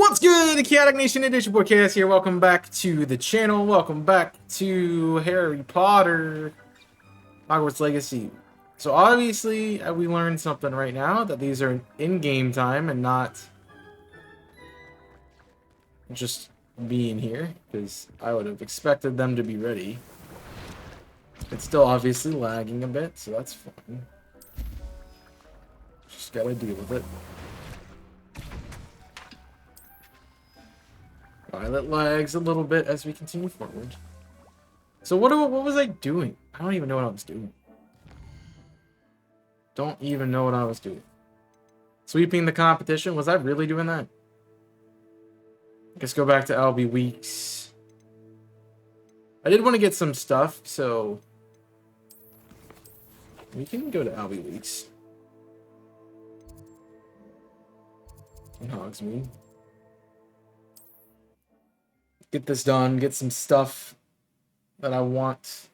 What's good, Chaotic Nation? It is your boy Chaos here. Welcome back to the channel. Welcome back to Harry Potter Hogwarts Legacy. So obviously, we learned something right now, that these are in-game time and not just being here, because I would have expected them to be ready. It's still obviously lagging a bit, so that's fine. Just gotta deal with it. Violet lags a little bit as we continue forward. So what was I doing? I don't even know what I was doing. Don't even know what I was doing. Sweeping the competition? Was I really doing that? Let's go back to LB Weeks. I did want to get some stuff, so we can go to LB Weeks. In Hogsmeade. Get this done, get some stuff that I want.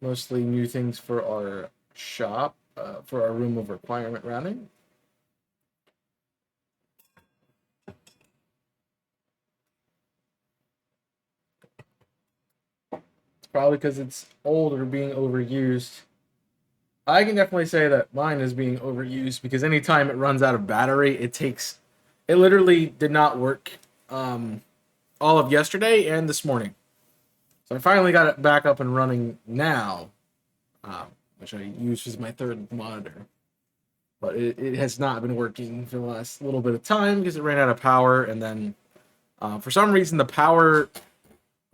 Mostly new things for our shop, for our room of requirement, rather. It's probably because it's old or being overused. I can definitely say that mine is being overused because anytime it runs out of battery, it literally did not work all of yesterday and this morning. So I finally got it back up and running now, which I use as my third monitor. But it has not been working for the last little bit of time because it ran out of power, and then for some reason the power,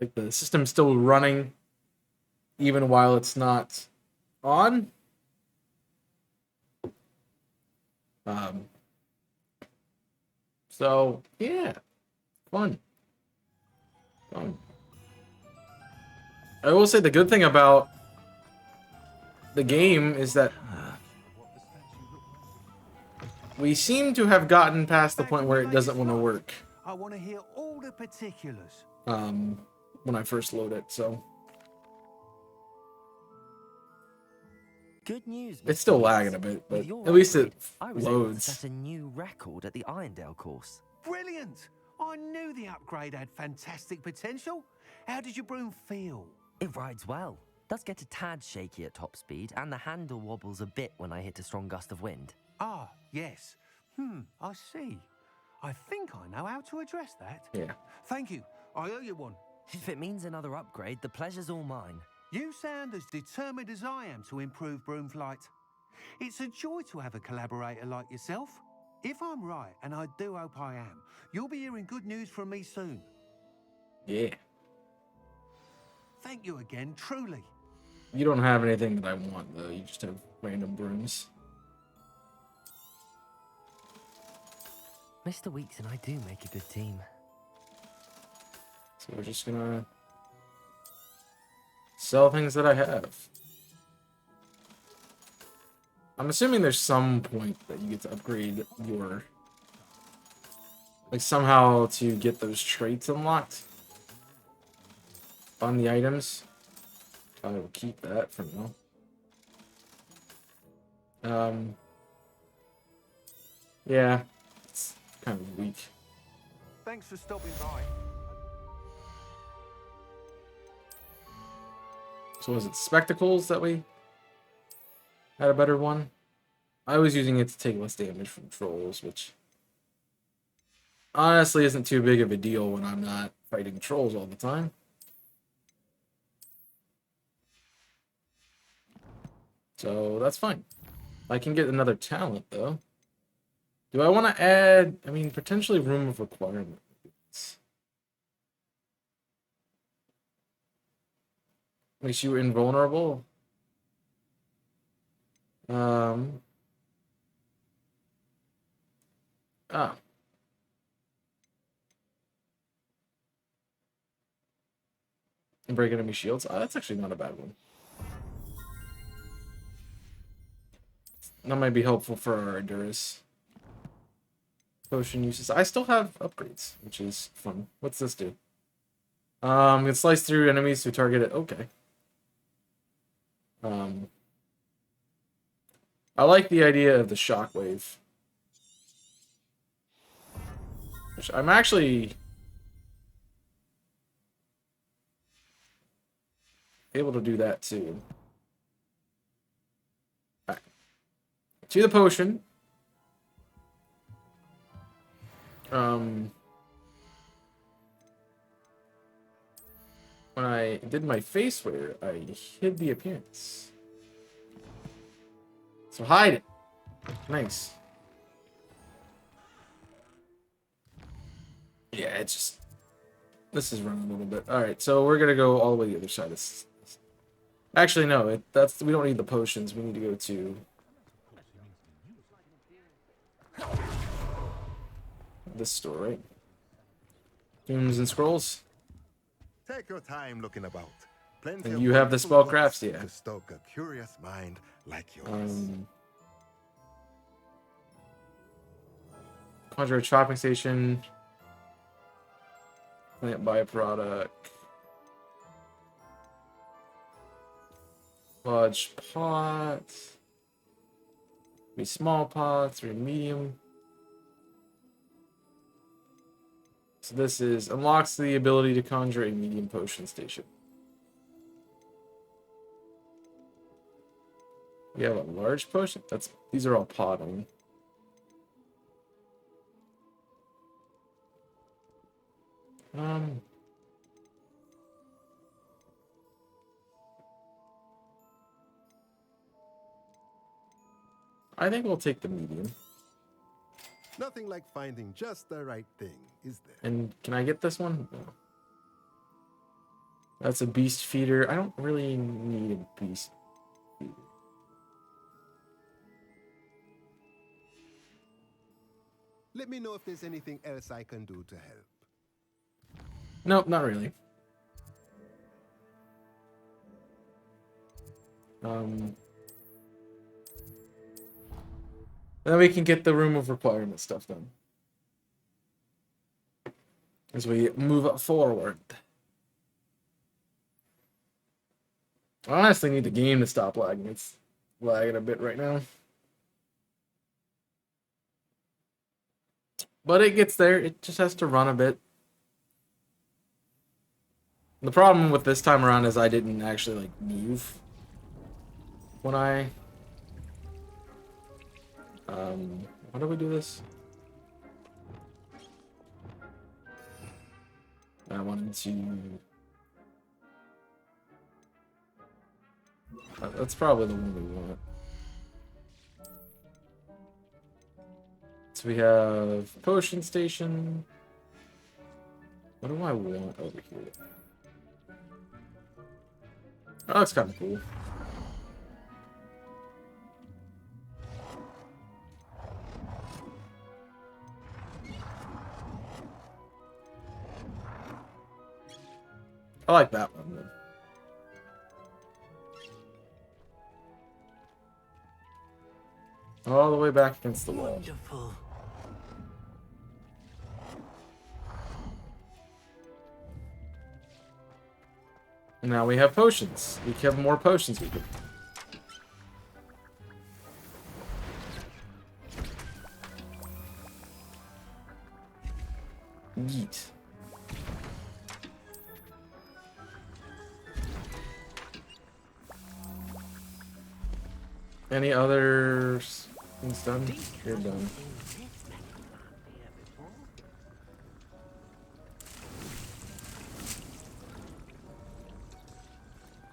like the system's still running even while it's not on. So yeah, fun. I will say the good thing about the game is that we seem to have gotten past the point where it doesn't want to work. I want to hear all the particulars. When I first load it, so good news. It's still lagging a bit, but at least it loads. I was able to set a new record at the Irondale course. Brilliant! I knew the upgrade had fantastic potential. How did your broom feel? It rides well. Does get a tad shaky at top speed, and the handle wobbles a bit when I hit a strong gust of wind. Ah, yes. I see. I think I know how to address that. Yeah. Thank you. I owe you one. If it means another upgrade, the pleasure's all mine. You sound as determined as I am to improve broom flight. It's a joy to have a collaborator like yourself. If I'm right, and I do hope I am, you'll be hearing good news from me soon. Yeah. Thank you again, truly. You don't have anything that I want, though. You just have random brooms. Mr. Weeks and I do make a good team. So we're just gonna sell things that I have. I'm assuming there's some point that you get to upgrade your... Like, somehow to get those traits unlocked on the items. I will keep that for now. Yeah, it's kind of weak. Thanks for stopping by. So was it spectacles that we had a better one? I was using it to take less damage from trolls, which honestly isn't too big of a deal when I'm not fighting trolls all the time. So that's fine. I can get another talent though. Do I want to add, I mean, potentially room of requirement. Makes you invulnerable. Ah. And break enemy shields. Oh, that's actually not a bad one. That might be helpful for our Endurus potion uses. I still have upgrades, which is fun. What's this do? It slice through enemies who target it. Okay. I like the idea of the shockwave. Which I'm actually able to do that too. Alright. To the potion. When I did my face wear, I hid the appearance. So hide it. Nice. Yeah, it's just... This is running a little bit. Alright, so we're gonna go all the way to the other side of this. Actually, no, we don't need the potions. We need to go to... this store, right? Tombs and Scrolls. Take your time looking about. Plenty And of you have the wonderful spellcrafts, books yeah. to stoke a curious mind like yours. Conjure a shopping station. Plant byproduct. Large pots. 3 small pots, 3 medium. So this is unlocks the ability to conjure a medium potion station. We have a large potion. These are all pot only. I think we'll take the medium. Nothing like finding just the right thing, is there? And can I get this one? No. That's a beast feeder. I don't really need a beast feeder. Let me know if there's anything else I can do to help. Nope, not really. Then we can get the room of requirement stuff done. As we move forward. I honestly need the game to stop lagging. It's lagging a bit right now. But it gets there. It just has to run a bit. The problem with this time around is I didn't actually, like, move when I... how do we do this? I wanted to... That's probably the one we want. So we have potion station. What do I want over here? Oh, that's kind of cool. I like that one. All the way back against the wall. Wonderful. Now we have potions. We have more potions we can. Yeet. Any other things done? You're done.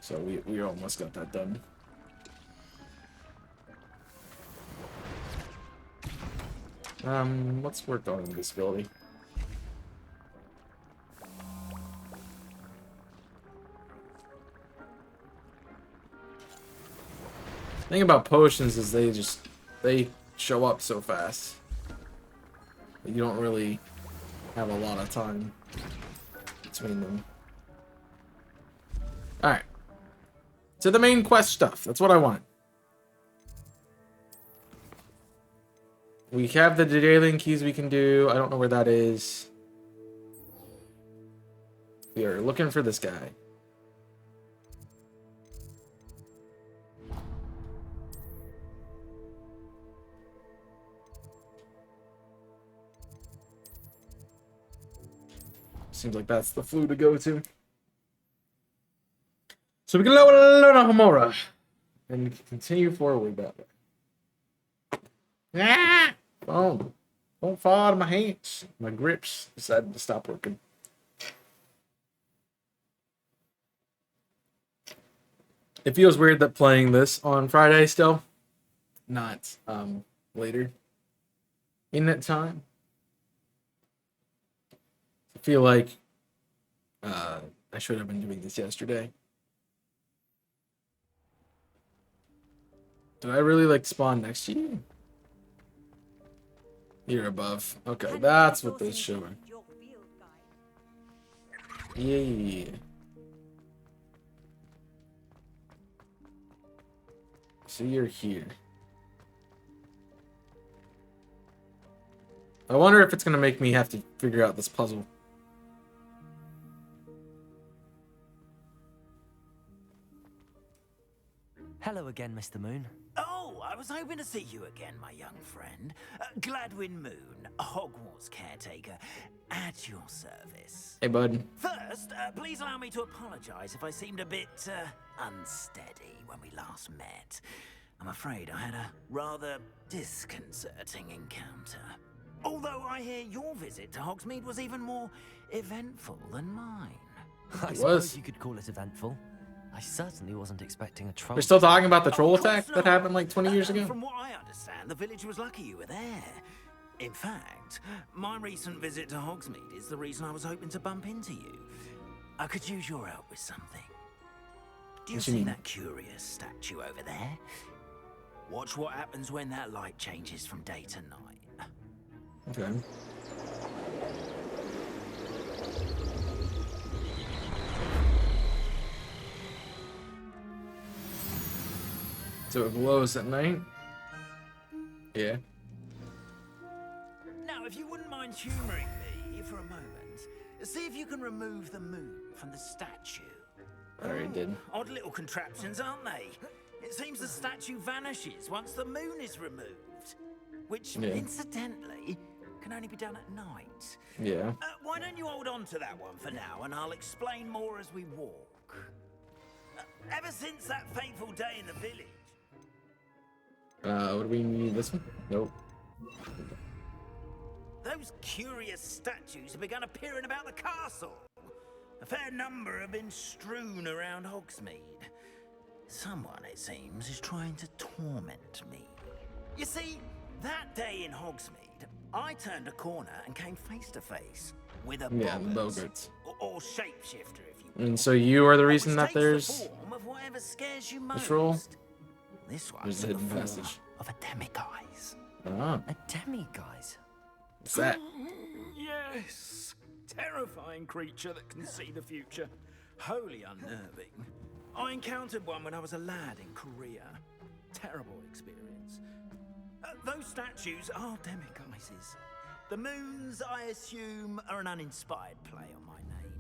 So we almost got that done. Let's work on invisibility. Thing about potions is they show up so fast. You don't really have a lot of time between them. Alright. To the main quest stuff. That's what I want. We have the Daedalian keys we can do. I don't know where that is. We are looking for this guy. Seems like that's the flue to go to. So we can lower Hamura and continue forward that way. Ah! Phone. Don't fall out of my hands. My grips decided to stop working. It feels weird that playing this on Friday still, not later in that time. I feel like I should have been doing this yesterday. Did I really like spawn next to you? You're above. Okay, that's what this is showing. Yeah. So you're here. I wonder if it's gonna make me have to figure out this puzzle. Hello again, Mr. Moon. Oh, I was hoping to see you again, my young friend. Gladwin Moon, Hogwarts caretaker, at your service. Hey, bud. First, please allow me to apologize if I seemed a bit unsteady when we last met. I'm afraid I had a rather disconcerting encounter. Although I hear your visit to Hogsmeade was even more eventful than mine. I suppose you could call it eventful. I certainly wasn't expecting a troll. We're still talking about the troll Of course attack that not. happened like 20 years ago? From what I understand, the village was lucky you were there. In fact, my recent visit to Hogsmeade is the reason I was hoping to bump into you. I could use your help with something. Do you What you see mean? that curious statue over there? Watch what happens when that light changes from day to night. Okay. So it glows at night? Yeah. Now, if you wouldn't mind humoring me for a moment, see if you can remove the moon from the statue. I already did. Odd little contraptions, aren't they? It seems the statue vanishes once the moon is removed. Which, Yeah. incidentally, can only be done at night. Yeah. Why don't you hold on to that one for now, and I'll explain more as we walk. Ever since that fateful day in the village... What do we need? This one? Nope. Those curious statues have begun appearing about the castle. A fair number have been strewn around Hogsmeade. Someone, it seems, is trying to torment me. You see, that day in Hogsmeade, I turned a corner and came face to face with a Yeah, the boggart, Bogarts. or shapeshifter, if you will. And so you are the reason Which that takes the there's form of whatever scares you a most. troll? This one There's a took hidden the form passage. of a demiguise. Ah, A demiguise? what's that? Yes. Terrifying creature that can see the future. wholly unnerving. I encountered one when I was a lad in Korea. Terrible experience. Those statues are demiguises. The moons, I assume, are an uninspired play on my name.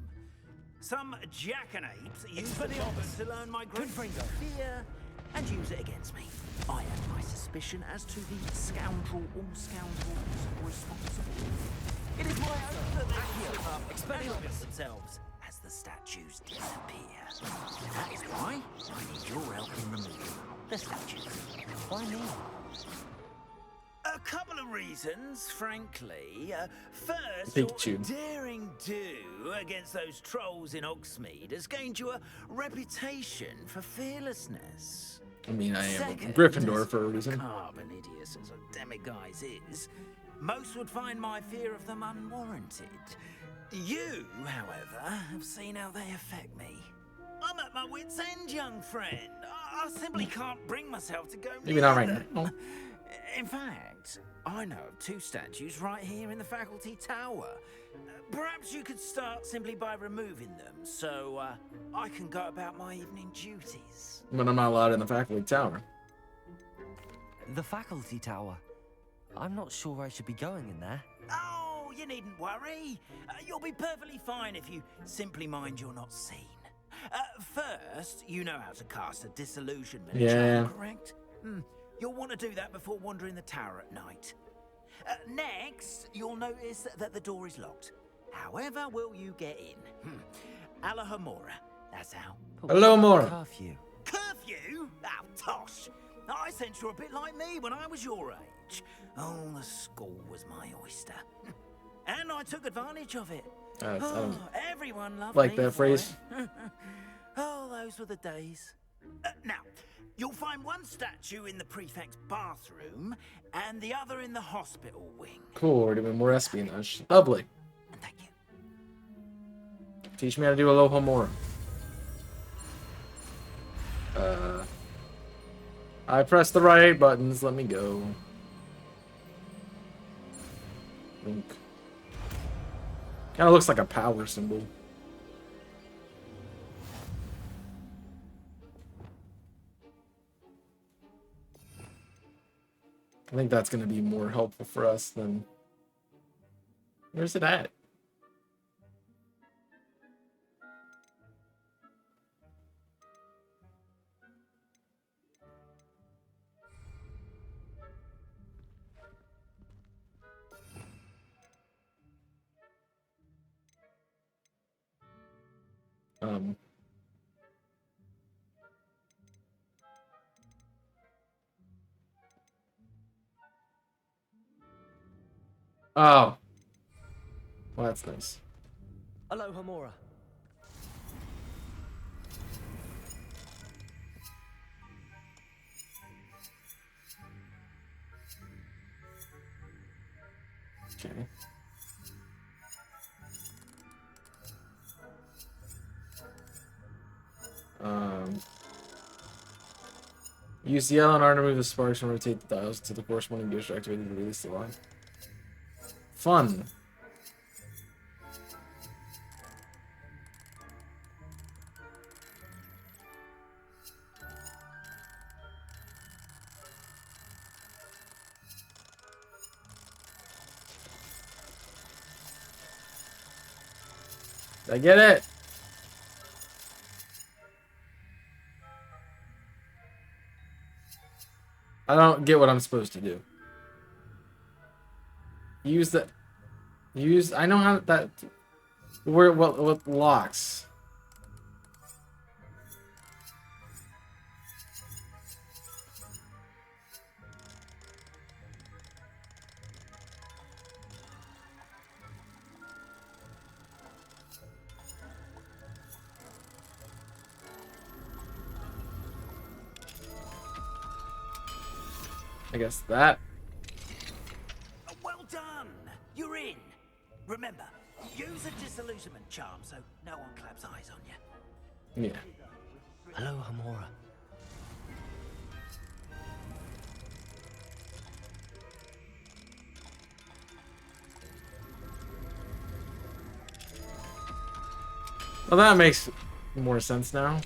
Some jackanapes use the opposite to learn my great fear and use it against me. I have my suspicion as to the scoundrel or scoundrels responsible. It is my hope that they will slip up and help themselves as the statues disappear. That is why I need your help in removing the statues. Why me? A couple of reasons, frankly. First, Pikachu. your daring do against those trolls in Hogsmeade has gained you a reputation for fearlessness. I mean, I am a Second, Gryffindor as for a reason. carbon hideous as a demiguise is, most would find my fear of them unwarranted. You, however, have seen how they affect me. I'm at my wit's end, young friend. I simply can't bring myself to go Maybe near not right them. now. In fact, I know of 2 statues right here in the faculty tower. Perhaps you could start simply by removing them, so I can go about my evening duties. But I'm not allowed in the faculty tower. The faculty tower. I'm not sure I should be going in there. Oh, you needn't worry. You'll be perfectly fine if you simply mind you're not seen. First, you know how to cast a disillusionment Yeah. charm, correct? You'll want to do that before wandering the tower at night. Next, you'll notice that the door is locked. However will you get in? Alahomora, that's how. But Hello, what about Mora. the curfew. Curfew? Oh, tosh. I sense you're a bit like me when I was your age. Oh, the school was my oyster. And I took advantage of it. I don't Everyone loved like me that for phrase. it. Oh, those were the days. Now, you'll find one statue in the prefect's bathroom and the other in the hospital wing. Cool, we're doing more espionage. Lovely. And thank you. Teach me how to do Alohomora. I pressed the right buttons. Let me go. Link. Kind of looks like a power symbol. I think that's going to be more helpful for us than... Where's it at? Oh. Well, that's nice. Hello, Homora. Okay. Use the LNR to move the sparks and rotate the dials to the corresponding booster activated to release the line. Fun. I get it. I don't get what I'm supposed to do. Use the... Use... I know how that... Where... What locks? I guess that. Well done! You're in. Remember, use a disillusionment charm so no one claps eyes on you. Yeah. Hello, Homora. Well, that makes more sense now.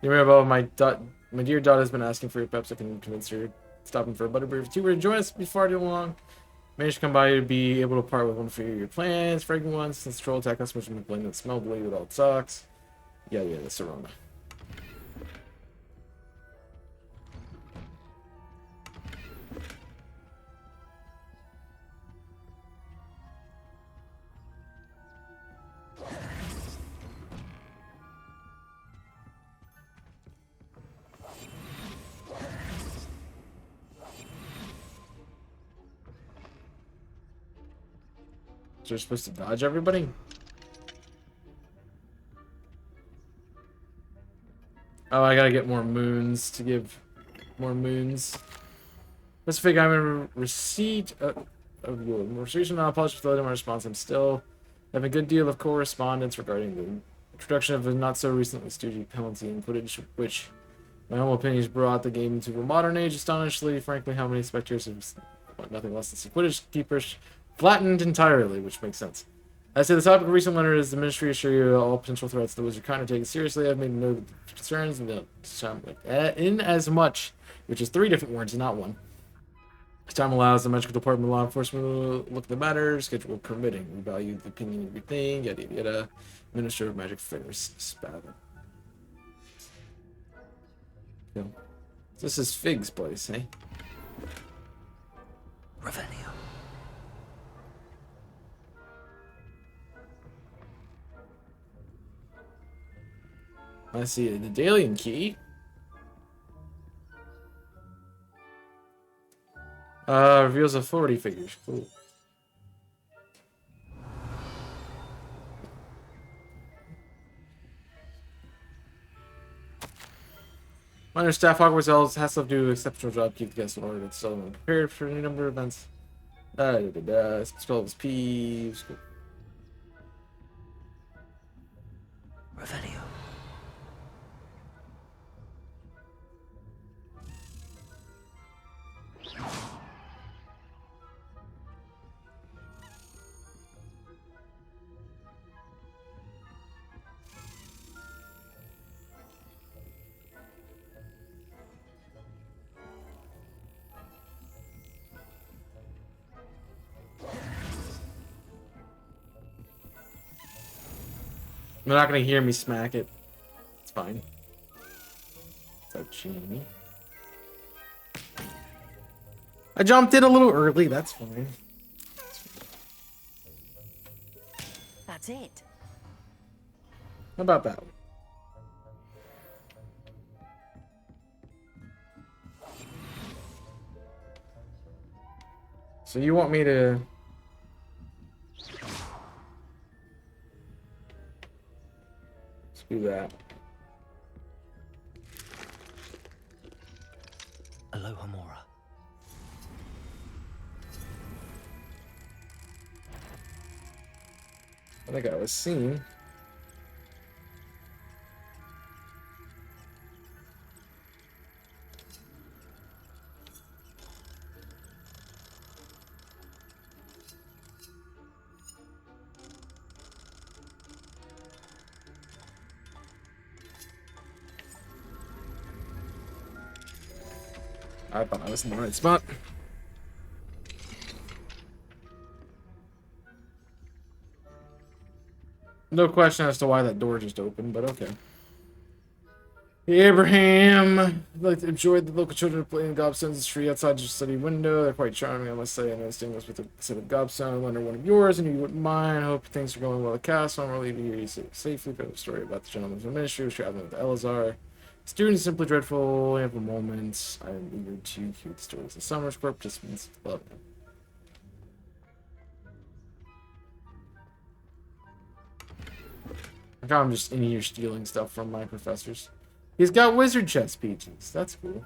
You remember my dear daughter's been asking for your peps. I can convince her stopping for a butterbeer too. We're join us before too long. Managed to come by to be able to part with one of your plans, fragrant ones, since troll attack us, which blame that smell blade with all it sucks. Yeah, the Serona. So you're supposed to dodge everybody? Oh, I gotta get more moons to give more moons. Let's figure I'm in receipt of your most recent apology for my response. I'm still having a good deal of correspondence regarding the introduction of a not so recently stoogy penalty and footage, which, my humble opinion, has brought the game into a modern age. Astonishingly, frankly, how many spectators have nothing less than footage keepers flattened entirely, which makes sense. As to the topic of recent letter is the ministry assure you all potential threats to the wizard kind of take it seriously. I've made no concerns in as much, which is 3 different words, not one. As time allows, the magical department of law enforcement will look at the matter, schedule permitting. We value the opinion of everything, yada yada yada. Minister of Magic Affairs, Spather. Yeah. This is Fig's place, eh? Revelio. I see the Dalian key. Reveals authority figures. Cool. Minor staff Hogwarts elves has to do an exceptional job keep the guests in order. It's still prepared for any number of events. Spells peeves. Revelio. They're not gonna hear me smack it. It's fine. So Jamie. I jumped in a little early, that's fine. That's it. How about that one? So you want me to... Let's do that. Aloha Mora. I think I was seen. I thought I was in the right spot. No question as to why that door just opened, but okay. Abraham, I'd like to enjoy the local children playing gobstones tree outside your study window. They're quite charming, I must say. I know this with a set of gobstone. I wonder one of yours, and you wouldn't mind. I hope things are going well at the castle. I'm going to leave you here safely. But a story about the gentleman from the ministry who's traveling with Elazar. Students simply dreadful. Ample moments. I am eager to hear the stories of Summer's Court participants. Love them. I I'm just in here stealing stuff from my professors. He's got wizard chess peaches. That's cool.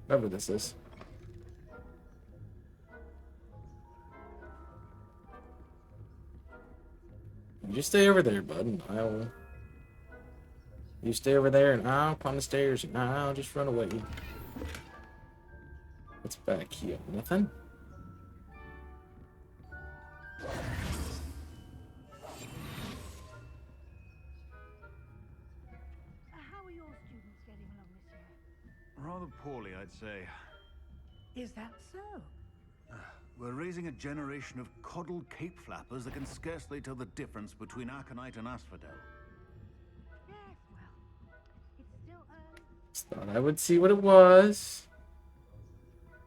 Whatever this is. You just stay over there, bud, and I'll... You stay over there, and I'll climb the stairs, and I'll just run away. What's back here? Nothing? Rather poorly, I'd say. Is that so? We're raising a generation of coddled cape flappers that can scarcely tell the difference between aconite and asphodel. Yes, well, it's still early. Just thought I would see what it was.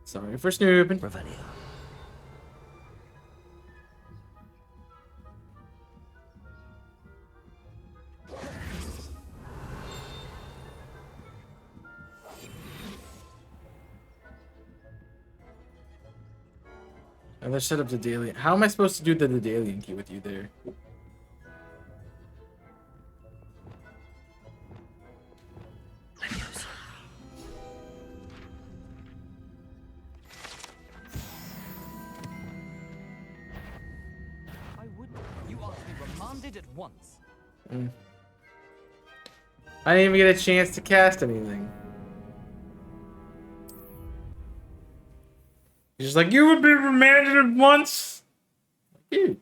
Sorry for snooping. Revelio. And let's set up the daily. How am I supposed to do the daily key with you there? I wouldn't. You are to be remanded at once. I didn't even get a chance to cast anything. He's just like, you would be remanded at once. Dude,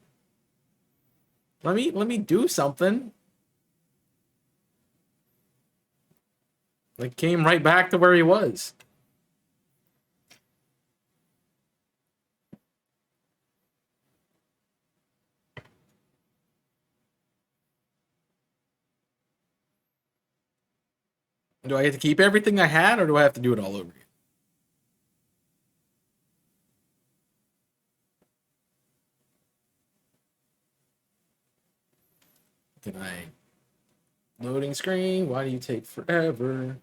let me do something. Like, came right back to where he was. Do I get to keep everything I had, or do I have to do it all over again? Can I? Loading screen. Why do you take forever?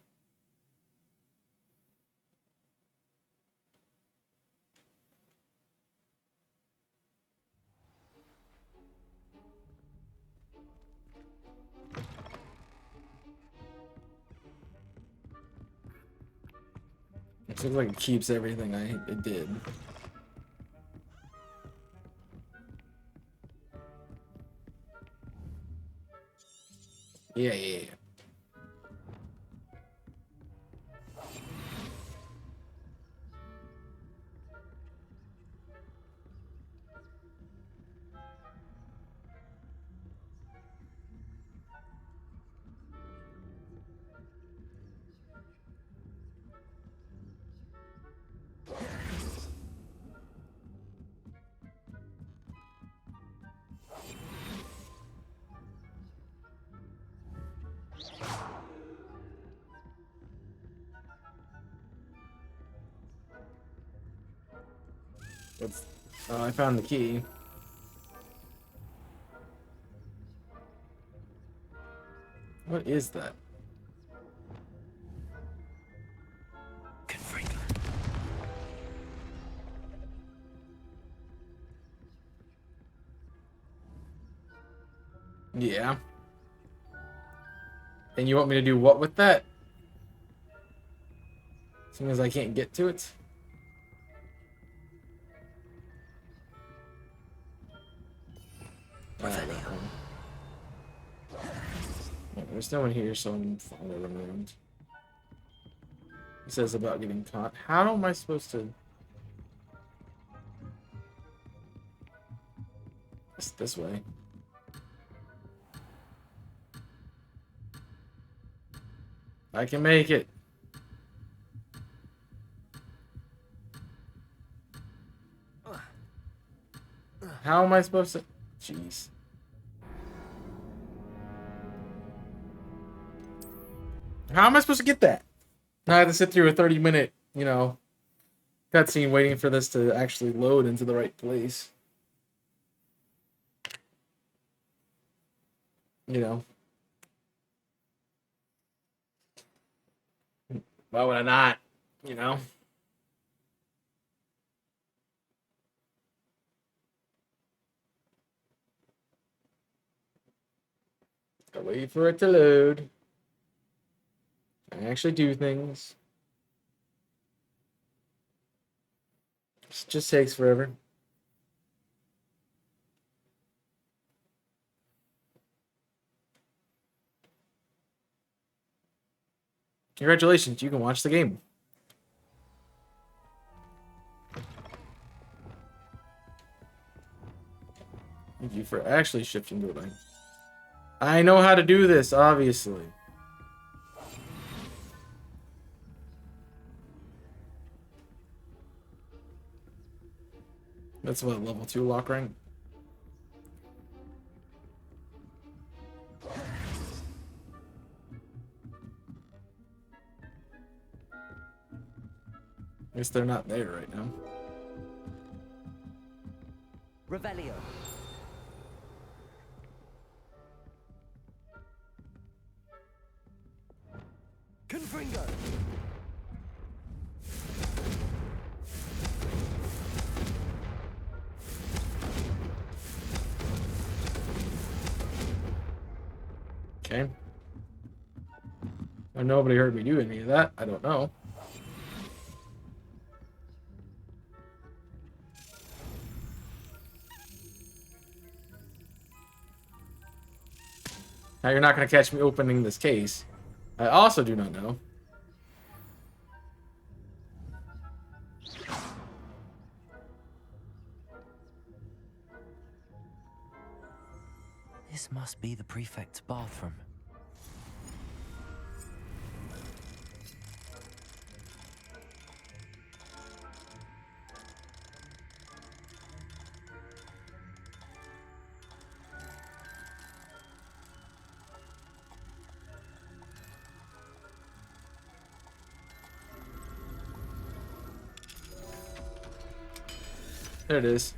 It looks like it keeps everything I did. Yeah. Oh, I found the key. What is that? Yeah. And you want me to do what with that? As soon as I can't get to it? There's no one here, so I'm following around. He says about getting caught. How am I supposed to? It's this way. I can make it. How am I supposed to? Jeez. How am I supposed to get that? I have to sit through a 30-minute, cutscene waiting for this to actually load into the right place. Why would I not? Gotta wait for it to load. I actually do things. It just takes forever. Congratulations, you can watch the game. Thank you for actually shifting to it. I know how to do this, obviously. That's what, level 2 lock rank? Guess they're not there right now. Revelio. Confringo. Okay. Well, nobody heard me do any of that. I don't know. Now you're not going to catch me opening this case. I also do not know. This must be the prefect's bathroom. There it is.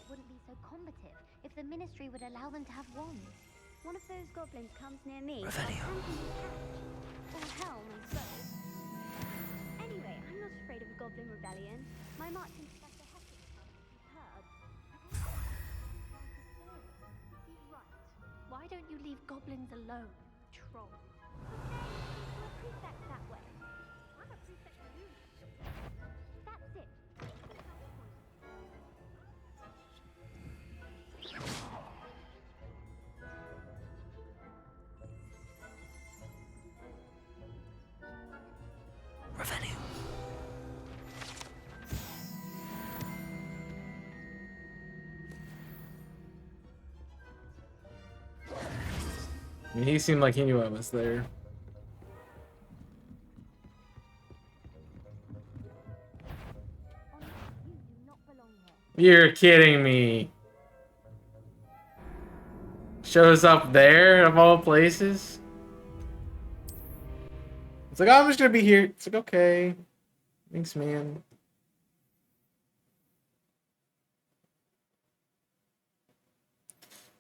Wouldn't be so combative if the ministry would allow them to have wands. One of those goblins comes near me. Revelio. Or hell, my soul. Anyway, I'm not afraid of a goblin rebellion. My marching professor Hector heard. He's right. Why don't you leave goblins alone, troll? Okay, you're a prefect that way. I'm a prefect for you. That's it. Revelio. I mean, he seemed like he knew I was there. You're kidding me. Shows up there of all places. It's like, oh, I'm just gonna be here. It's like, okay. Thanks, man.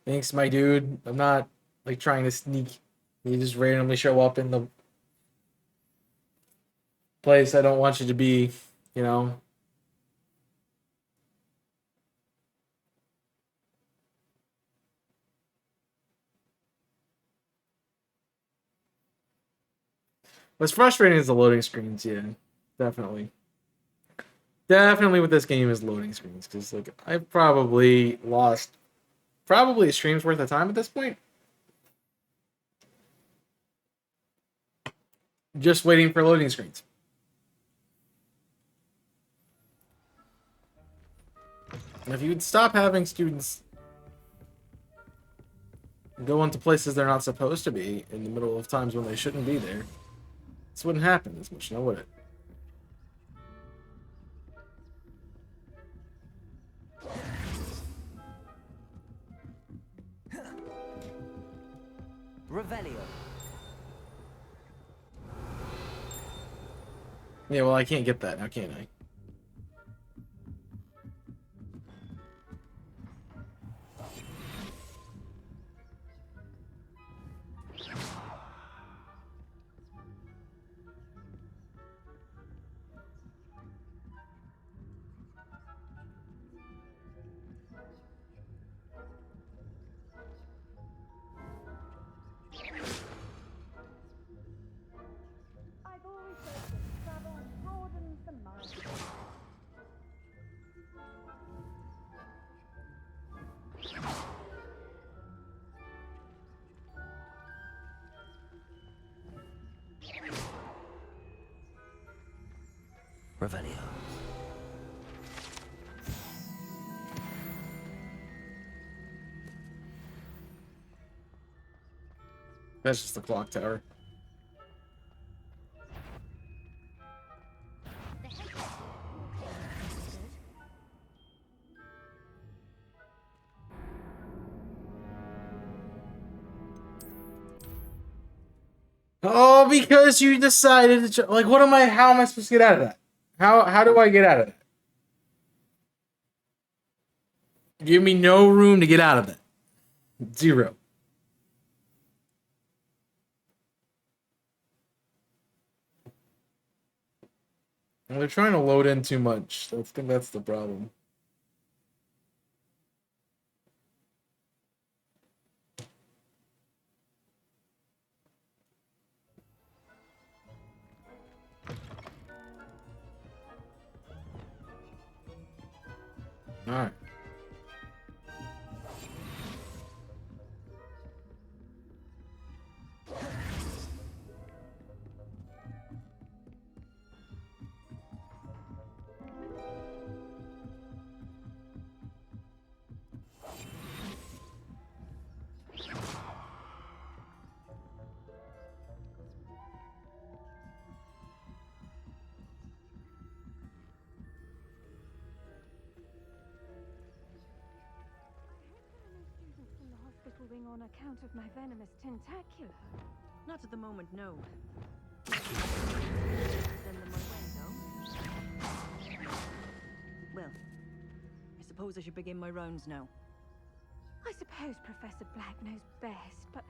Thanks, my dude. I'm not like trying to sneak. You just randomly show up in the place I don't want you to be, you know. What's frustrating is the loading screens, yeah. Definitely. Definitely with this game is loading screens, because like I've probably lost a stream's worth of time at this point. Just waiting for loading screens. And if you'd stop having students go into places they're not supposed to be in the middle of times when they shouldn't be there, this wouldn't happen as much, now would it? Revelio. Yeah, well, I can't get that now, can I? I've always said that travel broadens the mind. Revelio. That's just the clock tower. The head doctor will claim it's good. Oh, because you decided to like. What am I? How am I supposed to get out of that? How do I get out of that? Give me no room to get out of that. Zero. Well, they're trying to load in too much. I think that's the problem. All right. Students from the hospital wing on account of my venomous tentacular. Not at the moment, no. Send them my way, though. Well, I suppose I should begin my rounds now. I suppose Professor Black knows best, but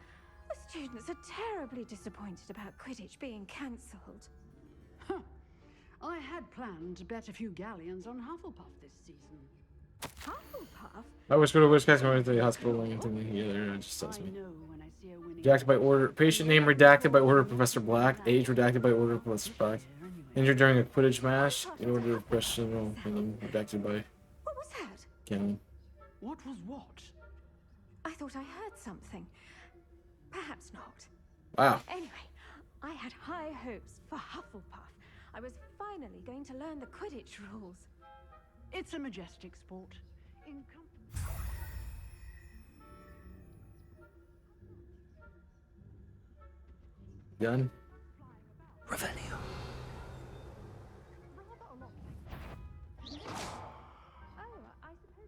the students are terribly disappointed about Quidditch being cancelled. I had planned to bet a few galleons on Hufflepuff this season. Hufflepuff? I wish we which guy's going to the hospital wing to me here. It just tells I me. know when I see a winning Redacted by order. Patient name redacted by order of Professor Black. Age redacted by order of Professor Black. Injured during a Quidditch match. In order of professional opinion. Redacted by What was that? Canon. What was what? I thought I heard something. Perhaps not. Wow. Anyway, I had high hopes for Hufflepuff. I was finally going to learn the Quidditch rules. It's a majestic sport. In Done. Revelio. Oh, I suppose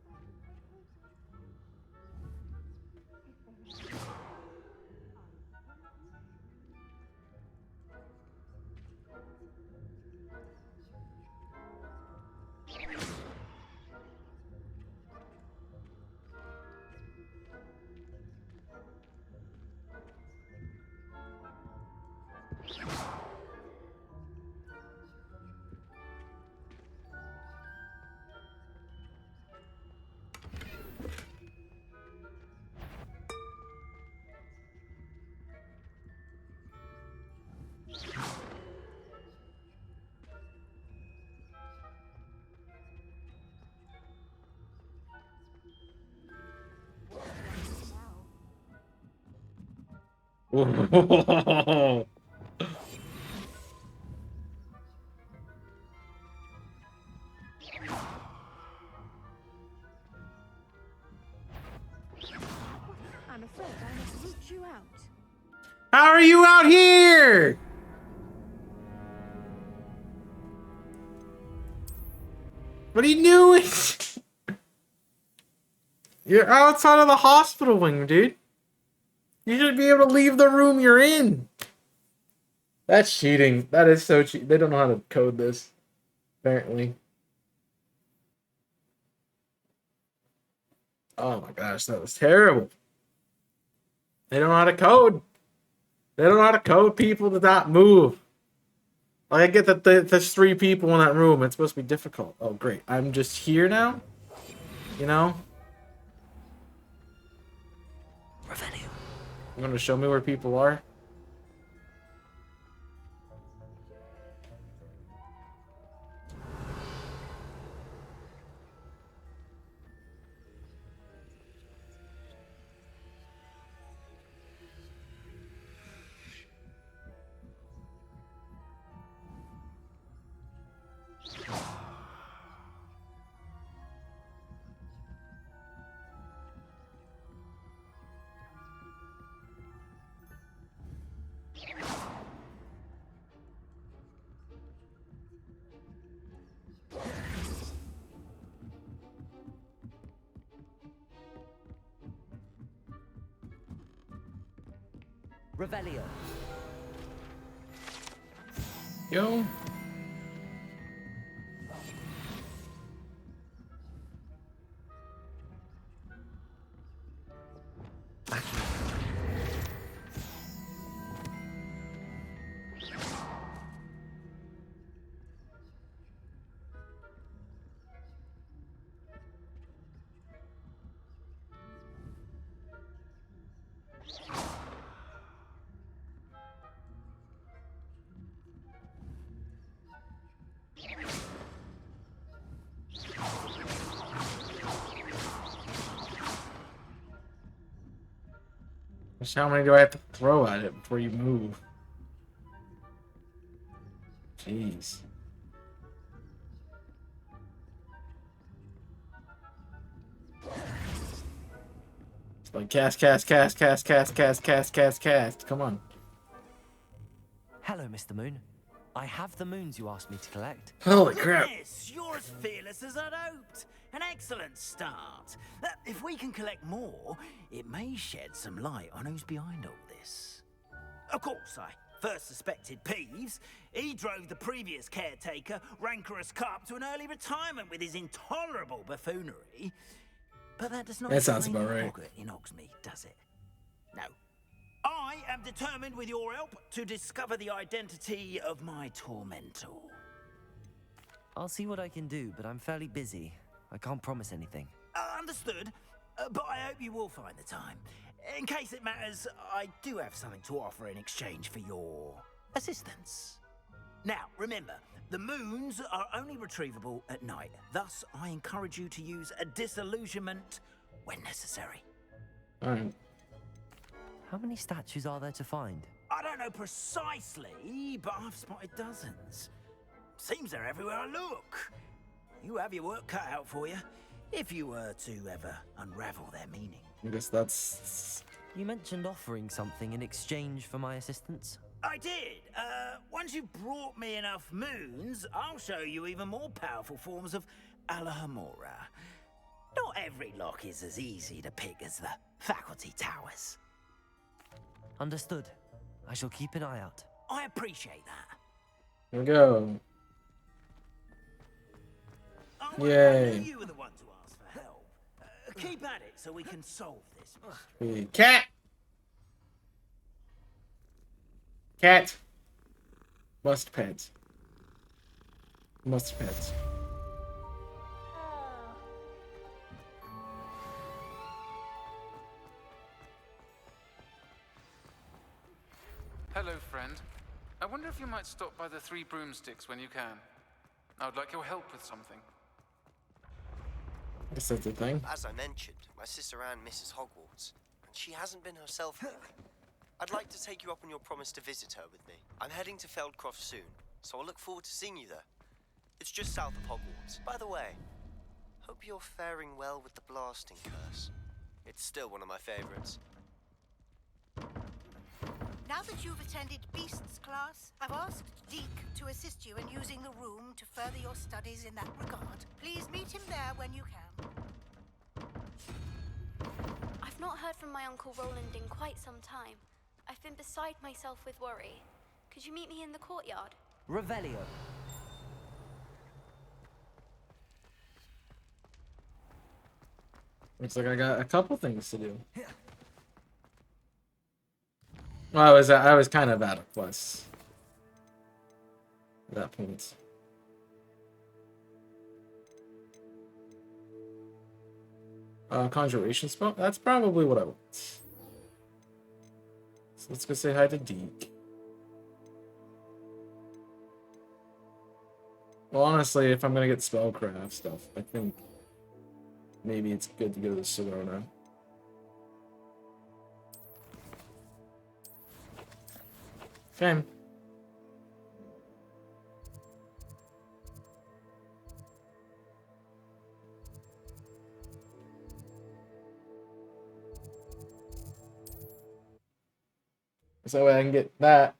Whoa. I'm afraid I must root you out. How are you out here? What are you doing? You're outside of the hospital wing, dude. You should be able to leave the room you're in. That's cheating. That is so cheap. They don't know how to code this, apparently. Oh my gosh, that was terrible. They don't know how to code. They don't know how to code people to not move. Like, I get that there's 3 people in that room. It's supposed to be difficult. Oh, great. I'm just here now? You know? Revelio. You want to show me where people are? Revelio. Yo. Just how many do I have to throw at it before you move? Jeez. It's like cast. Come on. Hello, Mr. Moon. I have the moons you asked me to collect. Holy crap. Yes, you're as fearless as I'd hoped. An excellent start. If we can collect more, it may shed some light on who's behind all this. Of course, I first suspected Peeves. He drove the previous caretaker, Rancorous Carp, to an early retirement with his intolerable buffoonery. But that does not That sounds explain about right. Hoggett in Hogsmeade, does it? No. I am determined, with your help, to discover the identity of my tormentor. I'll see what I can do, but I'm fairly busy. I can't promise anything. Understood, but I hope you will find the time. In case it matters, I do have something to offer in exchange for your assistance. Now, remember, the moons are only retrievable at night. Thus, I encourage you to use a disillusionment when necessary. Alright. How many statues are there to find? I don't know precisely, but I've spotted dozens. Seems they're everywhere I look. You have your work cut out for you, if you were to ever unravel their meaning. I guess that's... You mentioned offering something in exchange for my assistance. I did. Once you've brought me enough moons, I'll show you even more powerful forms of Alahamora. Not every lock is as easy to pick as the faculty towers. Understood. I shall keep an eye out. I appreciate that. Here we go. Oh, well, I Yay. knew you were the one to ask for help. Keep at it so we can solve this mystery. Hey, cat! Cat! Must pets. Must pets. Hello, friend. I wonder if you might stop by the Three Broomsticks when you can. I would like your help with something. I guess that's the thing. As I mentioned, my sister Anne misses Hogwarts, and she hasn't been herself lately. I'd like to take you up on your promise to visit her with me. I'm heading to Feldcroft soon, so I'll look forward to seeing you there. It's just south of Hogwarts. By the way, hope you're faring well with the blasting curse. It's still one of my favorites. Now that you've attended Beasts class, I've asked Deke to assist you in using the room to further your studies in that regard. Please meet him there when you can. I've not heard from my Uncle Roland in quite some time. I've been beside myself with worry. Could you meet me in the courtyard? Revelio. Looks like I got a couple things to do. Well, I was kind of out of quests at that point. Conjuration spell? That's probably what I want. So let's go say hi to Deke. Well, honestly, if I'm gonna get spellcraft stuff, I think maybe it's good to go to Sedona. Okay. So I can get that.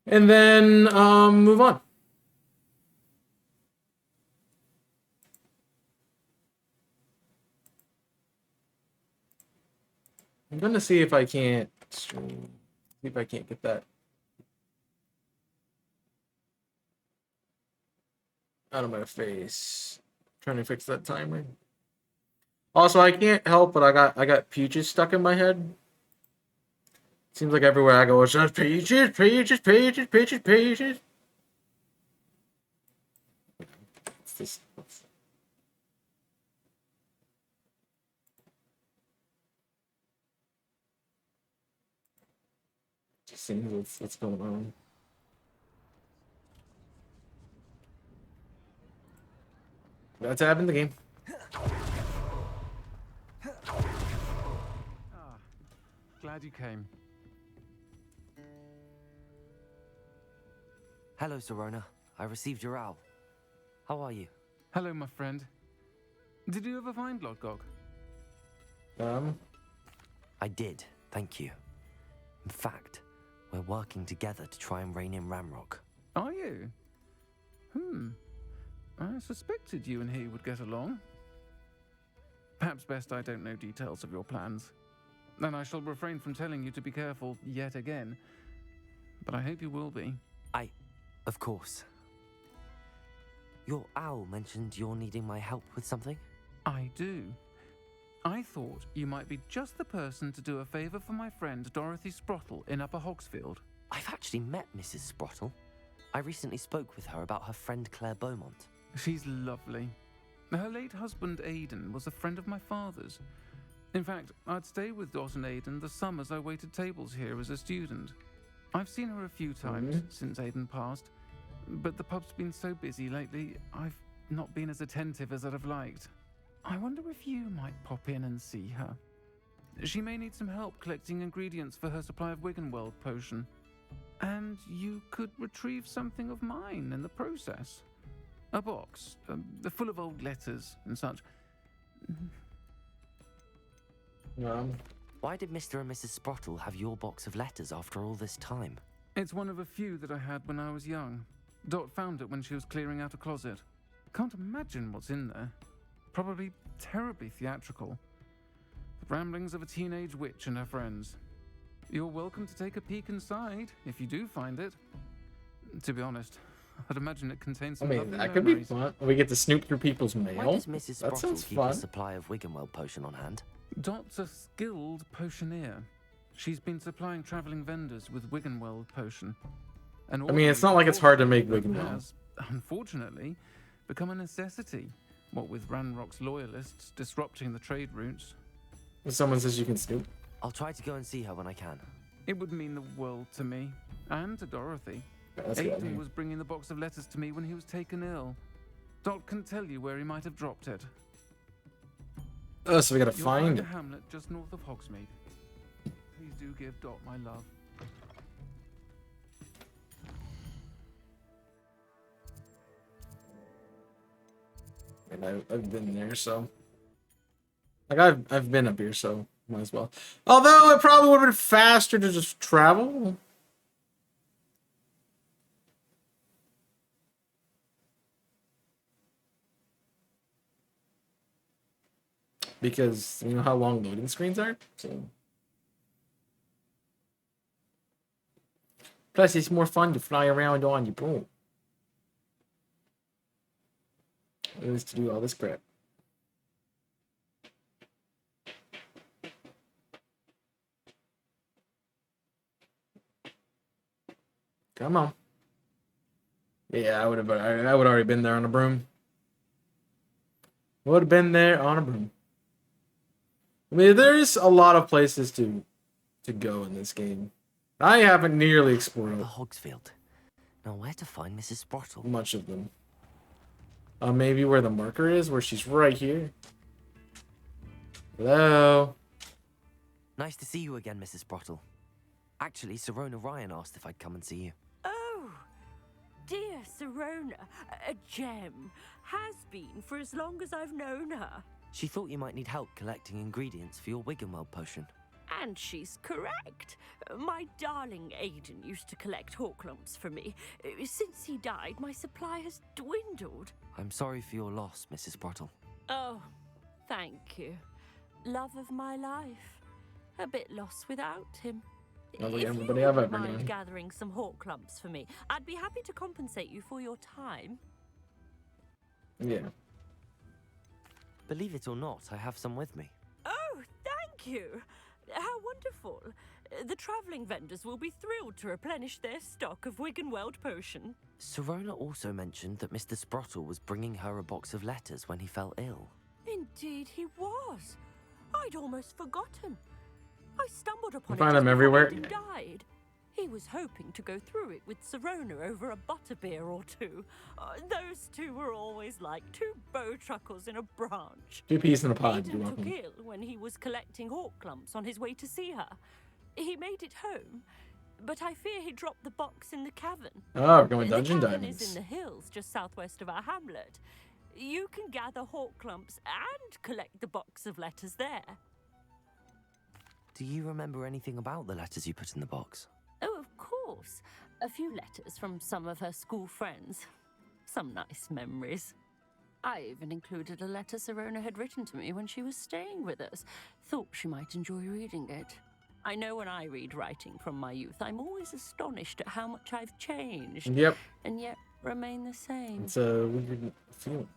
And then move on. I'm gonna see if I can't Stream. See if I can't get that out of my face. Trying to fix that timer. Also, I can't help but I got peaches stuck in my head. Seems like everywhere I go, it's just peaches, peaches, peaches, peaches, peaches. What's this? Just seeing what's going on. That's happened in the game. Glad you came. Hello, Serona. I received your owl. How are you? Hello, my friend. Did you ever find Lodgok? I did, thank you. In fact, we're working together to try and rein in Ramrock. Are you? I suspected you and he would get along. Perhaps best I don't know details of your plans. Then I shall refrain from telling you to be careful yet again. But I hope you will be. Of course. Your owl mentioned you're needing my help with something? I do. I thought you might be just the person to do a favor for my friend Dorothy Sprottle in Upper Hogsfield. I've actually met Mrs. Sprottle. I recently spoke with her about her friend Claire Beaumont. She's lovely. Her late husband Aidan was a friend of my father's. In fact, I'd stay with Dot and Aidan the summers I waited tables here as a student. I've seen her a few times since Aidan passed, but the pub's been so busy lately, I've not been as attentive as I'd have liked. I wonder if you might pop in and see her. She may need some help collecting ingredients for her supply of Wiggenweld potion. And you could retrieve something of mine in the process. A box, full of old letters and such. Why did Mr. and Mrs. Sprottle have your box of letters after all this time? It's one of a few that I had when I was young. Dot found it when she was clearing out a closet. Can't imagine what's in there. Probably terribly theatrical. The ramblings of a teenage witch and her friends. You're welcome to take a peek inside, if you do find it. To be honest, I'd imagine it contains some lovely that could be memories. fun. We get to snoop through people's mail. Why does Mrs. That Sprottle sounds keep fun. a supply of Wiggenweld potion on hand? Dot's a skilled potioneer. She's been supplying traveling vendors with Wiggenweld potion. I mean, it's not like it's hard to make It Wiggenweld. has, unfortunately, become a necessity. What with Ranrock's loyalists disrupting the trade routes. If someone says you can snoop. I'll try to go and see her when I can. It would mean the world to me, and to Dorothy. That's good. Aidan was bringing the box of letters to me when he was taken ill. Dot can tell you where he might have dropped it. Oh, so we gotta You'll find a it. hamlet just north of Hogsmeade. Please do give Dot my love. And I've been there, so like I've been up here, so might as well. Although it probably would have been faster to just travel. Because you know how long loading screens are, so plus it's more fun to fly around on your boat. It is to do all this crap. Come on. Yeah, I would already been there on a broom. Would have been there on a broom. I mean, there's a lot of places to go in this game. I haven't nearly explored The Hogsfield. Now, where to find Mrs. Sprottle? much of them. Maybe where the marker is, where she's right here. Hello. Nice to see you again, Mrs. Sprottle. Actually, Serona Ryan asked if I'd come and see you. Oh, dear Serona, a gem. Has been for as long as I've known her. She thought you might need help collecting ingredients for your Wiggenweld potion. And she's correct. My darling Aidan used to collect hawk lumps for me. Since he died, my supply has dwindled. I'm sorry for your loss, Mrs. Sprottle. Oh, thank you. Love of my life. A bit lost without him. Not like If everybody you I've wouldn't ever mind known. gathering some Horklumps for me, I'd be happy to compensate you for your time. Yeah. Believe it or not, I have some with me. Oh, thank you! How wonderful. The travelling vendors will be thrilled to replenish their stock of Wiggenweld potion. Sirona also mentioned that Mr. Sprottle was bringing her a box of letters when he fell ill. Indeed he was. I'd almost forgotten. I stumbled upon You it find just them before everywhere? Aiden died. He was hoping to go through it with Sirona over a butterbeer or two. Those two were always like two bowtruckles in a branch. 2 peas in a pod. You're Aiden took welcome. ill when he was collecting Horklumps on his way to see her. He made it home, but I fear he dropped the box in the cavern. Oh, we're going dungeon The cavern diamonds. is in the hills just southwest of our hamlet. You can gather Horklumps and collect the box of letters there. Do you remember anything about the letters you put in the box? Oh, of course. A few letters from some of her school friends. Some nice memories. I even included a letter Sirona had written to me when she was staying with us. Thought she might enjoy reading it. I know when I read writing from my youth, I'm always astonished at how much I've changed. Yep. And yet remain the same. It's a weird feeling.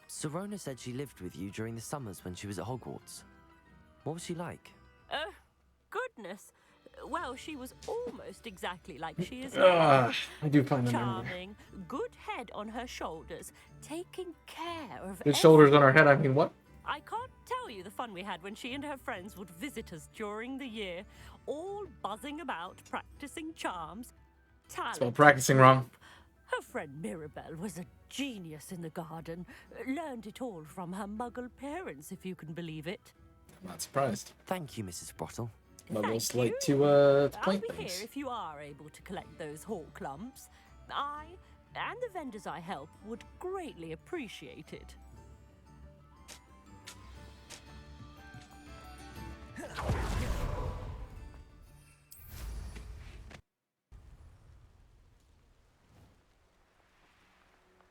Sirona said she lived with you during the summers when she was at Hogwarts. What was she like? Oh, goodness. Well, she was almost exactly like she is now. I do find them everywhere. Charming, good head on her shoulders, taking care of Good shoulders on her head. I mean, what? I can't tell you the fun we had when she and her friends would visit us during the year, all buzzing about, practicing charms. Spelled practicing wrong. Her friend Mirabelle was a genius in the garden. Learned it all from her muggle parents, if you can believe it. I'm not surprised. Thank you, Mrs. Sprottle. Muggles like to I'll plant be things. here if you are able to collect those Horklumps. I and the vendors I help would greatly appreciate it.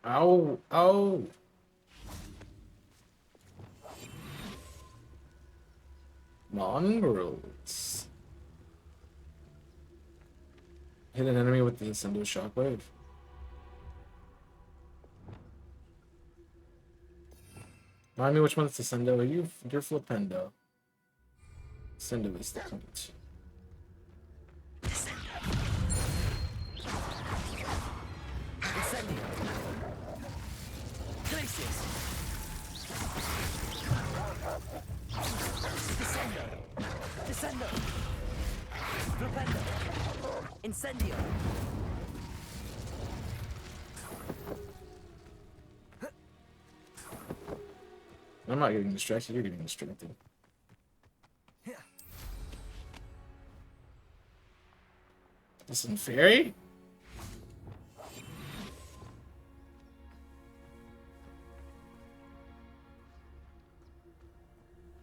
Ow, ow. Mongrels. Hit an enemy with the Incendio shockwave. Remind me which one's the Sendo. You're Flipendo. Sendo is the point. Incendio! Glacius! Descendo! Descendo! Flipendo! Incendio! I'm not getting distracted, you're getting distracted. This isn't fairy?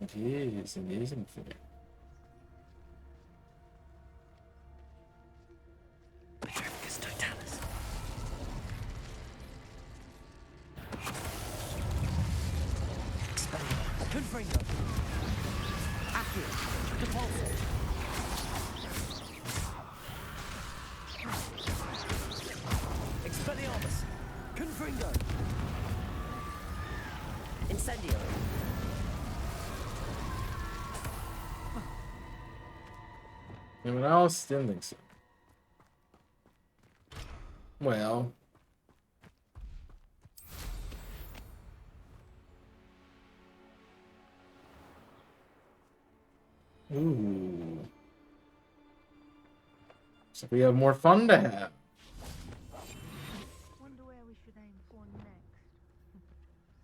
It isn't fair. Petrificus totalis. Expelliarmus. Confringo. Accio. Depulso. Expelliarmus. Confringo. Incendio. Anyone else? Didn't think so. Well. Ooh. So we have more fun to have. Wonder where we should aim for next.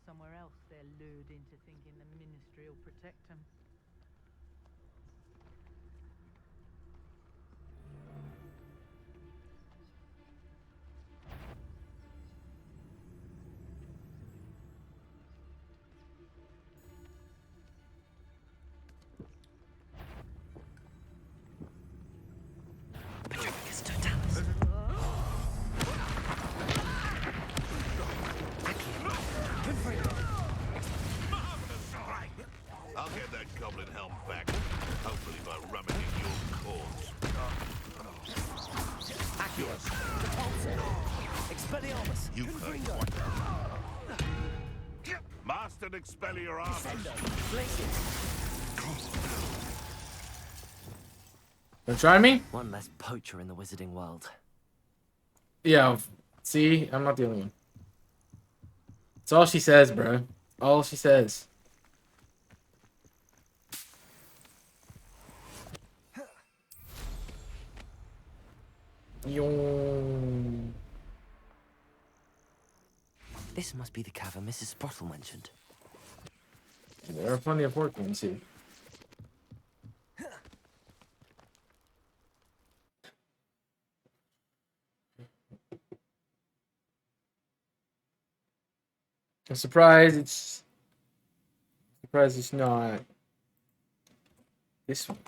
Somewhere else they're lured into thinking the Ministry will protect them. Petrificus totalis. Accio. Confringo. I'll get that blasted Expelliarmus! Don't try me? One less poacher in the wizarding world. Yeah, see? I'm not the only one. That's all she says, bro. All she says. Yoom. This must be the cavern Mrs. Sprottle mentioned. There are plenty of porkins here. I'm surprised it's not this one.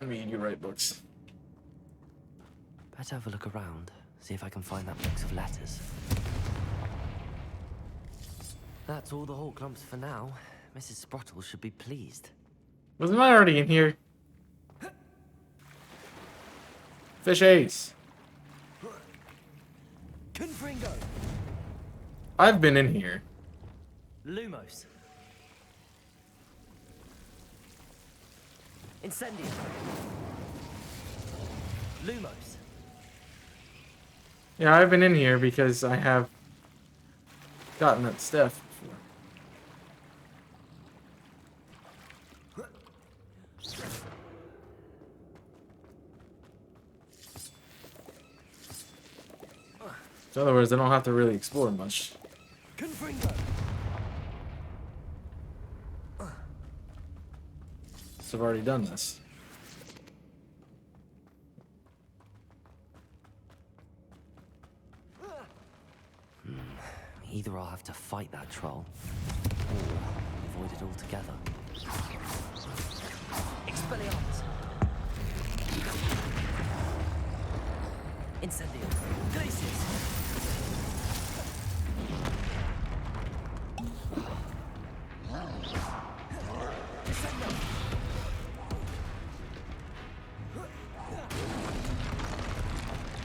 I mean, you write books. Better have a look around, see if I can find that box of letters. That's all the Horklumps for now. Mrs. Sprottle should be pleased. Wasn't I already in here? Fish Ace. Confringo! I've been in here. Lumos. Incendio. Lumos. Yeah, I've been in here because I have gotten that stuff before. So in other words, I don't have to really explore much. Confringo. So I've already done this. Either I'll have to fight that troll, or avoid it altogether. Expelliarmus! Incendio! Glacius! Descendo!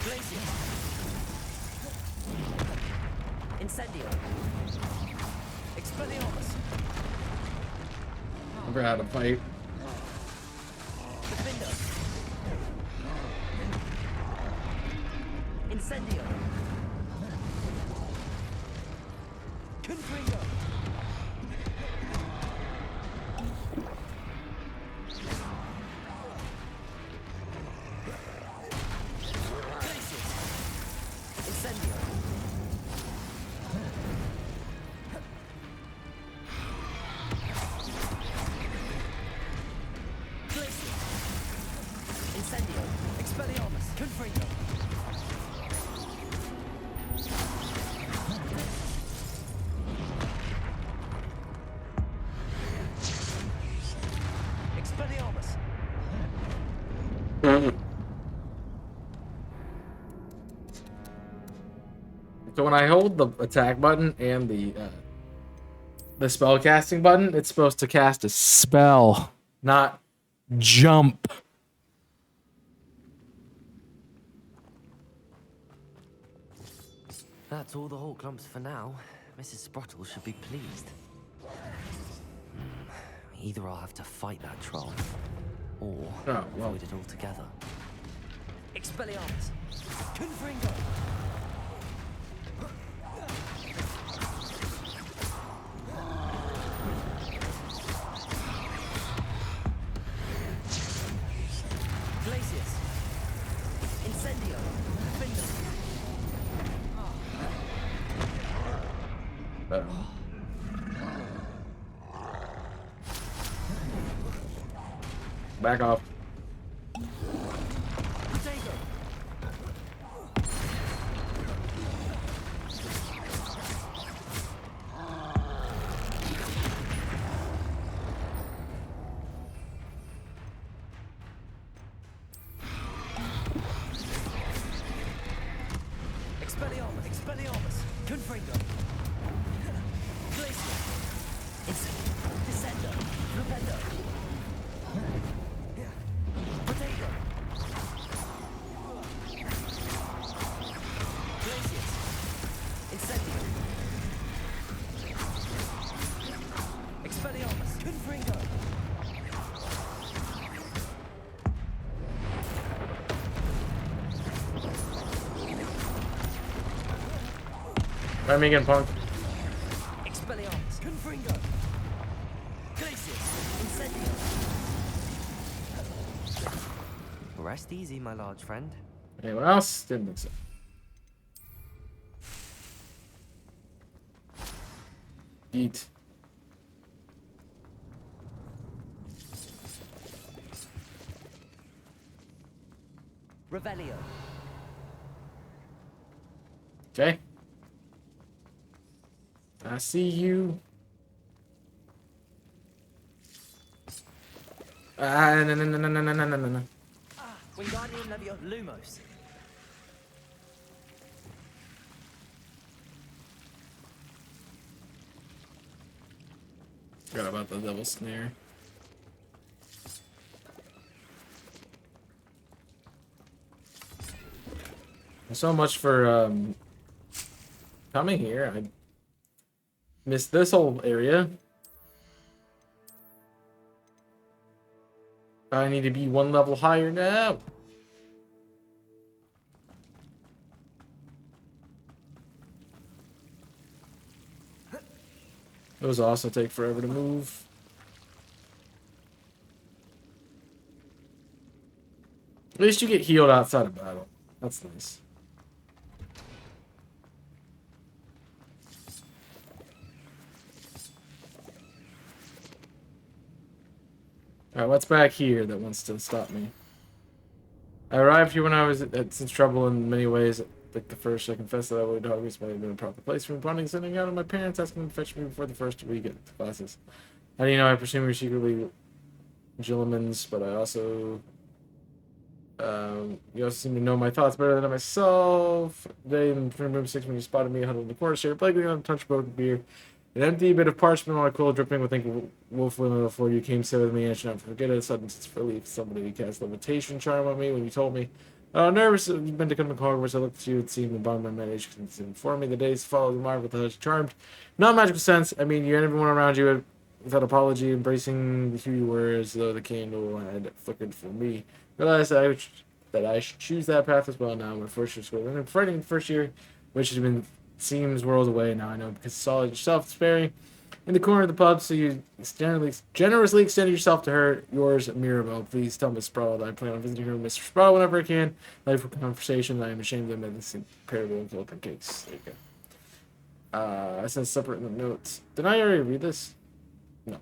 Glacius! Incendio! Expelliarmus! Never had a fight. Defendo! Incendio! Confringo! Incendio! Incendio! Expelliarmus! Confringo! Expelliarmus! So when I hold the attack button and the spell casting button, it's supposed to cast a spell, not jump. That's all the Horklumps for now. Mrs. Sprottle should be pleased. Either I'll have to fight that troll, or avoid it altogether. Expelliarmus! Confringo! Glacius! Incendio! Defender! Back off. Potato! Expelliarmus! Expelliarmus! Confringo. Glacier. Descendo. Flupendo. Potato. Glacius. Incendio. Expelliarmus. Confringo. Try me again, punk. Expelliarmus. Confringo. Glacius. Incendio. Rest easy, my large friend. Anyone else? Didn't think so. Eat. Revelio. Okay. I see you. No. Wingardium Leviosa. Lumos. Forgot about the double snare. So much for coming here. I missed this whole area. I need to be one level higher now. Those also take forever to move. At least you get healed outside of battle. That's nice. Alright, what's back here that wants to stop me? I arrived here when I was at some trouble in many ways. Like the first, I confess that I would Hogwarts might have been a proper place for me. Bonding, sending out of my parents, asking them to fetch me before the first week at classes. How do you know? I presume you're secretly Gilliman's, but I also... you also seem to know my thoughts better than I myself. Today in room 6 when you spotted me huddled in the corner, shared plaguing on a touch broken beer. An empty bit of parchment on a quill dripping with ink woefully on the floor. You came, sit with me, and I should not forget it. A sudden sense of relief. Somebody cast levitation charm on me when you told me. Nervous you've been to come to Hogwarts. I looked at you and seemed the bond my marriage informed me. The days followed the mark with the charmed. Not magical sense. I mean, you and everyone around you without apology, embracing who you were as though the candle had flickered for me. Realized that I should choose that path as well now. My first year school. I'm fighting the first year, which has been seems worlds away now. I know because solid yourself, sparing in the corner of the pub, so you generously extended yourself to her. Yours, Mirabelle. Please tell Miss Sproul that I plan on visiting her, Mr. Sproul, whenever I can. Life for conversation. I am ashamed of this incredible and open cakes. There you go. I sent separate notes. Did I already read this? No.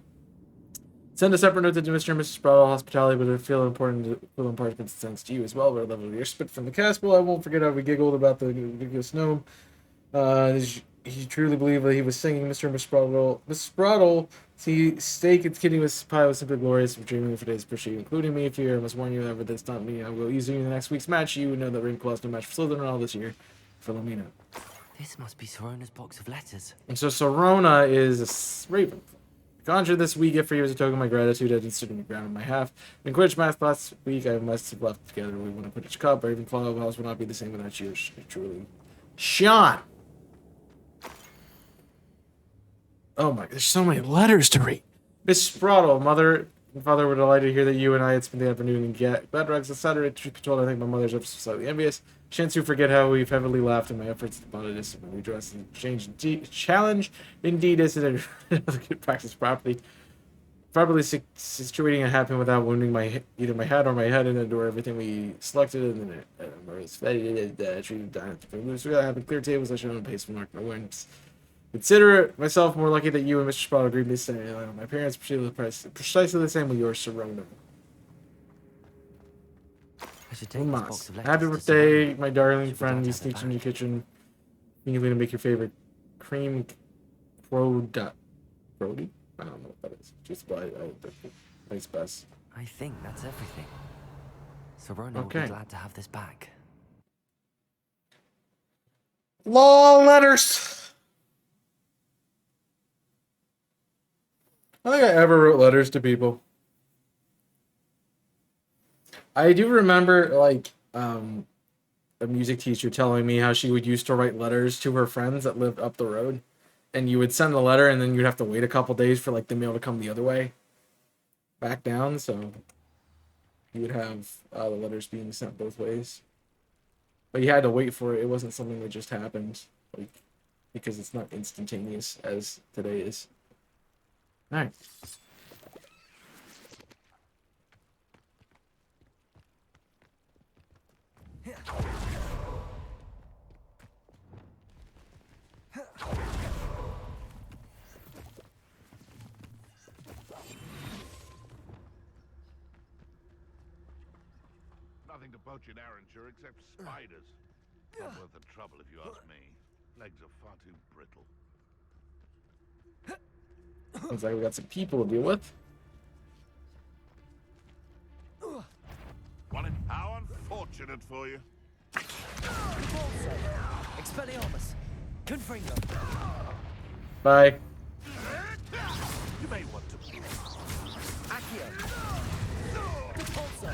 Send a separate note to Mr. and Mrs. Sproul hospitality, but I feel important to impart consent to you as well. But I love your spit from the castle. I won't forget how we giggled about the ridiculous gnome. He truly believed that he was singing Mr. and Miss Spraddle. Miss Spraddle, see, steak and kitty was pie was simply glorious for dreaming for days. Appreciate you, including me. If you I must warn you that with this not me, I will use you in the next week's match. You would know that Ravenclaw is no match for Slytherin all this year. Philomena. This must be Sorona's box of letters. And so Sorona is a Raven. Conjured this wee gift for you as a token of my gratitude. I didn't stood on the ground on my half. In Quidditch math last week, I must have left together. We won a Quidditch Cup. Ravenclaw house would not be the same without you. Truly. Sean! Oh my, there's so many letters to read. Miss Spraddle, mother and father were delighted to hear that you and I had spent the afternoon in Bedrug's, etc. Truth be told, I think my mother's ever so slightly envious. Chance to forget how we've heavily laughed in my efforts to bond this when we dress and change challenge. Indeed, is it a good practice properly situating a happen without wounding either my hat or my head and endure everything we selected and then treated down to moves. We gotta have clear tables. I should have pace for mark my wins. Consider myself more lucky that you and Mr. Sproul agreed to stay. My parents precisely the same with yours, Serona. I should take this box of letters. Happy birthday, my darling friend. You sneaked in your kitchen. You're going to make your favorite cream Brody? I don't know what that is. Just buy nice best. I think that's everything. Sorona will be glad to have this back. Long letters. I don't think I ever wrote letters to people. I do remember, like, a music teacher telling me how she would used to write letters to her friends that lived up the road. And you would send a letter, and then you'd have to wait a couple days for, like, the mail to come the other way. Back down, so you would have the letters being sent both ways. But you had to wait for it. It wasn't something that just happened, like, because it's not instantaneous as today is. All right. Nothing to poach in Arrancher except spiders. Not worth the trouble if you ask me. Legs are far too brittle. Looks like we got some people to deal with. How unfortunate for you. Expelliarmus. Confringo. Bye. You may want to. Accio. Repulso.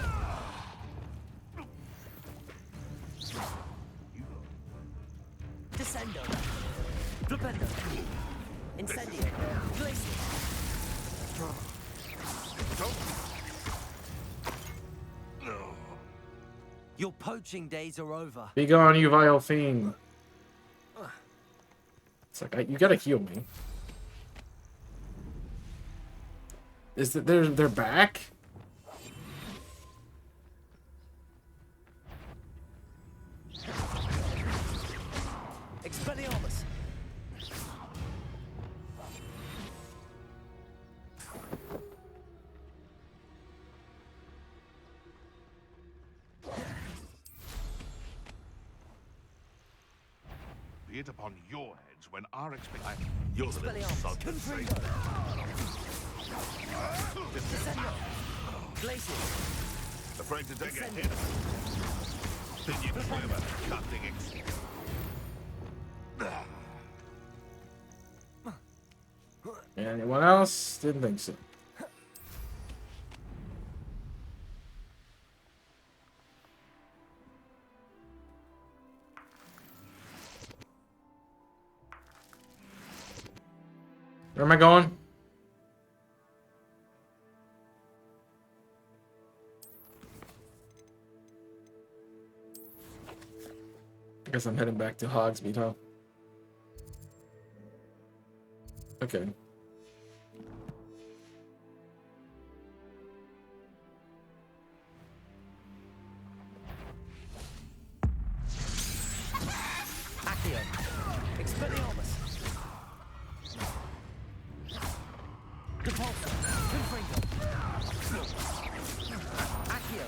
Descendo. Flipendo. Incendio. Glacier. Your poaching days are over. Be gone, you vile fiend. It's like, you gotta heal me. Is that they're back? Expelliarmus. Be it upon your heads when our expectation. You're the little sod that saved Descendo. Glacier. Afraid to take a hit. Then you clever, cutting Anyone else? Didn't think so. Where am I going? I guess I'm heading back to Hogsmeade, huh? Okay. Accio. Expelliarmus. Repulso. Confringo. Accio.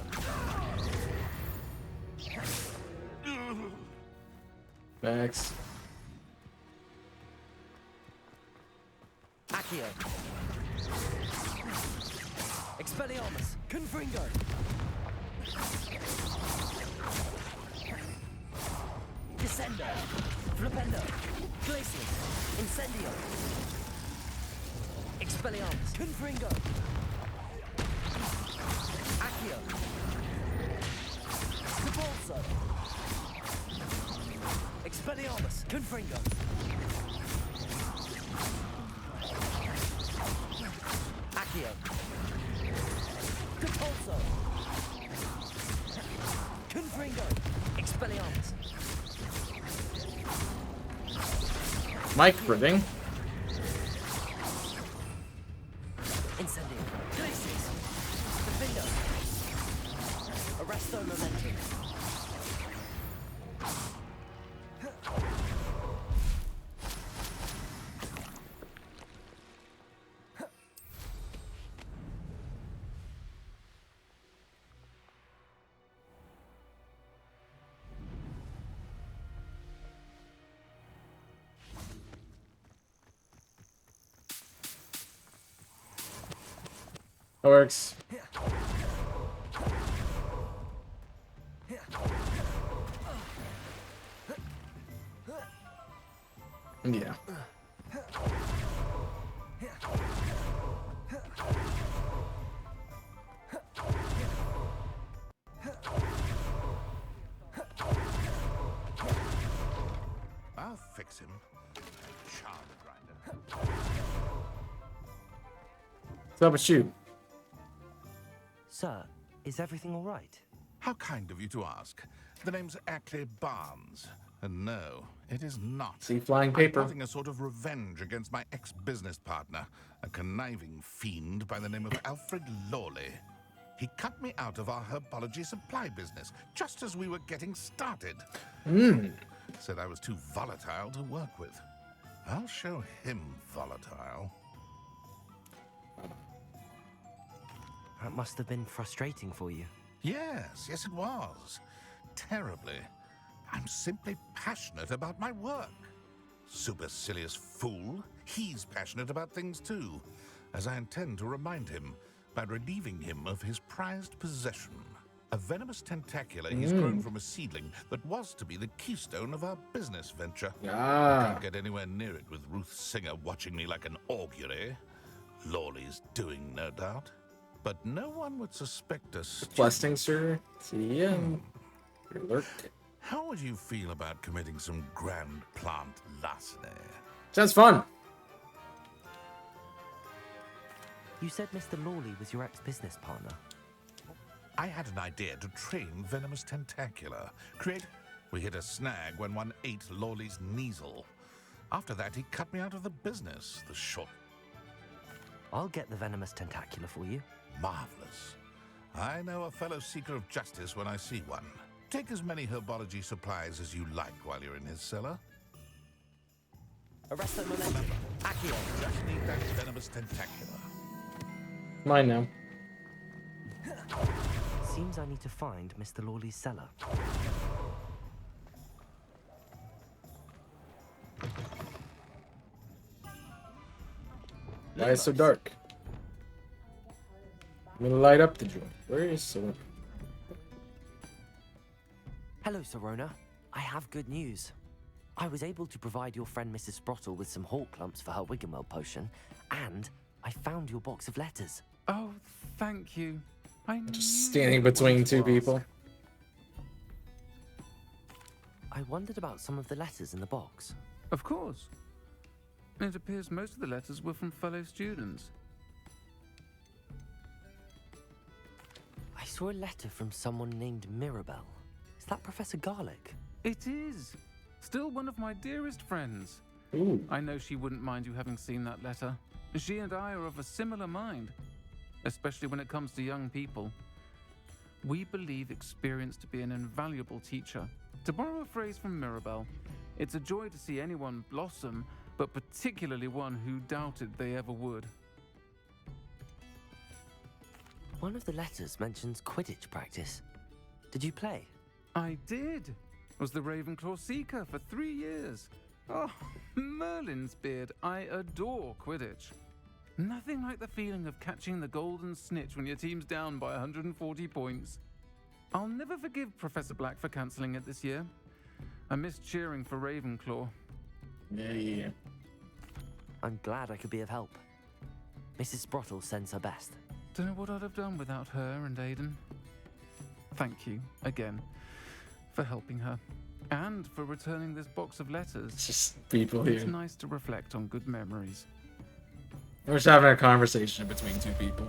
Max. Accio. Expelliarmus. Confringo. Descendo. Flipendo. Glacier. Incendio. Expelliarmus. Confringo. Accio. Repulso. Expelliarmus. Confringo. Accio. Repulso. Confringo. Expelliarmus. Mike Ridding. Incendio. Glaciers. Defendo. Arresto momentum. That works. Yeah. I'll fix him. Charm grinder. What's up with you? Sir, is everything all right? How kind of you to ask. The name's Ackley Barnes. And no, it is not. See flying paper. I'm plotting a sort of revenge against my ex-business partner, a conniving fiend by the name of Alfred Lawley. He cut me out of our herbology supply business just as we were getting started. Said I was too volatile to work with. I'll show him volatile. That must have been frustrating for you. Yes, it was. Terribly. I'm simply passionate about my work. Supercilious fool. He's passionate about things too, as I intend to remind him by relieving him of his prized possession. A venomous tentacula he's grown from a seedling that was to be the keystone of our business venture. I can't get anywhere near it with Ruth Singer watching me like an augury. Lawley's doing, no doubt. But no one would suspect us. Questing, sir. See ya. Alert. How would you feel about committing some grand plant larceny? Sounds fun. You said Mr. Lawley was your ex-business partner. I had an idea to train venomous tentacula. We hit a snag when one ate Lawley's Kneasel. After that, he cut me out of the business. The short. I'll get the venomous tentacula for you. Marvelous. I know a fellow seeker of justice when I see one. Take as many herbology supplies as you like while you're in his cellar. Arrest them, remember. Accio, just need that venomous tentacula. Mine now. Seems I need to find Mr. Lawley's cellar. Why is it so dark? I'm gonna light up the joint. Where is Serona? Hello, Serona. I have good news. I was able to provide your friend Mrs. Sprottle with some hawk clumps for her Wiggenweld potion, and I found your box of letters. Oh, thank you. Just standing between two people. I wondered about some of the letters in the box. Of course. It appears most of the letters were from fellow students. I saw a letter from someone named Mirabelle. Is that Professor Garlic? It is. Still one of my dearest friends. Ooh. I know she wouldn't mind you having seen that letter. She and I are of a similar mind, especially when it comes to young people. We believe experience to be an invaluable teacher. To borrow a phrase from Mirabelle, it's a joy to see anyone blossom, but particularly one who doubted they ever would. One of the letters mentions Quidditch practice. Did you play? I did. Was the Ravenclaw Seeker for 3 years. Oh, Merlin's beard. I adore Quidditch. Nothing like the feeling of catching the golden snitch when your team's down by 140 points. I'll never forgive Professor Black for cancelling it this year. I missed cheering for Ravenclaw. Yeah. I'm glad I could be of help. Mrs. Sprottle sends her best. Don't know what I'd have done without her and Aiden. Thank you, again, for helping her. And for returning this box of letters. It's just people here. It's nice to reflect on good memories. We're just having a conversation between two people.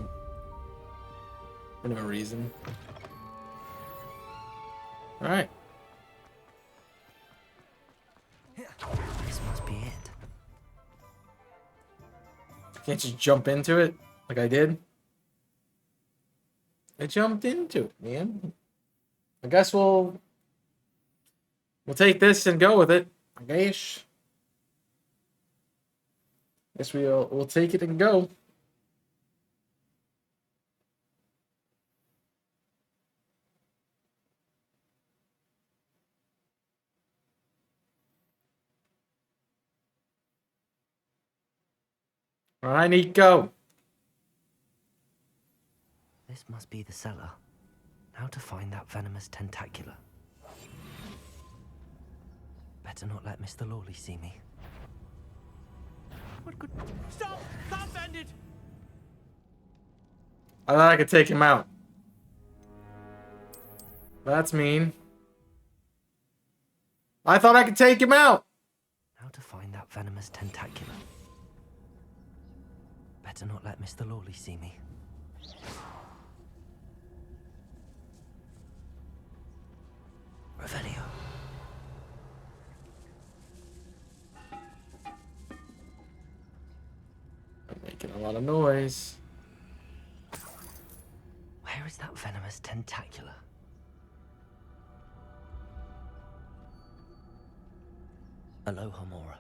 For no reason. Alright. This must be it. Can't just jump into it like I did? I jumped into it, man. I guess we'll take this and go with it. I guess. Guess we'll take it and go. All right, Nico. This must be the cellar. How to find that venomous tentacula. Better not let Mr. Lawley see me. What could... Stop! Stop, Bandit! I thought I could take him out. That's mean. I thought I could take him out! How to find that venomous tentacula? Better not let Mr. Lawley see me. Revelio. I'm making a lot of noise. Where is that venomous tentacula? Aloha, Mora.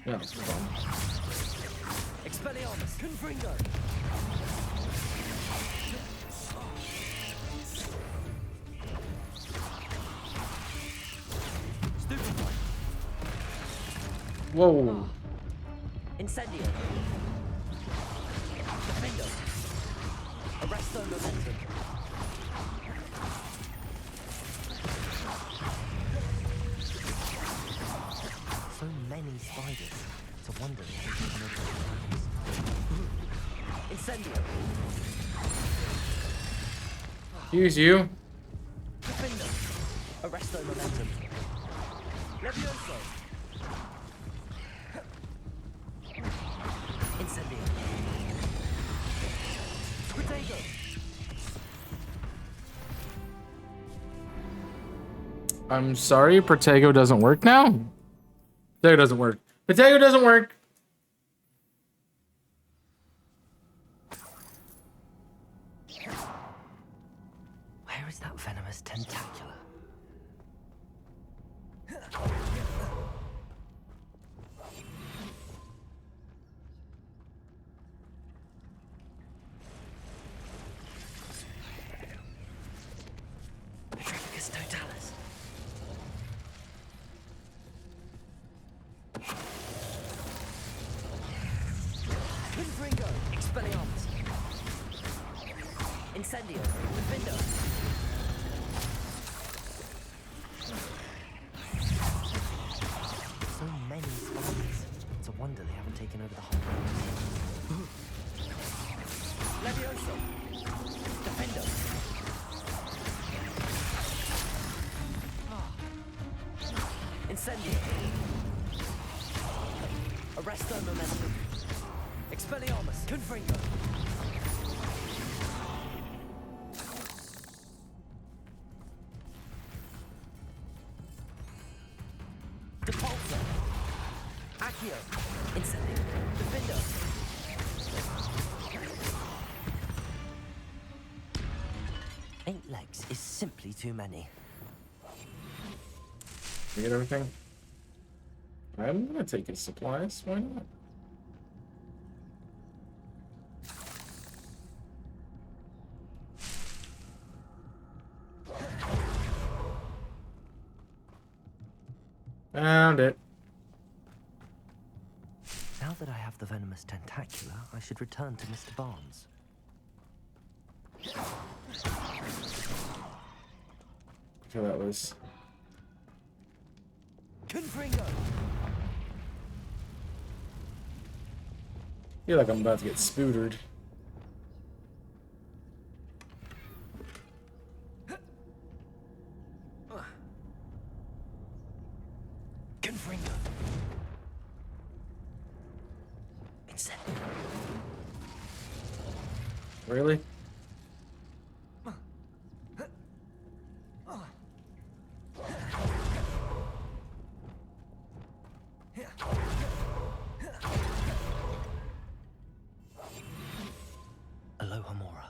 No, it's fine. Expelliarmus, Confringo. Stupefy. Whoa. Incendio. Defendo. Arresto momentum. So many spiders. It's a wonder they haven't taken over the house. Incendio. Use you. Defendo. Arresto momentum. Levioso. Incendio. Protego. I'm sorry, Protego doesn't work now? Protego doesn't work. Protego doesn't work! Where is that venomous tentacula? Petrificus totalis. Confringo. Expelliarmus. Incendio. Defendo. So many spiders. It's a wonder they haven't taken over the whole house. Levioso. Defendo. Incendio. Arresto momentum. Expelliarmus. Confringo. Depulso. Accio. Incendio. Defendo. 8 legs is simply too many. You get everything? I'm gonna take his supplies. Why not? Found it. Now that I have the venomous tentacula, I should return to Mr. Barnes. So that was. Confringo. I feel like I'm about to get spootered. Confringo. Incendio. Really? Aloha, Mora.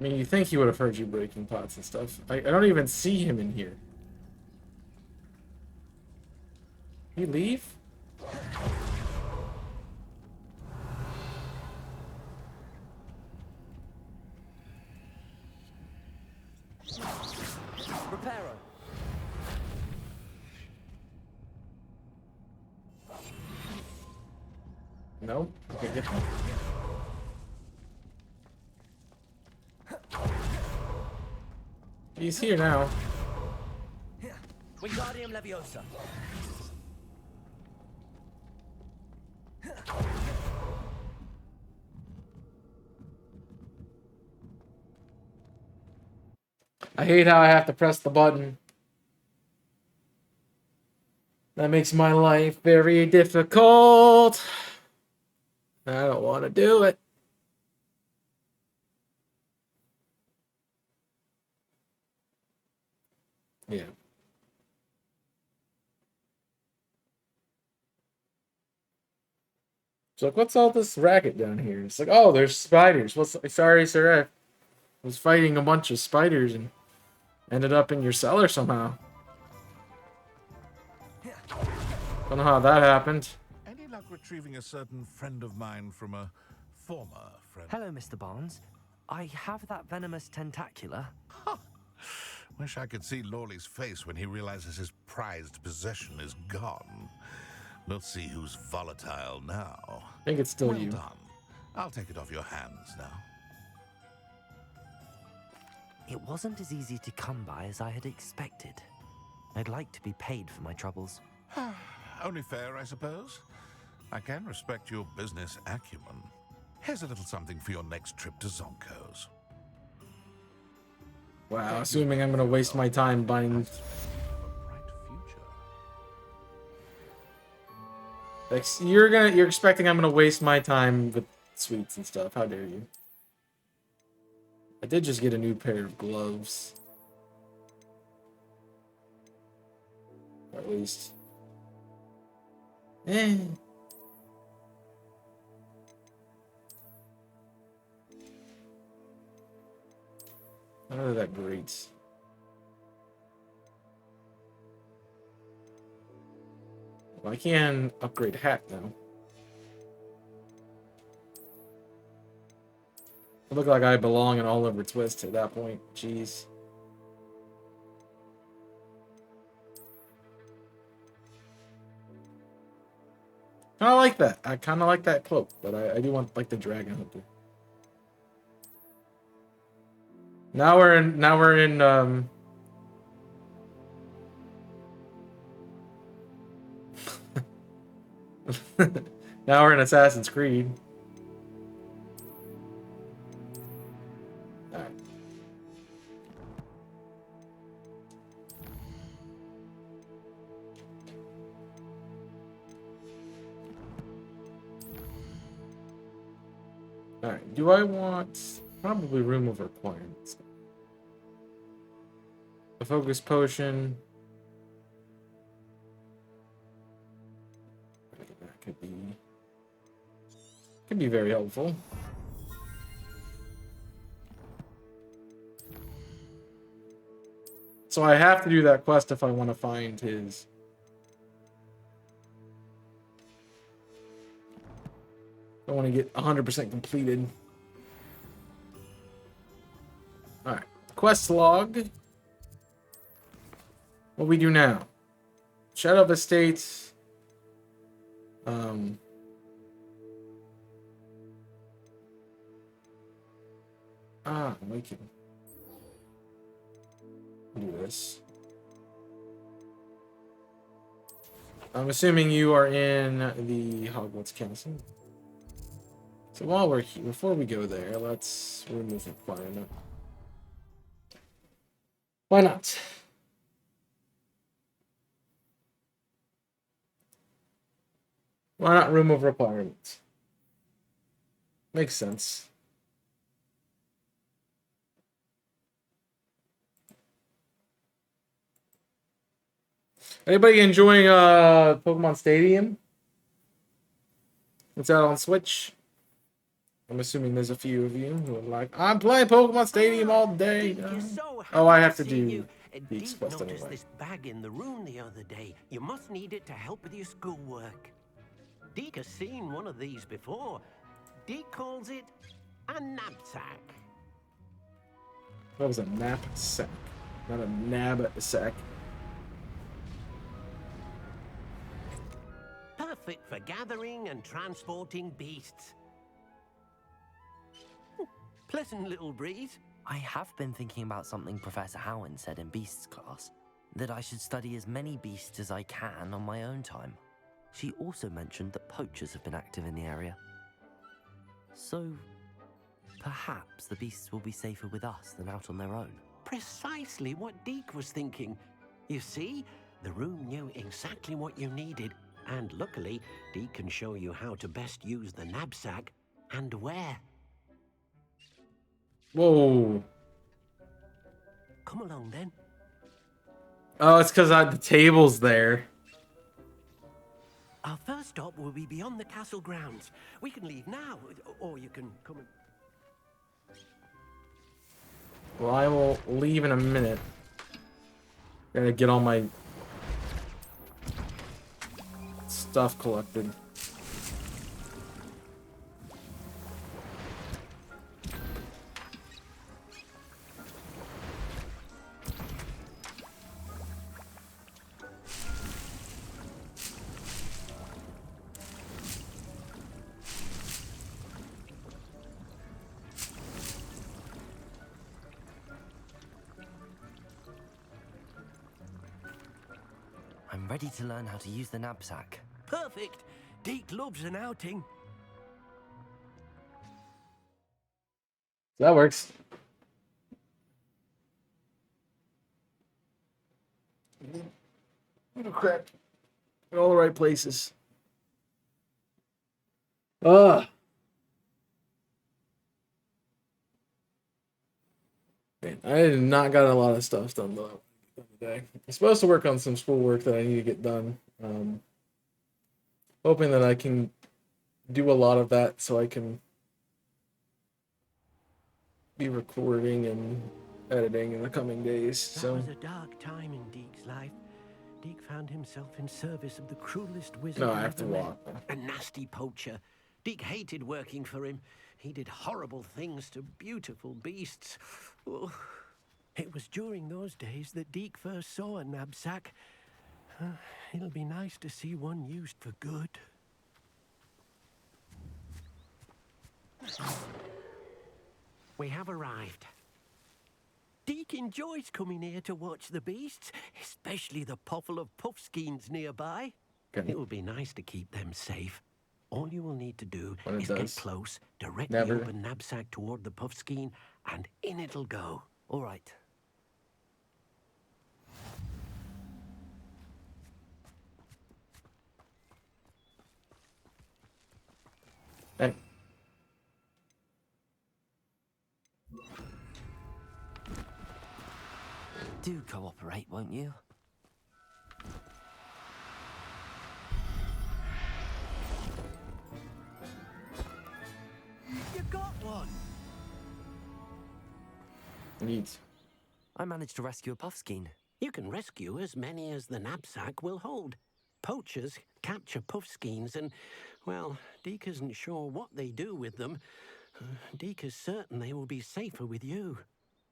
I mean, you think he would have heard you breaking pots and stuff. I don't even see him in here. He leave? Reparo. No? Okay, get him. He's here now. Wingardium Leviosa. I hate how I have to press the button. That makes my life very difficult. I don't want to do it. Yeah. It's like, what's all this racket down here? It's like, oh, there's spiders. Well, sorry, sir. I was fighting a bunch of spiders and ended up in your cellar somehow. Don't know how that happened. Any luck retrieving a certain friend of mine from a former friend? Hello, Mr. Barnes. I have that venomous tentacula. Wish I could see Lawley's face when he realizes his prized possession is gone. Let's see who's volatile now. I think it's still well you. Done. I'll take it off your hands now. It wasn't as easy to come by as I had expected. I'd like to be paid for my troubles. Only fair, I suppose. I can respect your business acumen. Here's a little something for your next trip to Zonko's. Wow, assuming I'm gonna waste my time buying. Like, you're expecting I'm gonna waste my time with sweets and stuff. How dare you? I did just get a new pair of gloves. Or at least. Eh. None of that great. Well, I can upgrade hat now. I look like I belong in Oliver Twist at that point. Jeez. I like that. I kind of like that cloak, but I do want like the dragon hunter. Now we're in. Now we're in Assassin's Creed. All right. All right. Do I want probably room of requirements? A focus potion. That could be very helpful. So I have to do that quest if I want to find his. I want to get 100% completed. All right. Quest log. What we do now? Shadow of Estates. We can do this. I'm assuming you are in the Hogwarts Castle. So while we're here, before we go there, let's remove requirement. Why not? Why not remove requirements? Makes sense. Anybody enjoying Pokemon Stadium? It's out on Switch. I'm assuming there's a few of you who are like, I'm playing Pokemon Stadium all day. Oh, I have to do Deek's quest noticed anyway. this bag in the room the other day. You must need it to help with your schoolwork. Deke has seen one of these before. Deke calls it a knapsack. That was a knapsack, not a nab sack. Perfect for gathering and transporting beasts. Pleasant little breeze. I have been thinking about something Professor Howen said in Beasts class, that I should study as many beasts as I can on my own time. She also mentioned that poachers have been active in the area. So, perhaps the beasts will be safer with us than out on their own. Precisely what Deke was thinking. You see, the room knew exactly what you needed, and luckily, Deke can show you how to best use the knapsack and where. Whoa. Come along then. Oh, it's because the table's there. Our first stop will be beyond the castle grounds. We can leave now, or you can come and... Well, I will leave in a minute. Gotta get all my stuff collected. I'm ready to learn how to use the knapsack. Perfect! Deke loves an outing. That works. Oh crap. In all the right places. Ugh. Man, I did not got a lot of stuff done though today. I'm supposed to work on some schoolwork that I need to get done. Hoping that I can do a lot of that so I can be recording and editing in the coming days. That was a dark time in Deke's life. Deke found himself in service of the cruelest wizard No, I he have to ever met. walk. A nasty poacher. Deke hated working for him. He did horrible things to beautiful beasts. Oh. It was during those days that Deke first saw a knapsack. It'll be nice to see one used for good. We have arrived. Deke enjoys coming here to watch the beasts, especially the poffle of puffskeins nearby. Okay. It will be nice to keep them safe. All you will need to do When it is does. get close, directly Never. open knapsack toward the puffskein, and in it'll go. All right. Hey. Do cooperate, won't you? You got one! Neat. I managed to rescue a puffskein. You can rescue as many as the knapsack will hold. Poachers capture puffskeins and, well, Deke isn't sure what they do with them. Deke is certain they will be safer with you.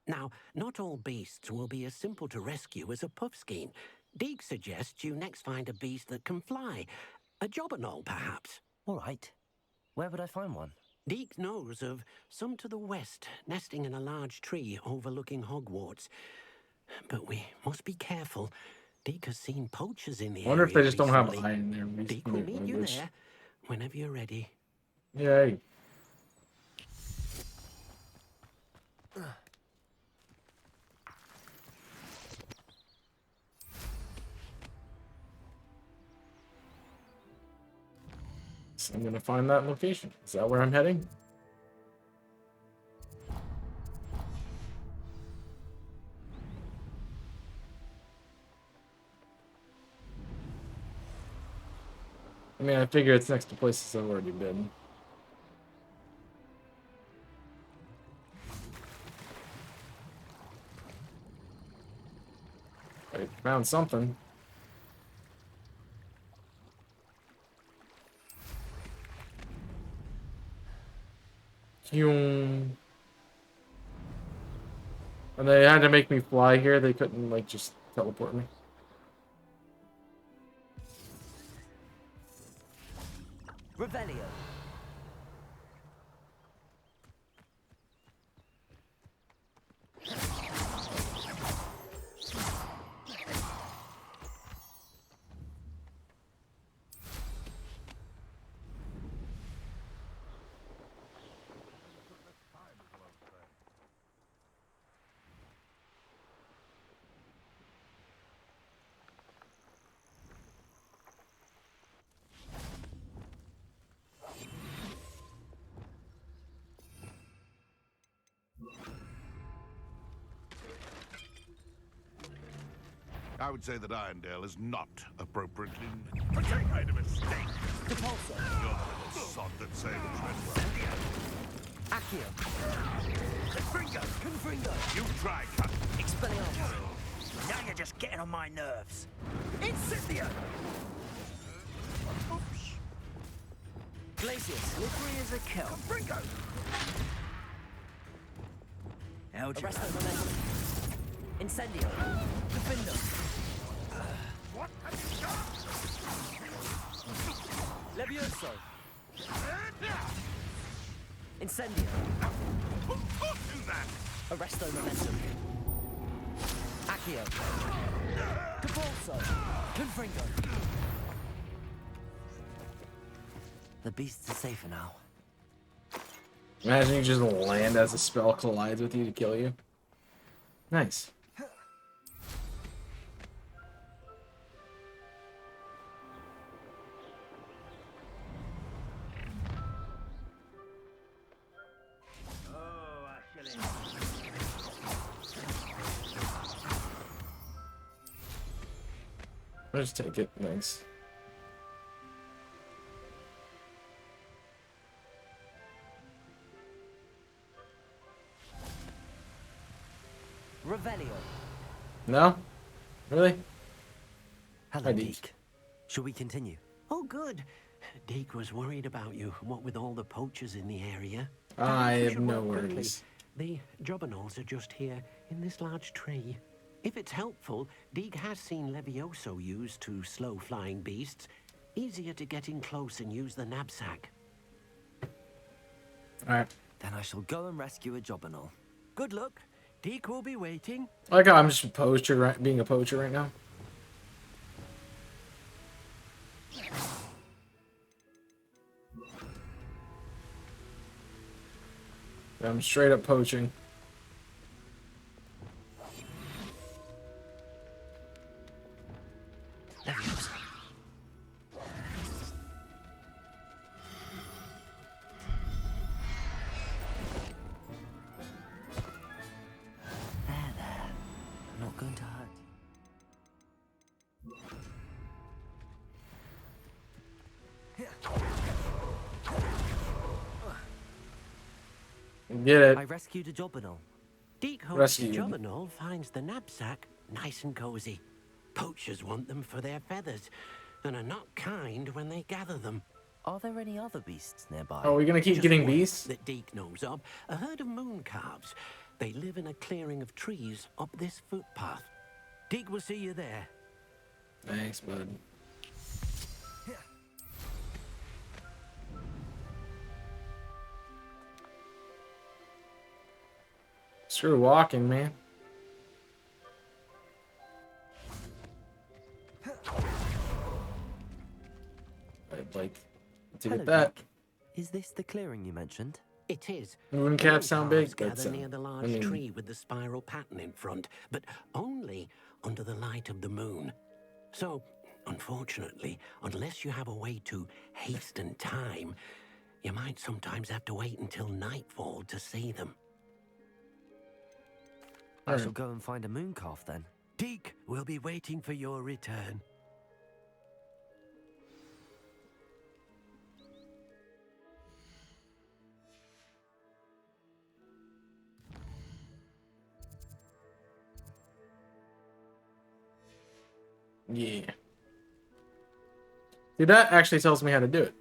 Now, not all beasts will be as simple to rescue as a puffskein. Deke suggests you next find a beast that can fly. A jobberknoll, perhaps. All right. Where would I find one? Deke knows of some to the west, nesting in a large tree overlooking Hogwarts. But we must be careful. Deke has seen poachers in the I wonder area if they just don't have recently. I in there. Deke will meet you there whenever you're ready. Yay. So I'm gonna find that location. Is that where I'm heading? I mean, I figure it's next to places I've already been. Found something. And they had to make me fly here. They couldn't, like, just teleport me. Revelio. I would say that Irondale is not appropriately... I made a mistake. Depulso. You're the little sod that saved Treadwell. Accio. Confringo. You try, cut. Expelliarmus. Now you're just getting on my nerves. Incendio. Glacius. Slippery as a kelp. Confringo. How'd you Arresto Momentum. Incendio. Defindo. What have you done? Levioso. Incendio. Who taught you that? Arresto Momentum. Accio. Depulso. Confringo. The beasts are safer now. Imagine you just land as a spell collides with you to kill you. Nice. I'll just take it. Thanks. Revelio. No? Really? Hello, Hi, Deke. Shall we continue? Oh, good. Deke was worried about you, what with all the poachers in the area. I We have should no work quickly. worries. The Jobberknolls are just here, in this large tree. If it's helpful, Deke has seen Levioso used to slow flying beasts. Easier to get in close and use the knapsack. Alright. Then I shall go and rescue a Jobberknoll. Good luck. Deke will be waiting. I like how I'm just a poacher, right, being a poacher right now. I'm straight up poaching. I'm not going to hurt you. Get it. I rescued a Jobberknoll. Deke hopes Rescued. the Jobberknoll finds the knapsack nice and cozy. Poachers want them for their feathers, and are not kind when they gather them. Are there any other beasts nearby? Are we gonna keep Just getting one beasts? that Deke knows of, a herd of moon calves. They live in a clearing of trees up this footpath. Deke will see you there. Thanks, bud. Screw walking, man. I'd like to Hello, get that. Deke. Is this the clearing you mentioned? It is. Moon The calves sound big, calves but gather near the large I mean, tree with the spiral pattern in front, but only under the light of the moon. So, unfortunately, unless you have a way to hasten time, you might sometimes have to wait until nightfall to see them. I shall go and find a moon calf then. Deke will be waiting for your return. Yeah. See, that actually tells me how to do it.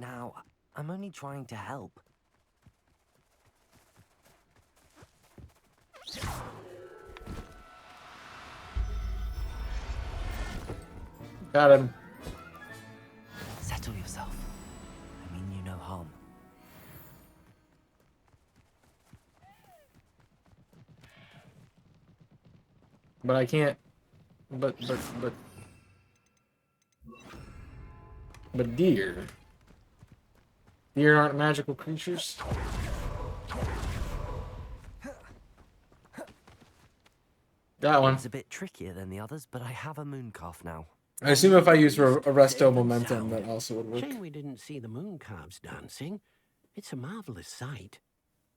Now, I'm only trying to help. Got him. Settle yourself. I mean you no harm. But I can't. But deer. Deer aren't magical creatures. That one. It's a bit trickier than the others, but I have a mooncalf now. I assume if I use Arresto Momentum, that also would work. Shame we didn't see the moon calves dancing. It's a marvelous sight.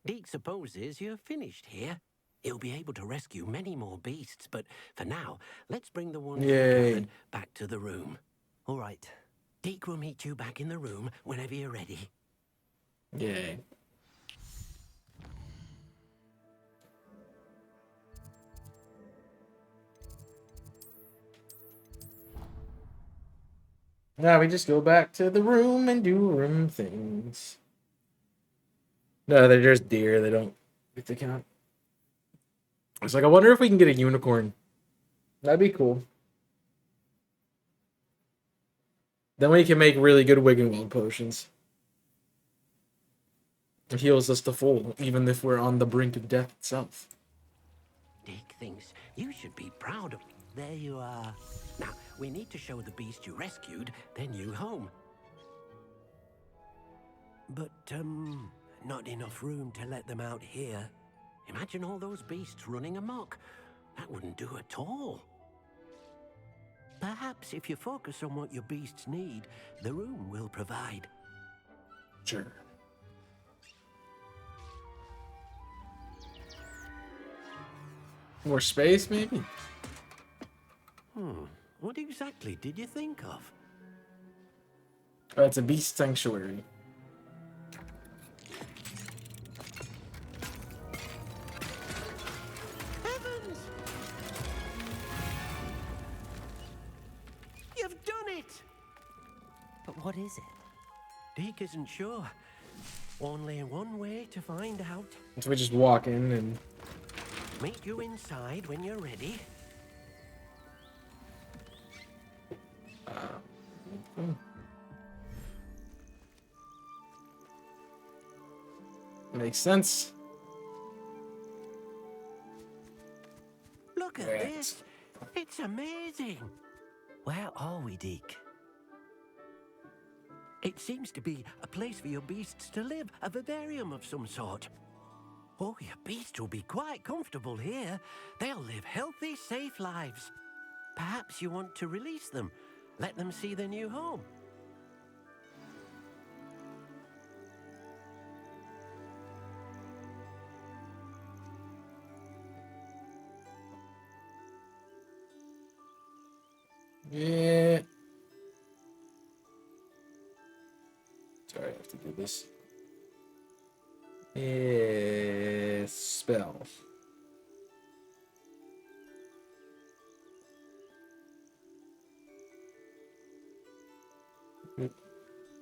Deke supposes you're finished here. He'll be able to rescue many more beasts, but for now, let's bring the ones we gathered back to the room. All right. Deke will meet you back in the room whenever you're ready. Yay. Now we just go back to the room and do room things. No, they're just deer. They don't get to count. It's like, I wonder if we can get a unicorn. That'd be cool. Then we can make really good Wiggenweld potions. It heals us to full, even if we're on the brink of death itself. Deke thinks you should be proud of... There you are. Now, we need to show the beast you rescued their new home. But, not enough room to let them out here. Imagine all those beasts running amok. That wouldn't do at all. Perhaps if you focus on what your beasts need, the room will provide. Sure. More space, maybe? What exactly did you think of? It's a beast sanctuary. Heavens! You've done it! But what is it? Deke isn't sure. Only one way to find out. So we just walk in and... Meet you inside when you're ready. Makes sense. Look at this. It's amazing. Where are we, Deke? It seems to be a place for your beasts to live, a vivarium of some sort. Oh, your beasts will be quite comfortable here. They'll live healthy, safe lives. Perhaps you want to release them, let them see their new home. Yeah. Sorry, I have to do this. Yeah, spell.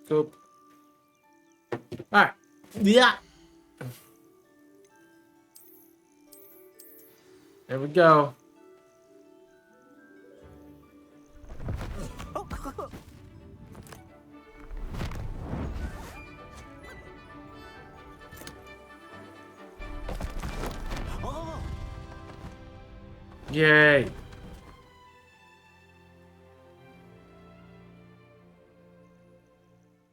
Go. Alright. Yeah. There we go. Yay.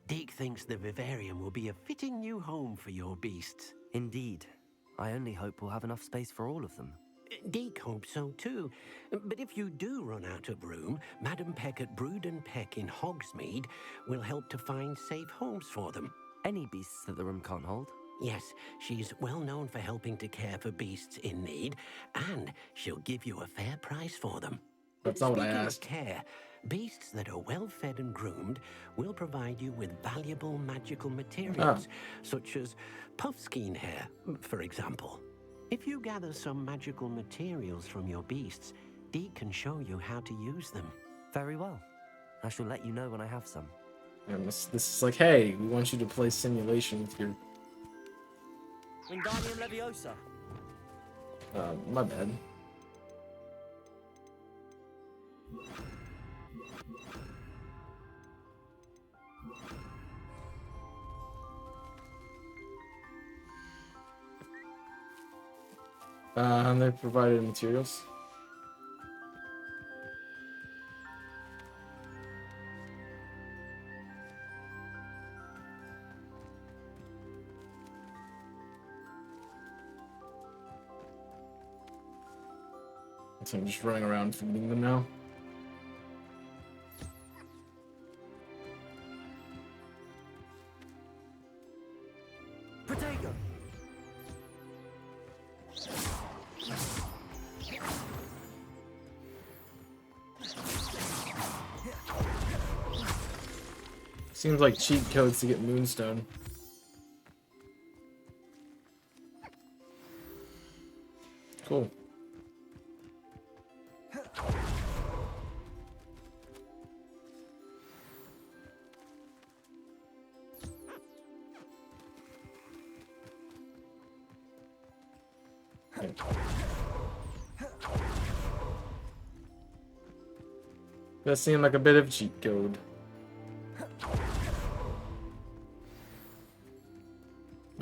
Deke thinks the vivarium will be a fitting new home for your beasts. Indeed. I only hope we'll have enough space for all of them. Deke hopes so too. But if you do run out of room, Madam Peck at Brood and Peck in Hogsmeade will help to find safe homes for them. Any beasts that the room can't hold? Yes, she's well known for helping to care for beasts in need, and she'll give you a fair price for them. That's not what I Speaking asked. of care, beasts that are well fed and groomed will provide you with valuable magical materials, such as puffskein hair, for example. If you gather some magical materials from your beasts, Dee can show you how to use them. Very well. I shall let you know when I have some. And this is like, hey, we want you to play simulation with your. Wingardium Leviosa. My bad. And they provided materials. So I'm just running around feeding them now. Protego. Seems like cheat codes to get Moonstone. Cool. That seemed like a bit of cheat code.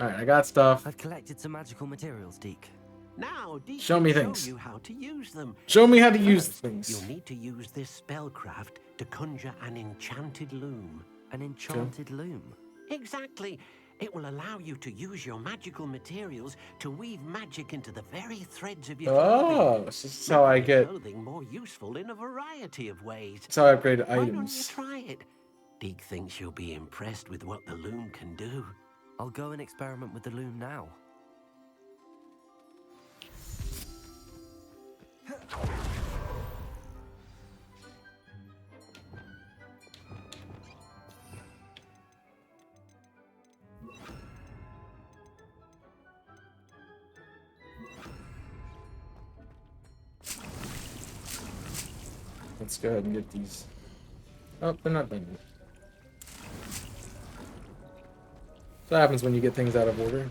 Alright, I got stuff. I've collected some magical materials, Deke. Now, Dee Show me can things. Show you how to use them. Show me how to use First, things. You'll need to use this spellcraft to conjure an enchanted loom. An enchanted loom? Exactly. It will allow you to use your magical materials to weave magic into the very threads of your clothing. Oh, this is how I get. Clothing more useful in a variety of ways. That's how I upgrade Why don't you items. try it? Deke thinks you'll be impressed with what the loom can do. I'll go and experiment with the loom now. Let's go ahead and get these. Oh, they're not done yet. So what happens when you get things out of order.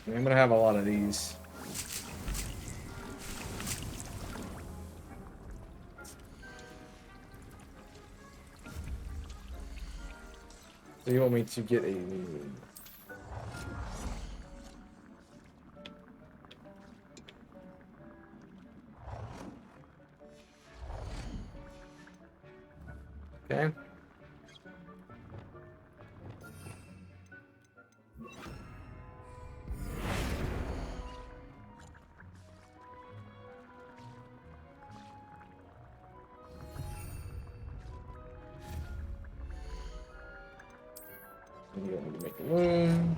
I'm gonna have a lot of these. So you want me to get a... Okay. You want me to make a loom.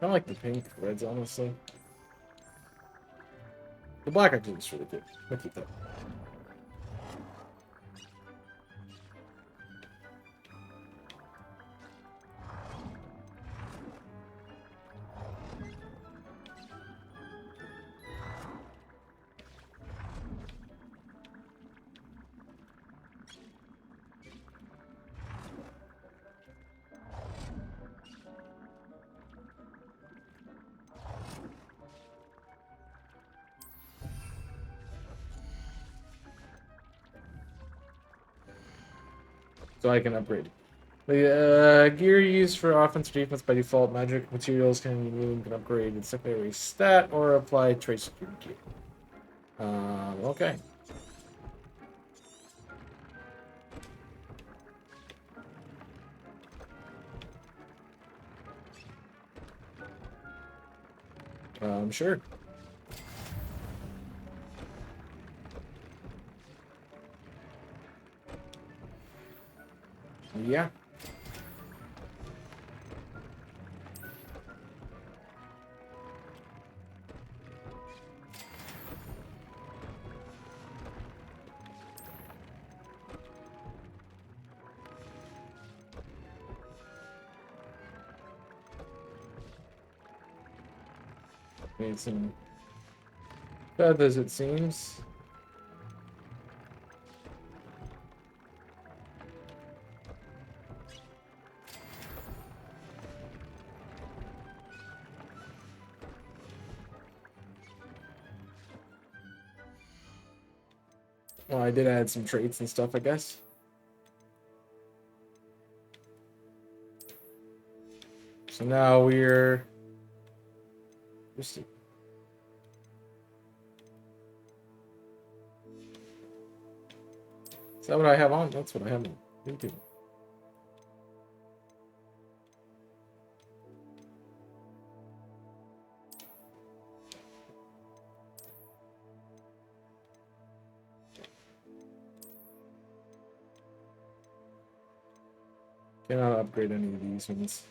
I like the pink reds, honestly. The black I think is really good. Look at that. So I can upgrade. The gear used for offense or defense by default, magic materials can upgrade its secondary stat or apply trace security gear. Okay. Sure. Yeah. Need some feathers, it seems. Well, I did add some traits and stuff, I guess. So now we're... Is that what I have on? That's what I have on YouTube. Cannot upgrade any of these ones.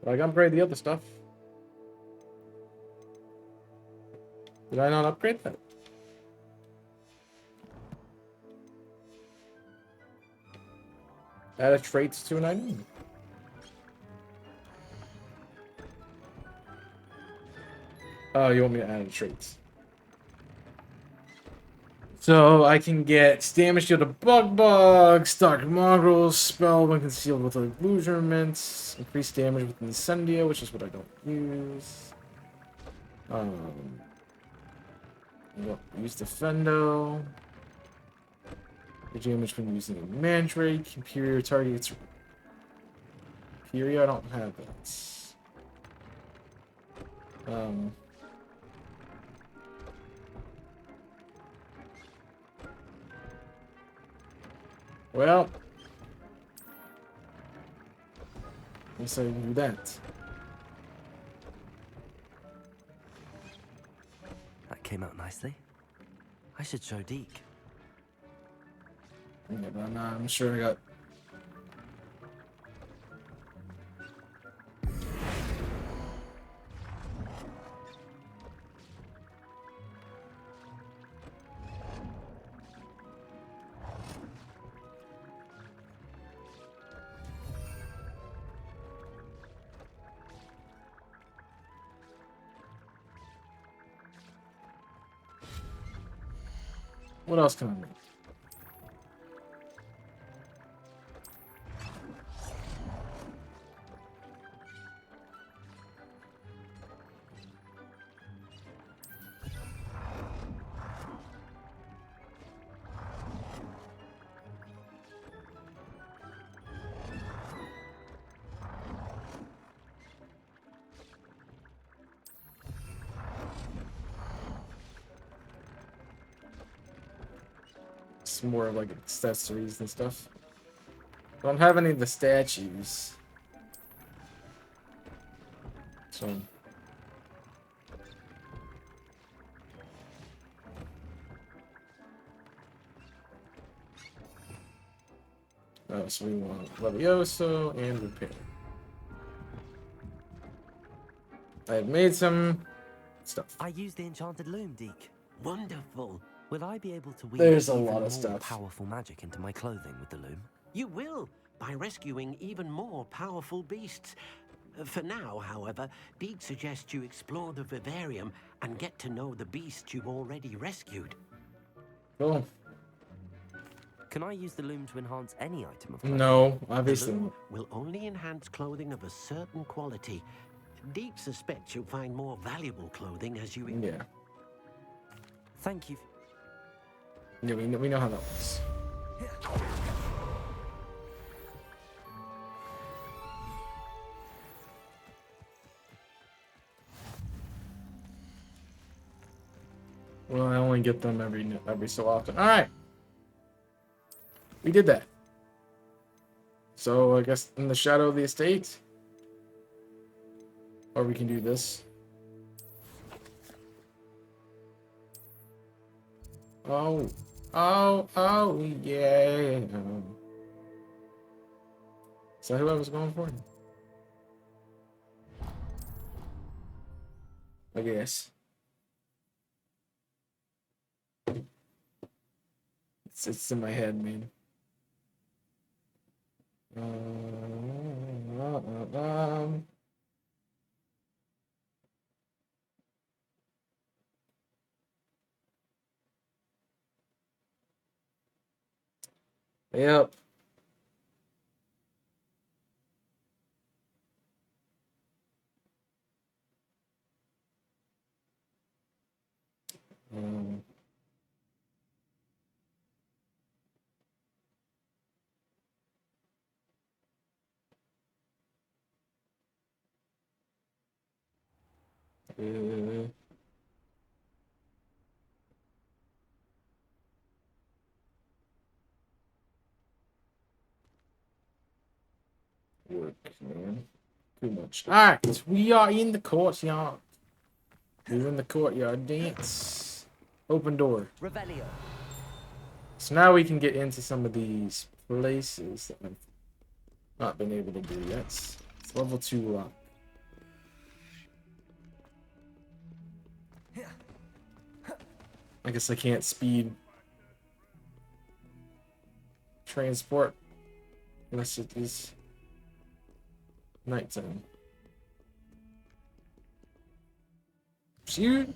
But I can upgrade the other stuff. Did I not upgrade that? Add a traits to an item. Oh, you want me to add traits? So I can get damage deal to bug, stock mongrels, spell when concealed with illusionments, increased damage with incendia, which is what I don't use. Use defendo. The damage when using a mandrake. Imperial targets. Imperial, I don't have that. Well, I guess I can do that. That came out nicely. I should show Deke. Yeah, but I'm sure I got... What else can I make? Some more of like accessories and stuff. I don't have any of the statues. So so we want Levioso and Repair. I've made some stuff. I used the enchanted loom, Deke. Wonderful. Will I be able to weave There's a even lot of more stuff. powerful magic into my clothing with the loom? You will, by rescuing even more powerful beasts. For now, however, Deke suggests you explore the vivarium and get to know the beasts you've already rescued. Cool. Can I use the loom to enhance any item of clothing? No, obviously. The loom will only enhance clothing of a certain quality. Deke suspects you'll find more valuable clothing as you... Yeah. Thank you. Yeah, we know how that works. Well, I only get them every so often. All right, we did that. So I guess in the shadow of the estate, or we can do this. Oh. Oh, yeah. Is that who I was going for? I guess. It's in my head, man. Yep. Um, work, man. Too much. Alright, we are in the courtyard. We're in the courtyard dance. Open door. Revelio. So now we can get into some of these places that I've not been able to do yet. It's level 2 lock. I guess I can't speed transport unless it is nighttime. Shoot!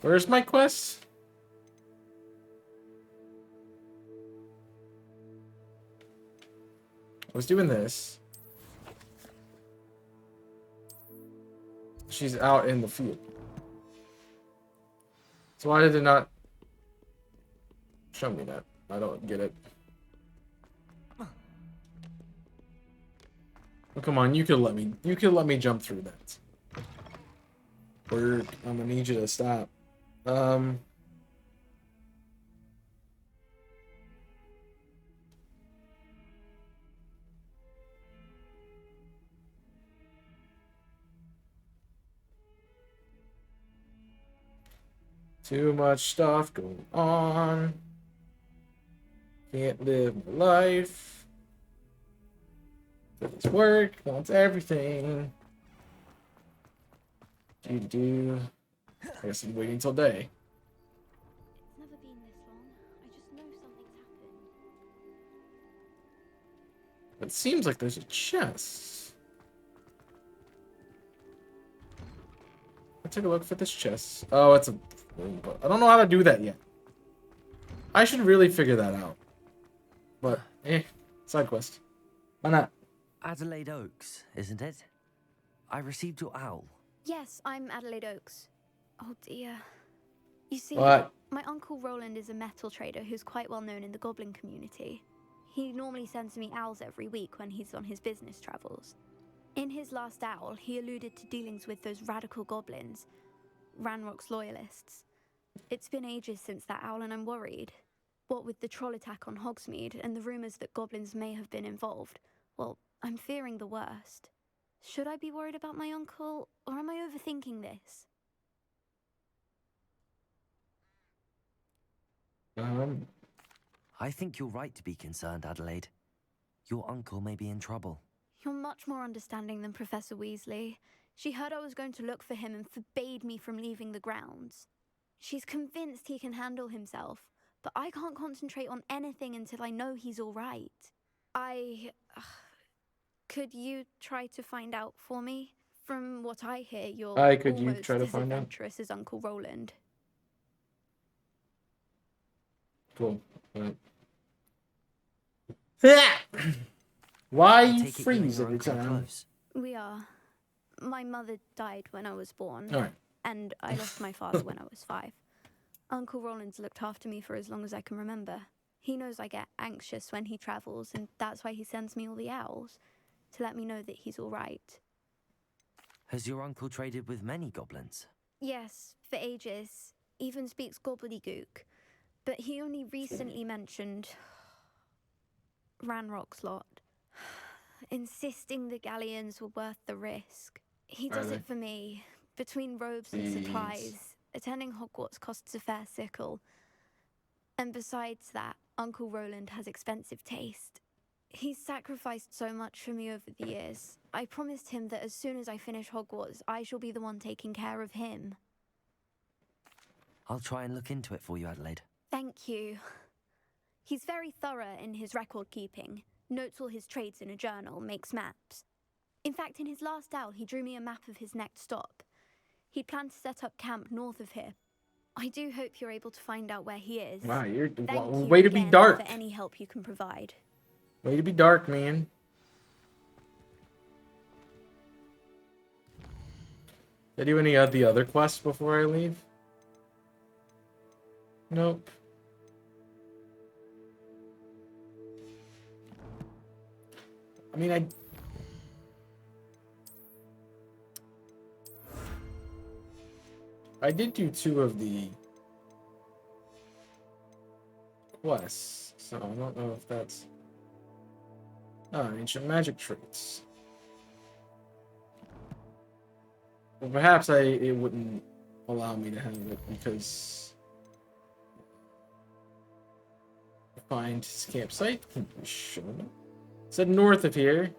Where's my quest? I was doing this. She's out in the field. So why did it not show me that? I don't get it. Oh, come on, you could let me jump through that. Word, I'm gonna need you to stop. Too much stuff going on. Can't live my life. It's work, wants everything. Do. I guess I'm waiting till day. It's never been this long. I just know something's happened. It seems like there's a chest. I'll take a look for this chest. Oh, it's a... I don't know how to do that yet. I should really figure that out. But, side quest. Why not? Adelaide Oaks, isn't it? I received your owl. Yes, I'm Adelaide Oaks. Oh dear. You see, What? my uncle Roland is a metal trader who's quite well known in the goblin community. He normally sends me owls every week when he's on his business travels. In his last owl, he alluded to dealings with those radical goblins, Ranrock's loyalists. It's been ages since that owl and I'm worried. What with the troll attack on Hogsmeade and the rumours that goblins may have been involved, well, I'm fearing the worst. Should I be worried about my uncle, or am I overthinking this? I think you're right to be concerned, Adelaide. Your uncle may be in trouble. You're much more understanding than Professor Weasley. She heard I was going to look for him and forbade me from leaving the grounds. She's convinced he can handle himself, but I can't concentrate on anything until I know he's all right. Could you try to find out for me? From what I hear, you're almost as adventurous as Uncle Roland. Cool. Why you freeze every time? We are. My mother died when I was born. All right. And I lost my father when I was 5. Uncle Roland's looked after me for as long as I can remember. He knows I get anxious when he travels, and that's why he sends me all the owls, to let me know that he's all right. Has your uncle traded with many goblins? Yes, for ages. Even speaks gobbledygook. But he only recently mentioned Ranrock's lot, insisting the galleons were worth the risk. He does it for me, Between robes and supplies, attending Hogwarts costs a fair sickle. And besides that, Uncle Roland has expensive taste. He's sacrificed so much for me over the years. I promised him that as soon as I finish Hogwarts, I shall be the one taking care of him. I'll try and look into it for you, Adelaide. Thank you. He's very thorough in his record keeping, notes all his trades in a journal, makes maps. In fact, in his last owl, he drew me a map of his next stop. He planned to set up camp north of here. I do hope you're able to find out where he is. Wow, you're Thank way you to be again dark. for any help you can provide. Way to be dark, man. Did I do any of the other quests before I leave? Nope. I mean, I did do 2 of the quests, so I don't know if that's... Oh, ancient magic traits. Well, perhaps it wouldn't allow me to have it because... Find his campsite. Sure. It said north of here.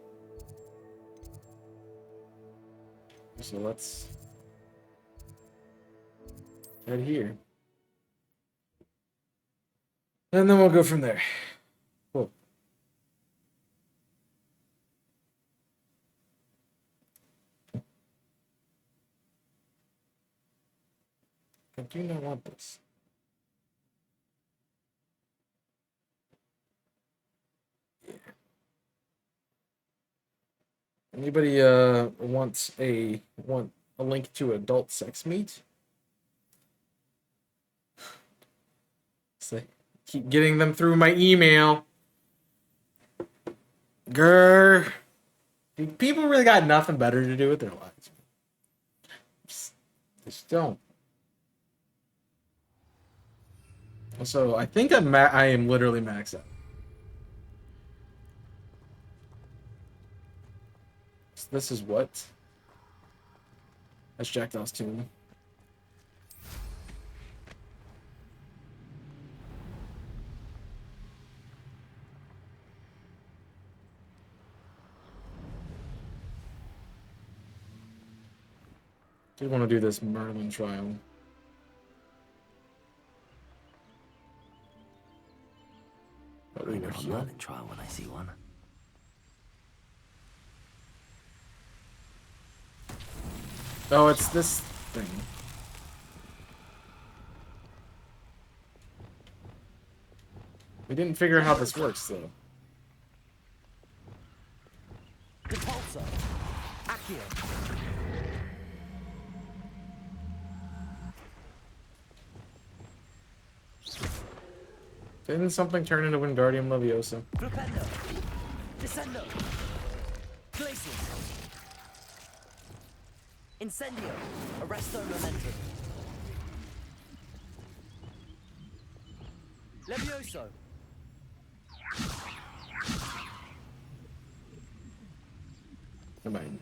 So let's head here. And then we'll go from there. Cool. I do not want this. Anybody want a link to adult sex meat? So keep getting them through my email. Grr. Dude, people really got nothing better to do with their lives. Just don't. So I think I am literally maxed out. So this is what? That's Jackdaw's tomb. I want to do this Merlin trial. I know a Merlin trial when I see one. Oh, it's this thing. We didn't figure out how this works, though. Repulsor. Accio. Didn't something turn into Wingardium Leviosa? Flipendo. Descendo. Glacius. Incendio. Arresto Momentum. Levioso. Never mind.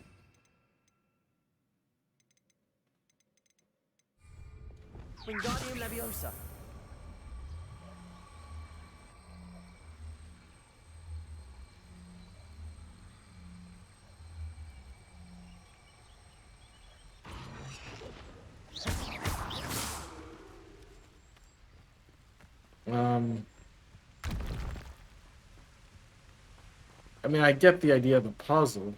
Wingardium Leviosa. I mean, I get the idea of the puzzle.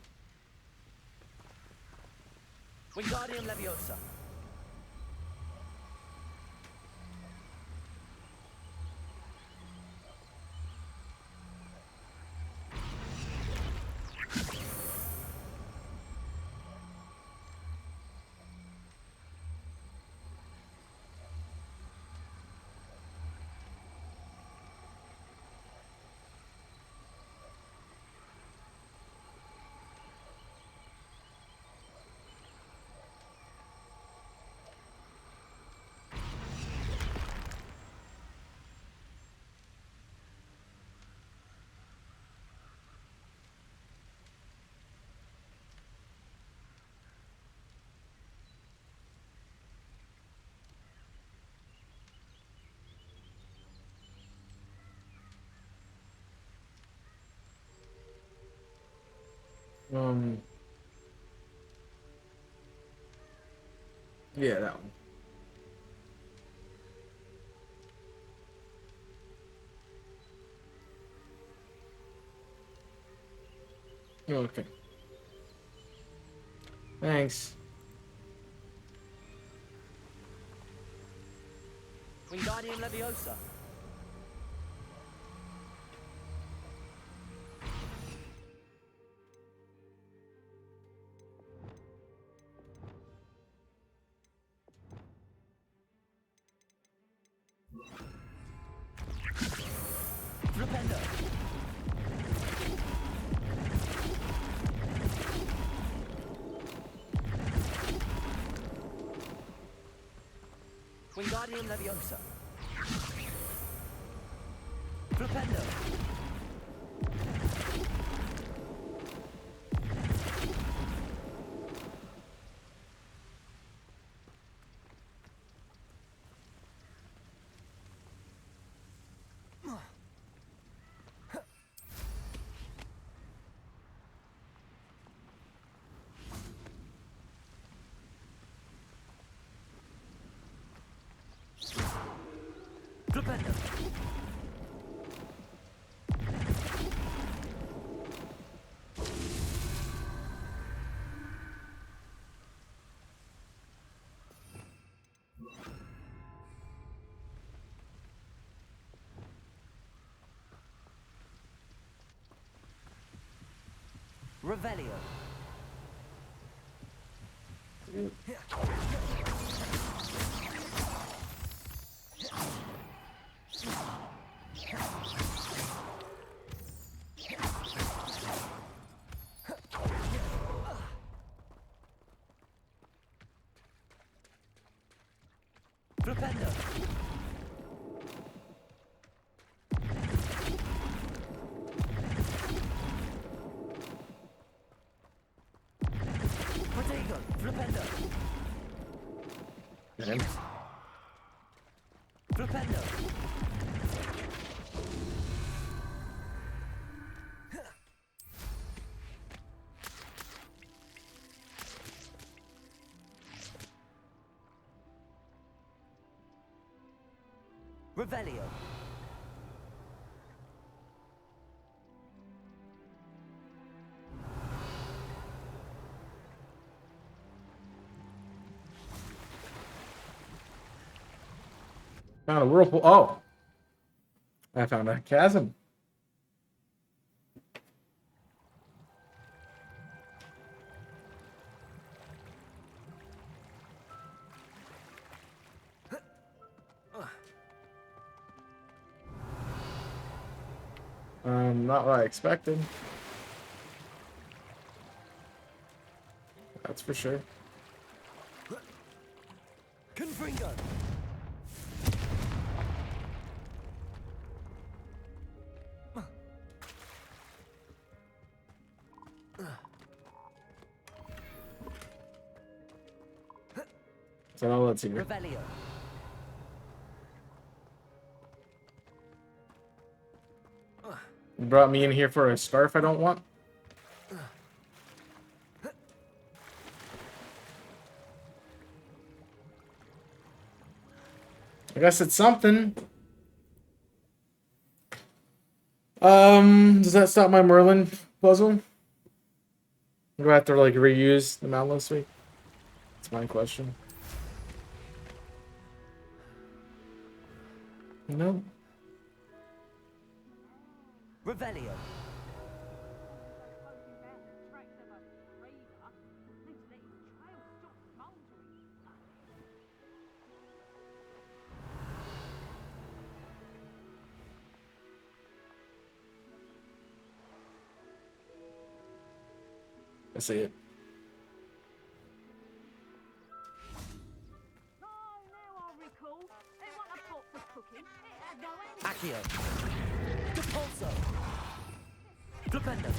Wingardium Leviosa. Yeah, that one. Okay. Thanks. Wingardium Leviosa. Flipendo. Wingardium Leviosa. Flipendo. Flipendo. Revelio. Flipendo. Protego. Flipendo. Okay. Flipendo. Revelio. Found a whirlpool. Oh, I found a chasm. Not what I expected. That's for sure. Confringo. So let's see. Revelio. You brought me in here for a scarf I don't want? I guess it's something. Does that stop my Merlin puzzle? Do I have to like reuse the Mallow Suite? That's my question. No. Revelio. I see it. Accio. Depulso. Flipendo.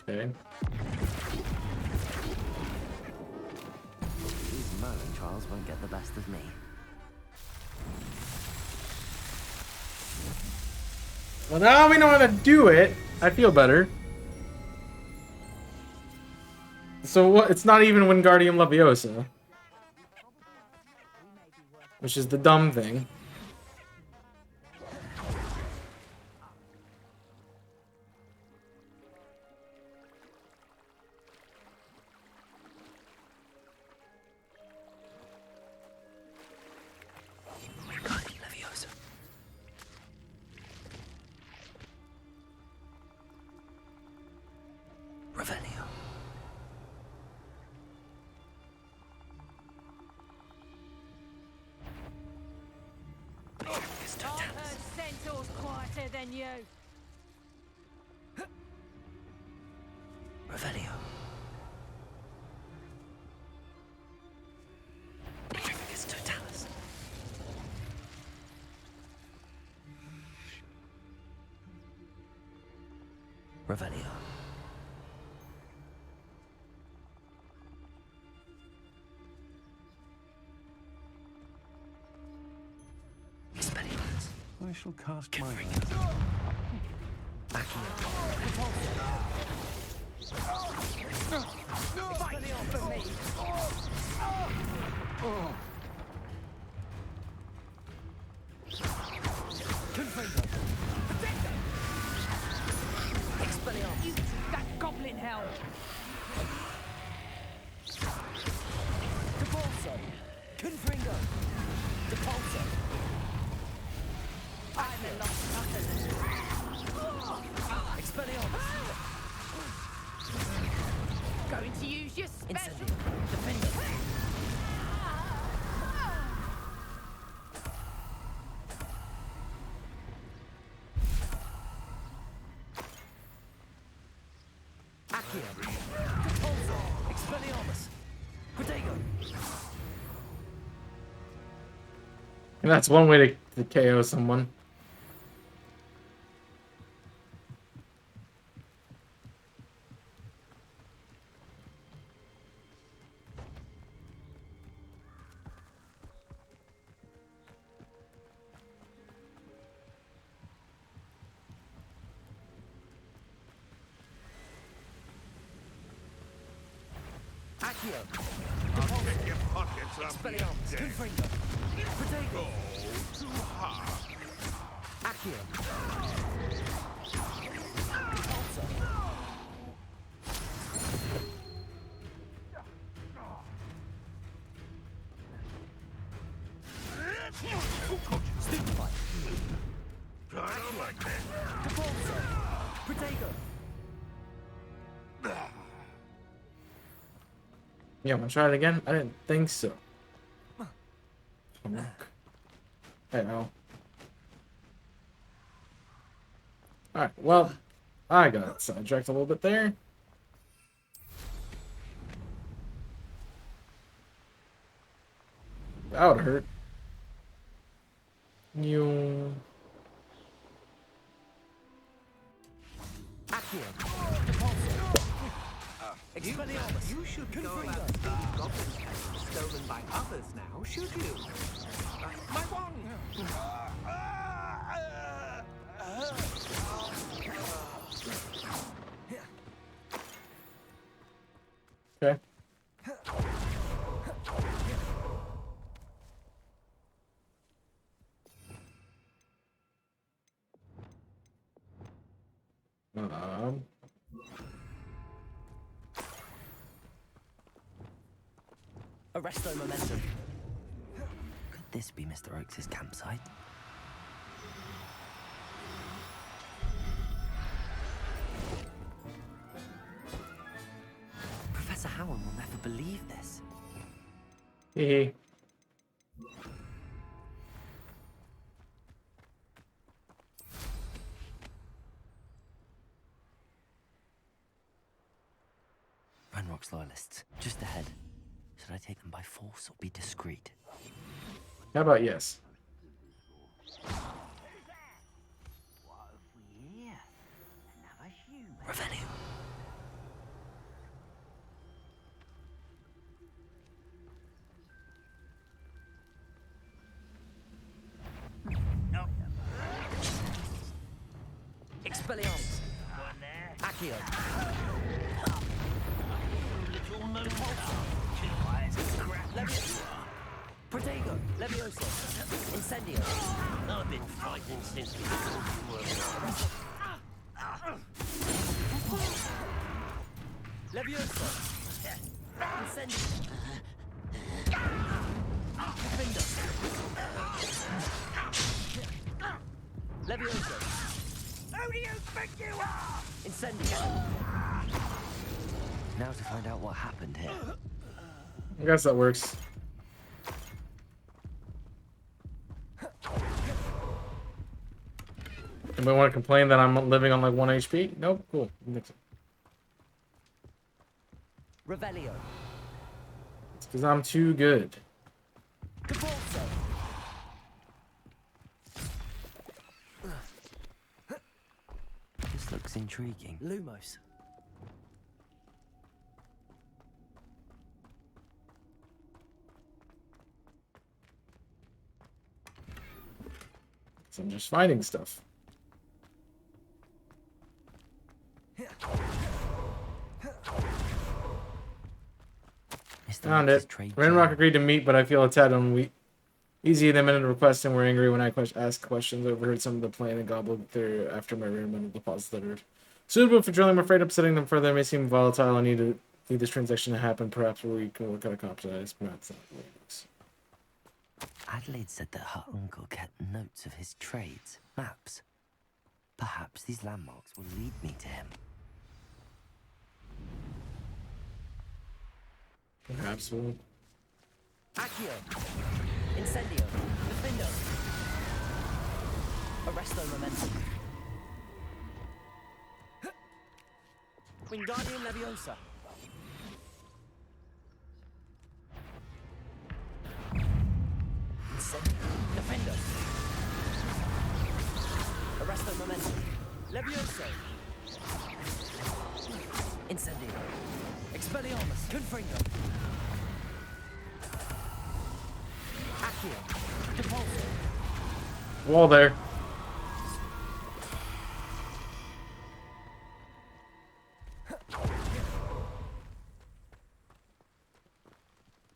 Okay. These Merlin trials won't get the best of me. Well, now we know how to do it. I feel better. So what? It's not even Wingardium Leviosa. Which is the dumb thing. Leviosa. Revelio. I've heard centaurs quieter than you. Revelio. Petrificus totalis. Revelio. Expelliarmus. I shall cast my You that goblin hell. Depulso. Confringo. Depulso. I'm a lost putter. Expelliarmus. Going to use your special. Incendio. Defendo. Accio. Depulso. Expelliarmus. Protego. And that's one way to KO someone. Accio. I'll pick your pockets up. Expelliarmus. dead. Confringo. Protego. Go too hard. Accio. Depulso. Stupefy. I don't like that. Depulso. Protego. Yeah, I'm gonna try it again. I didn't think so. Hey, no. Alright, well, I got sidetracked a little bit there. That would hurt. You. Accio. Depulso. Expelliarmus. You should go about goblin cakes stolen by others now, should you? My wand! Okay. Arresto momentum. Could this be Mr. Oakes' campsite? Professor Howard will never believe this. Hehe. Renrock's loyalists, just ahead. Should I take them by force or be discreet? How about yes? Revenue. Expelliarmus. Accio. Protego. Levioso. Incendio. I've been frightened since we Levioso. Incendio. Defender. Levioso. Who do you think you are? Incendio. Now to find out what happened here. I guess that works. Anybody want to complain that I'm living on like 1 HP? Nope. Cool. Revelio. It's because I'm too good. Cabalso. This looks intriguing. Lumos. So I'm just finding stuff. Found it. Renrock agreed to meet, but I feel it's had on easy the minute request and were angry when I asked questions. Overheard some of the plan and gobbled through after my random deposit letter. Suitable for drilling. I'm afraid upsetting them further may seem volatile. I need this transaction to happen. Perhaps we can work out a compromise. Perhaps not. Adelaide said that her uncle kept notes of his trades, maps. Perhaps these landmarks will lead me to him. Perhaps we'll... Accio. Incendio. Defendo. Arresto momentum. Wingardium Leviosa. Incendio. Defendo. Arresto momentum. Levioso. Incendio. Expelliarmus. Confringo. Accio. Depulso. Wall there.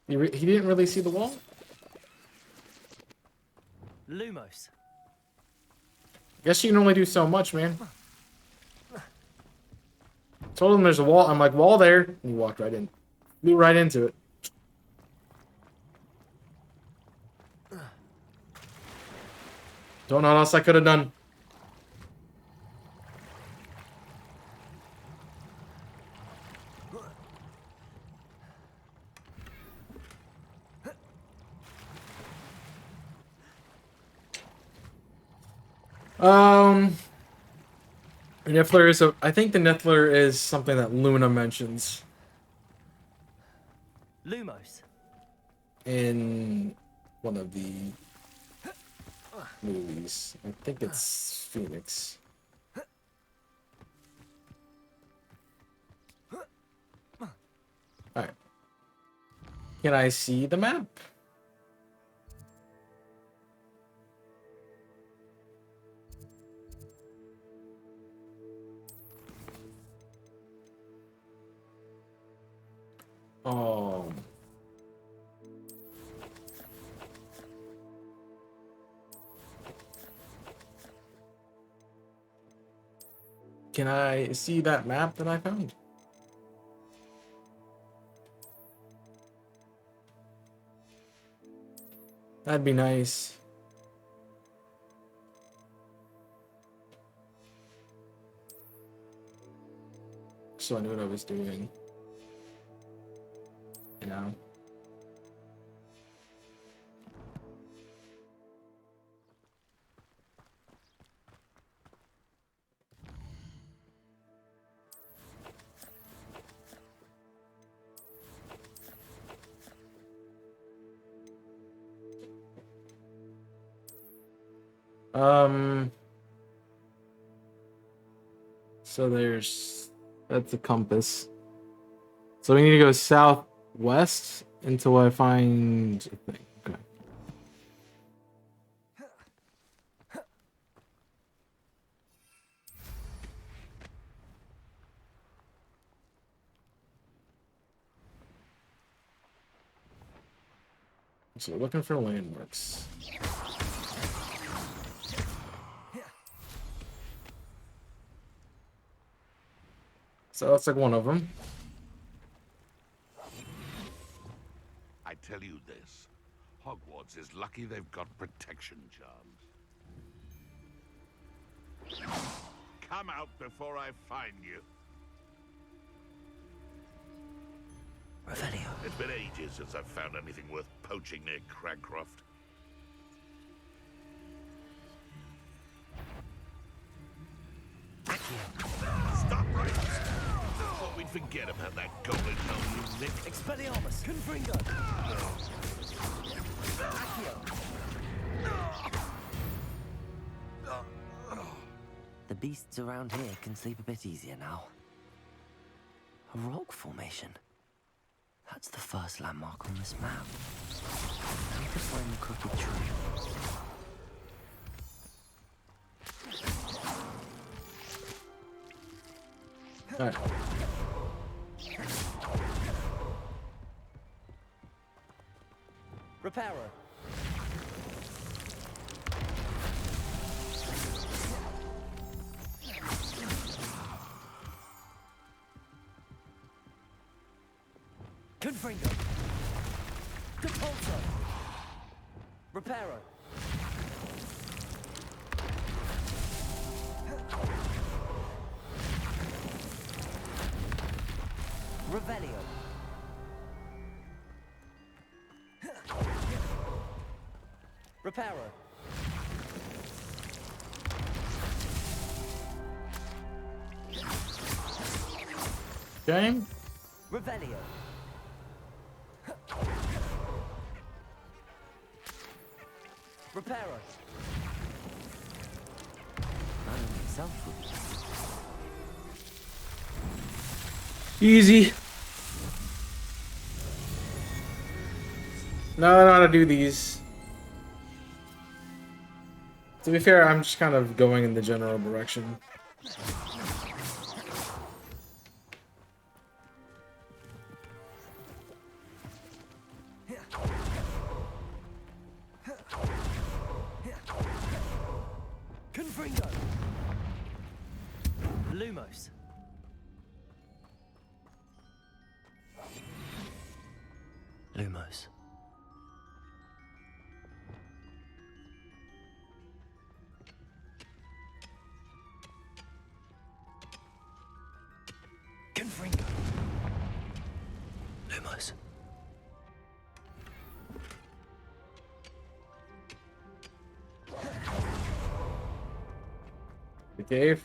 He didn't really see the wall? Lumos. Guess you can only do so much, man. Told him there's a wall. I'm like, wall there. And he walked right in. Flew right into it. Don't know what else I could have done. Niffler is I think the Niffler is something that Luna mentions. Lumos. In one of the movies. I think it's Phoenix. Alright. Can I see the map? Oh. Can I see that map that I found? That'd be nice. So I knew what I was doing. You know? So that's the compass. So we need to go southwest until I find a thing. Okay. So we're looking for landmarks. So that's like one of them. I tell you this, Hogwarts is lucky they've got protection charms. Come out before I find you. Revelio. It's been ages since I've found anything worth poaching near Cragcroft. Stop right! Thought we'd forget about that goblin helm you nicked. Expelliarmus. Confringo. The beasts around here can sleep a bit easier now. A rock formation. That's the first landmark on this map. I need to find the crooked tree. Alright. Repairer. Confringo. Depulso. Repairer. Revelio. Repairer. Okay. Revelio. Repairer. Easy. Now I know how to do these. To be fair, I'm just kind of going in the general direction. Confringo. Lumos. Lumos. Confringo. Lumos. The cave.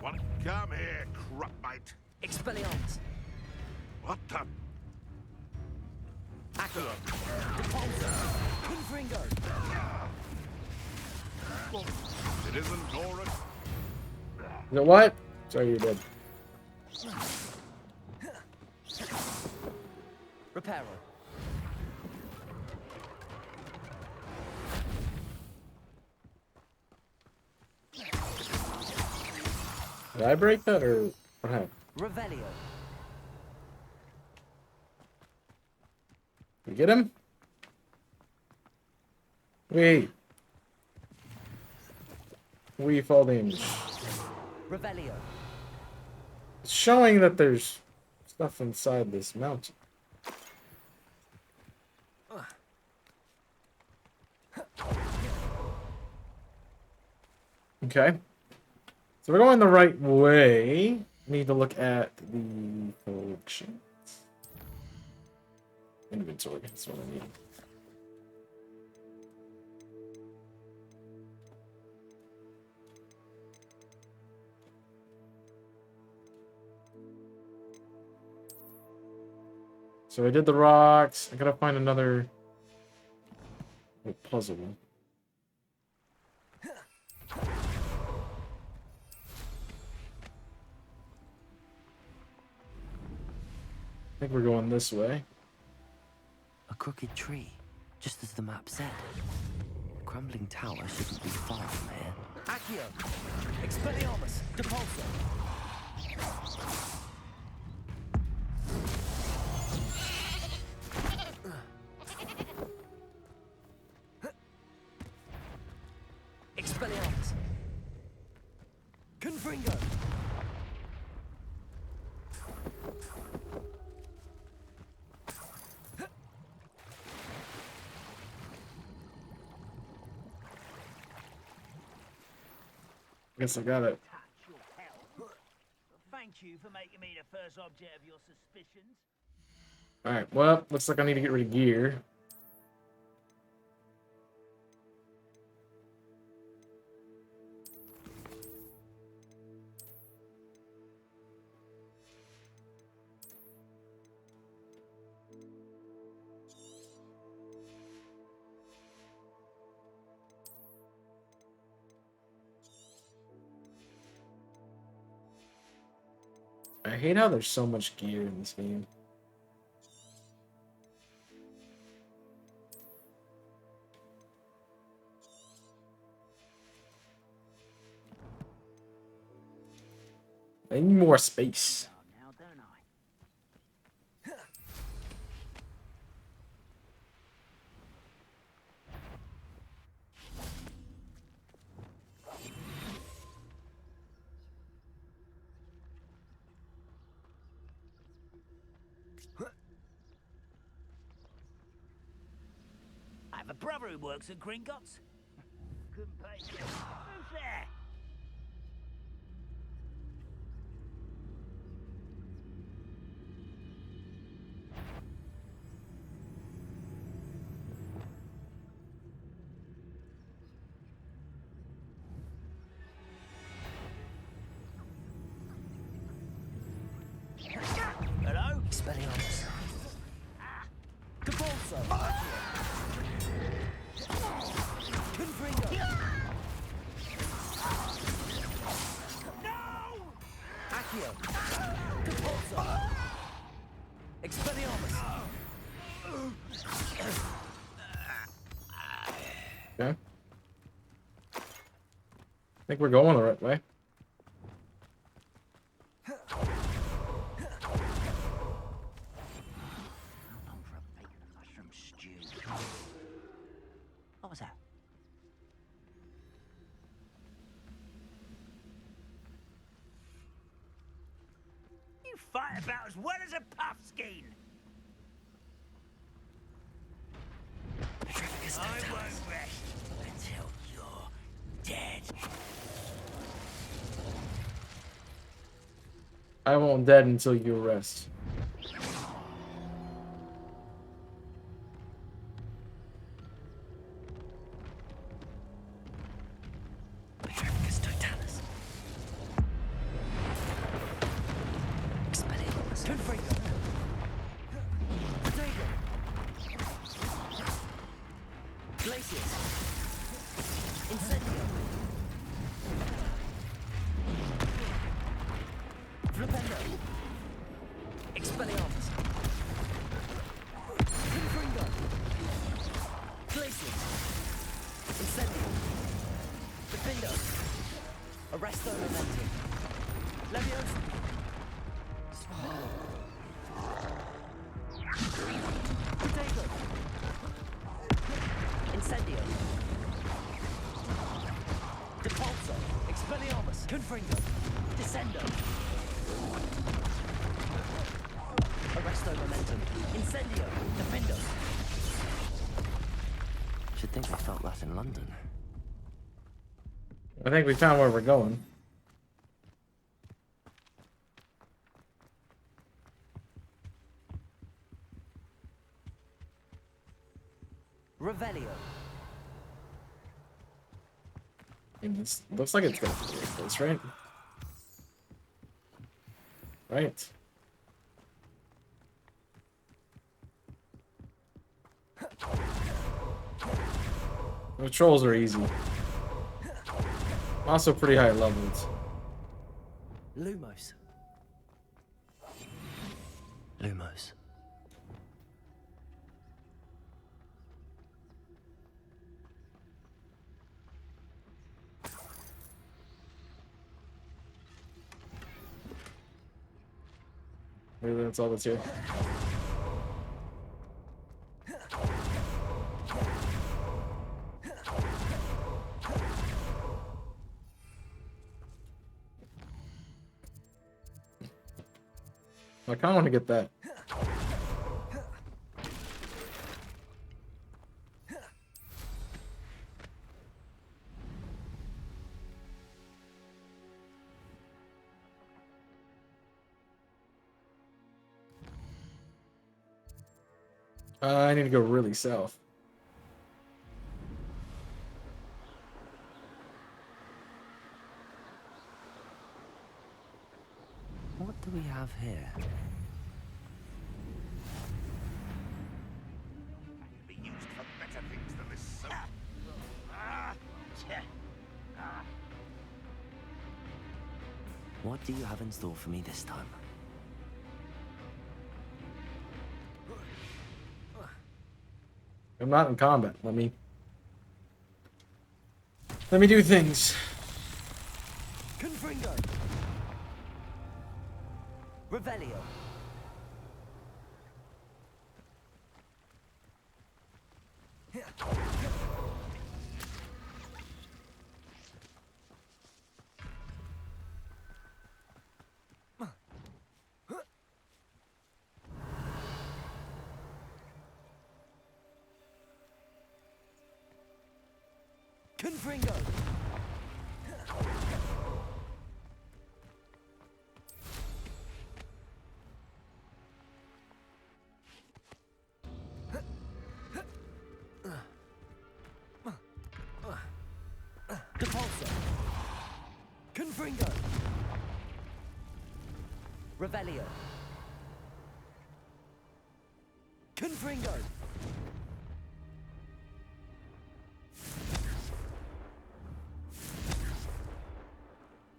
What? Come here, crupmite. Expelliarmus. What the? Accio. Depulso. Confringo. It isn't Nora. You know what? Sorry, you're dead. Repairer. Did I break that or what happened? Revelio. We get him? Wait. We fall damage. Revelio. It's showing that there's stuff inside this mountain. Okay. So we're going the right way. Need to look at the collections. Inventory, that's what I need. So I did the rocks. I gotta find another puzzle. think we're going this way. A crooked tree, just as the map said. The crumbling tower shouldn't be far from here. Accio! Expelliarmus! Depulso! Expelliarmus! Confringo! Guess I got it. Thank you for making me the first object of your suspicions. Alright, well, looks like I need to get rid of gear. I hate how there's so much gear in this game. I need more space. I have a brother who works at Gringotts. Couldn't pay. Who's there? Hello? Expelliarmus! Depulso! Confringo! Accio! Depulso! Expelliarmus! Okay. I think we're going the right way. What was that? You fight about as well as a puffskein. I won't rest until you're dead. I won't dead until you rest. Should think I felt that in London. I think we found where we're going. Revelio. This looks like it's gonna be a place, right? Right. The trolls are easy. Also pretty high levels. Lumos. Lumos. Maybe that's all that's here. I kind of want to get that. I need to go really south. What do we have here? Be used for better things than this soap. What do you have in store for me this time? I'm not in combat. Let me do things. Confringo. Revelio. Confringo. Depulso. Confringo. Revelio. Confringo.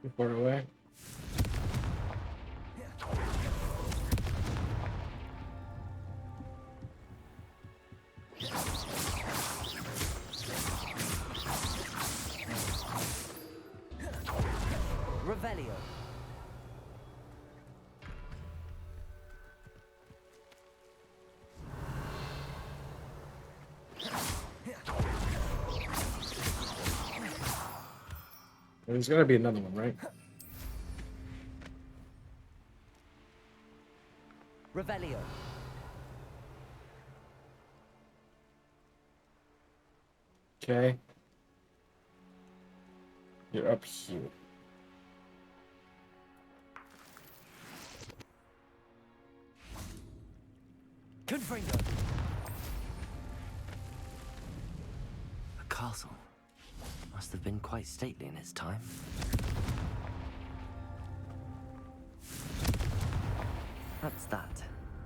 Too far away. Revelio. There's gotta be another one, right? Revelio. Okay. You're up here. Confringo. A castle. Must have been quite stately in its time. That's that.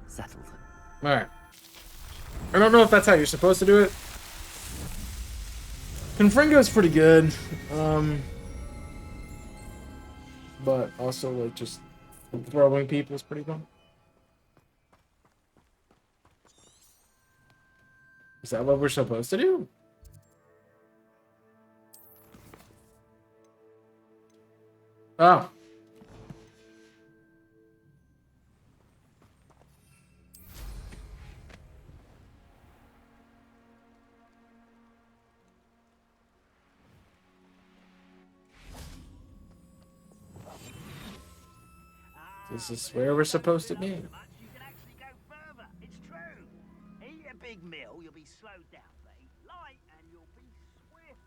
Settled. Alright. I don't know if that's how you're supposed to do it. Confringo's pretty good. But also, like, just throwing people is pretty fun. Is that what we're supposed to do? Oh. This is where we're supposed to be. You can actually go further. It's true. Eat a big meal, you'll be slowed down. But eat light, and you'll be swift.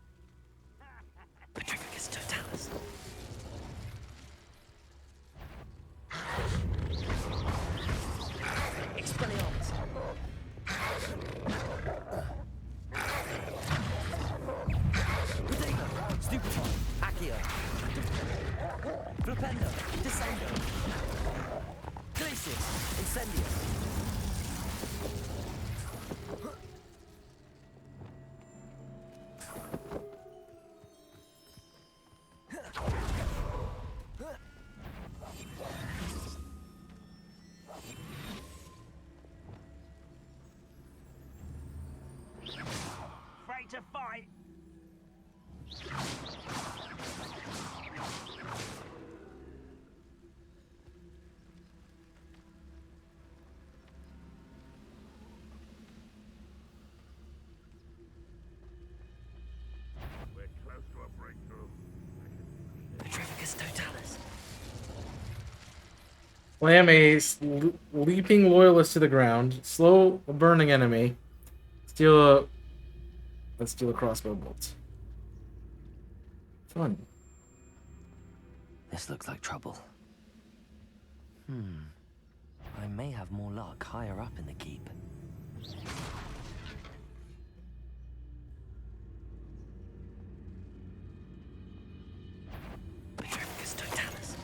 Petrificus totalis. Expelliarmus. Prodigo. Stupefy. Accio. Flipendo. Descendo. Glacius. Incendio. to fight. We're close to a breakthrough. Petrificus totalis. Slam a leaping loyalist to the ground. Slow a burning enemy. Let's steal a crossbow bolt. Fun. This looks like trouble. I may have more luck higher up in the keep. Petrificus totalis.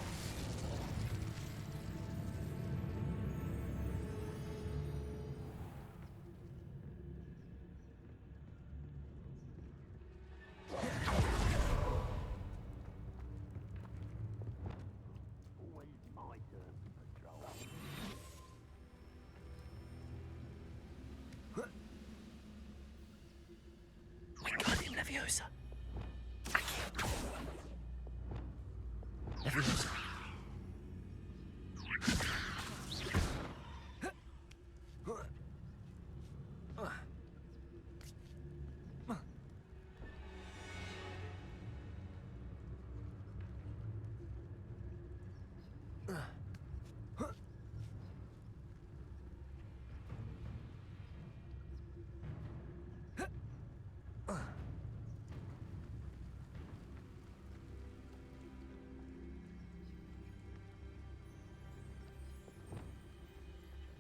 Wingardium Leviosa. Accio. Leviosa.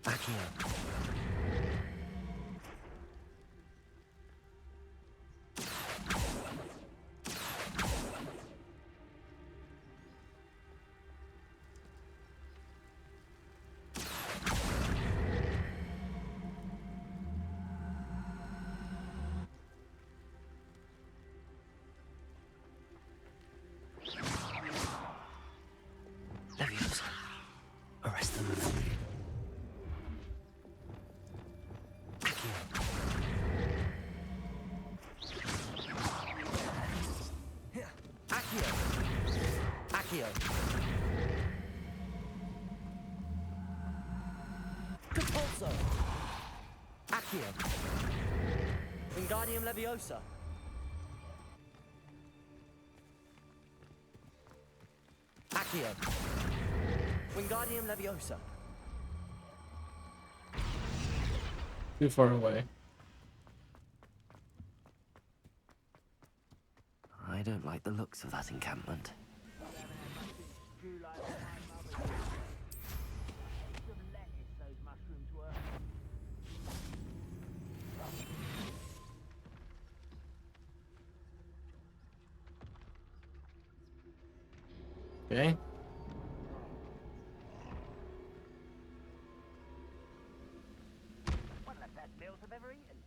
Accio. Leviosa. Arrest them. Accio. Accio. Compulso. Accio. Wingardium Leviosa. Accio. Wingardium Leviosa. Too far away. I don't like the looks of that encampment. Okay. One of the best meals I've ever eaten.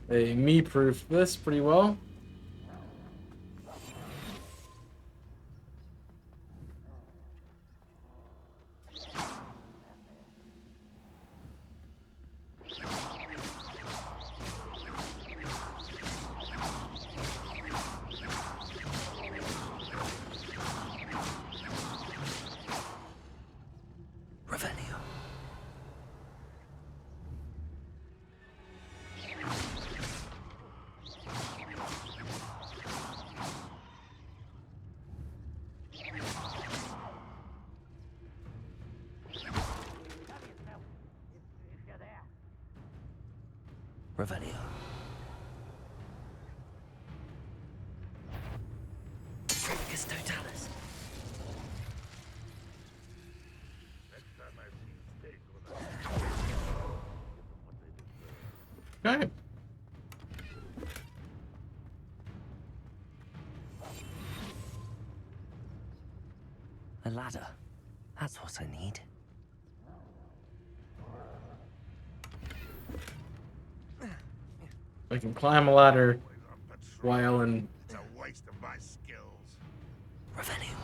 They me-proof this pretty well. Revelio. Revelio. Petrificus totalis. Okay. A ladder. That's what I need. I can climb a ladder while in. It's a waste of my skills. Revelio.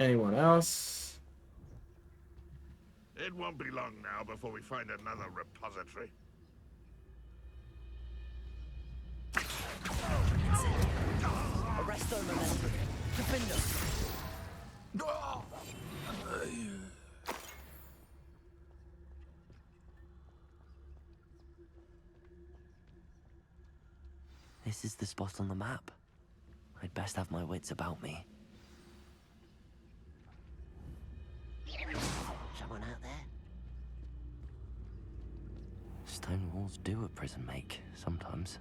Anyone else? It won't be long now before we find another repository. Arresto momentum. Defender. This is the spot on the map. I'd best have my wits about me. Someone out there? Stone walls do a prison make, sometimes.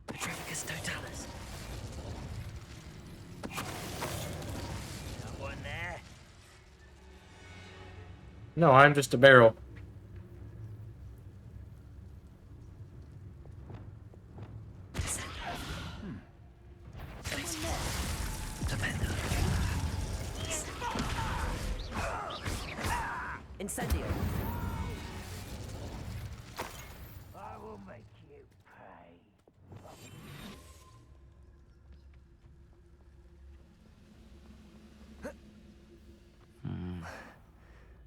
Petrificus totalis. Someone there? No, I'm just a barrel. Incendio. I will make you pay.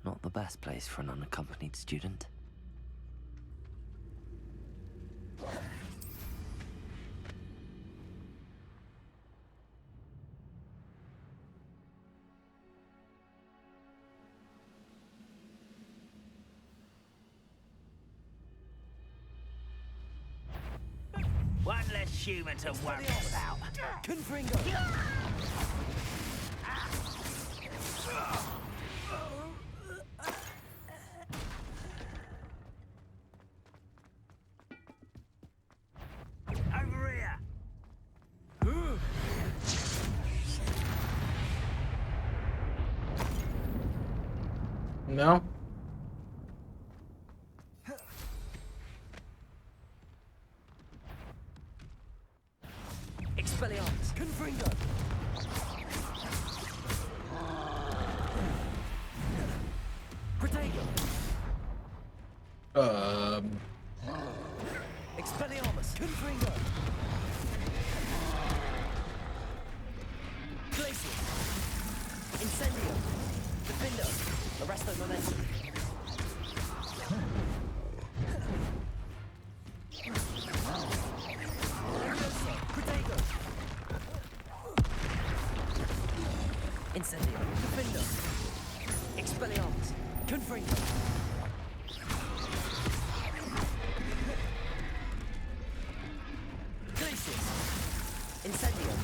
Not the best place for an unaccompanied student. One less human to worry about. Confringo. Over here. No? Expelliarmus. Confringo. Protego. Expelliarmus. Confringo. Glacius. Incendio. Defendo. Arresto momentum. Protego. Incendio. Defendo. Expelliarmus. Confringo. Glacius. Incendio.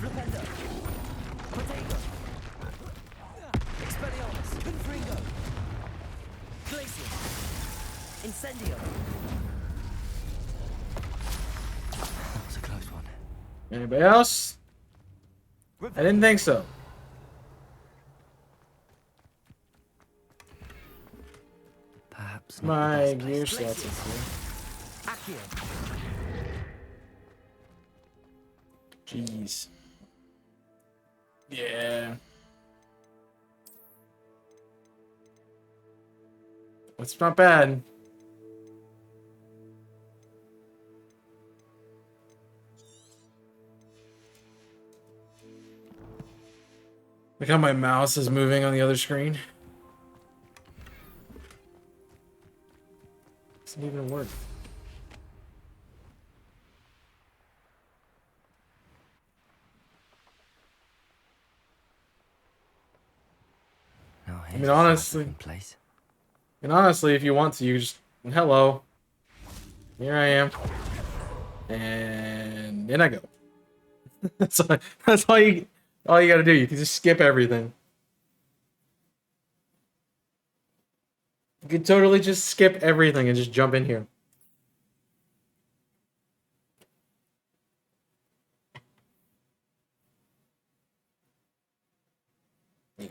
Flipendo. Protego. Expelliarmus. Confringo. Glacius. Incendio. That was a close one. Anybody else? I didn't think so. Perhaps not My the best gear place. slots in here. Accio. Jeez. Yeah. It's not bad. Look how my mouse is moving on the other screen. Doesn't even work. Now I here's mean, a honestly, place. and honestly, if you want to, you just hello. Here I am, and in I go. that's all you got to do. You can just skip everything. You could totally just skip everything and just jump in here. Yeah.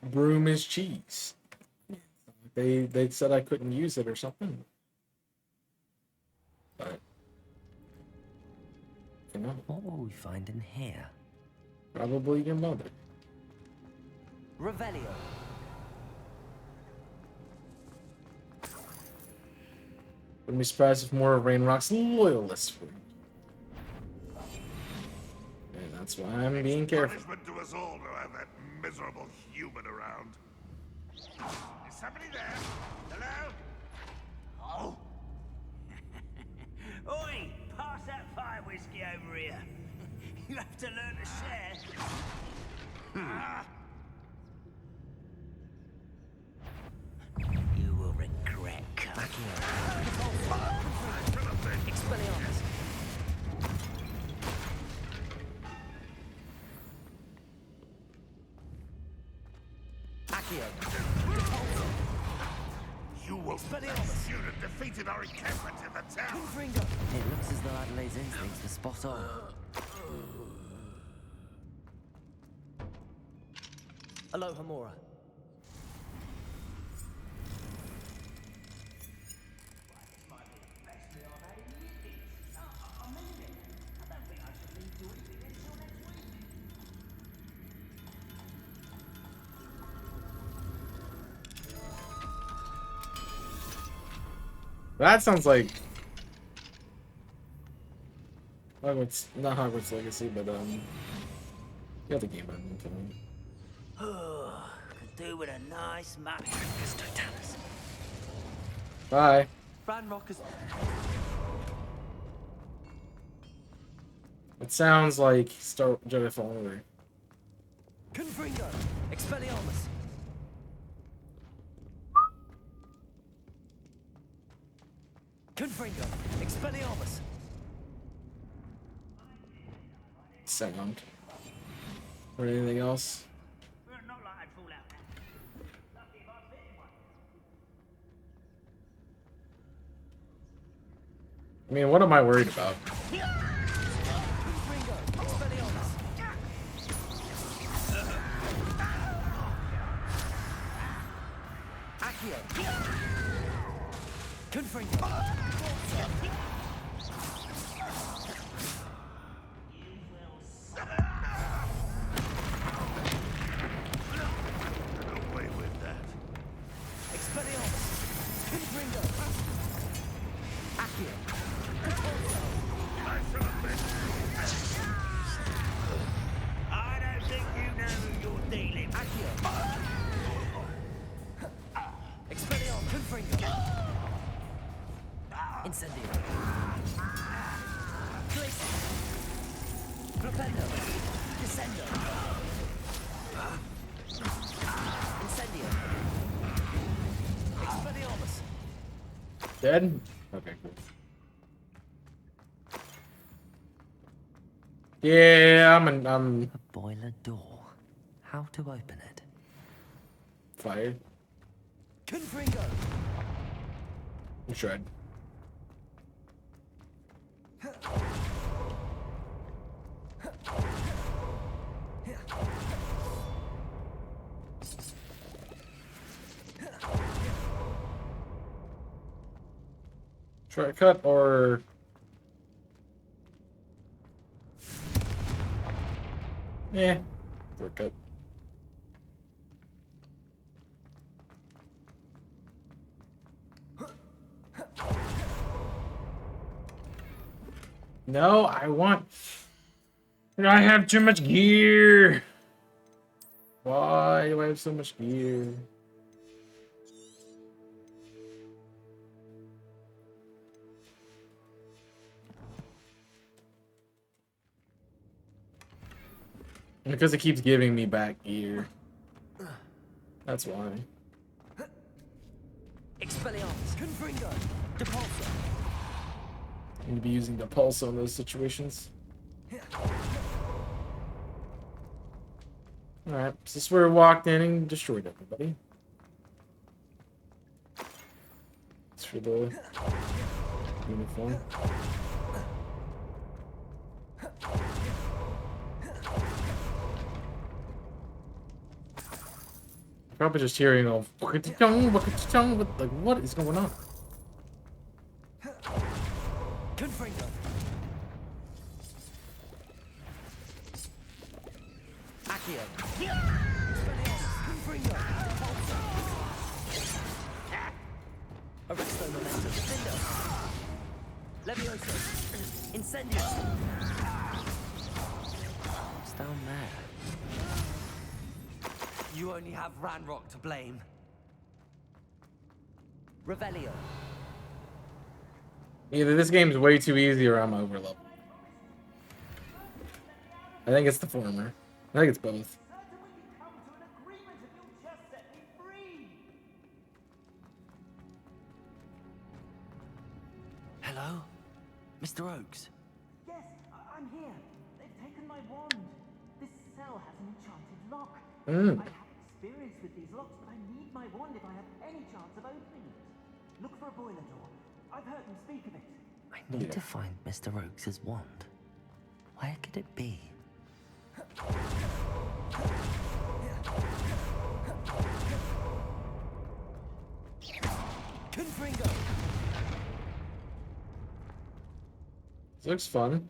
Broom is cheese. They said I couldn't use it or something. But you know, What will we find in here? probably your mother. Revelio. Wouldn't be surprised if more of Rainrock's loyalists were. And that's why I'm being careful. Punishment to us all to have that miserable human around. Is somebody there? Hello? Oh? Oi! Pass that fire whiskey over here. You have to learn to share. You will regret coming. Expelliarmus. Accio. You will Expelliarmus. shoot and defeated our encampment in the town. Confringo. It looks as though Adelaide's instincts were spot on. Aloha Mora. That sounds like Hogwarts, not Hogwarts Legacy, but you have the game on phone. Could do with a nice map. Bye. Ranrock is... It sounds like Star Jedi Fallen Order. Confringo. Expelliarmus. Confringo. Expelliarmus. Sound. Or anything else? I mean, what am I worried about? Confringo. Expelliarmus. Accio. Confringo. Away with that. Expelliarmus. Confringo. Accio. I don't think you know who you're dealing with. Accio. Expelliarmus. Confringo. Incendio. Glacier. Propendo. Descendo. Incendio. Expelliarmus. Dead? Okay, cool. Yeah, I'm A boiler door. How to open it? fired. Confringo. I'm tried. Shortcut or yeah, shortcut. No, I want. I have too much gear. Why do I have so much gear? Because it keeps giving me back gear. That's why. Expelliarmus. Confringo. Depulso. I'm gonna be using the pulse on those situations. Alright, so this is where we walked in and destroyed everybody. It's for the uniform. Probably just hearing all like what is going on? Confringo. Accio. Expelliarmus. Confringo. Depulso. Arresto Momentum. Defendo. Levioso! Incendio! What's down there? You only have Ranrock to blame. Revelio. Either this game's way too easy or I'm overleveled. I think it's the former. I think it's both. Hello? Mr. Oakes? Yes, I'm here. They've taken my wand. This cell has an enchanted lock. I have experience with these locks, but I need my wand if I have any chance of opening it. Look for a boiler door. I've heard them speak of it. I need to find Mr. Oakes' wand. Where could it be? Confringo! This looks fun.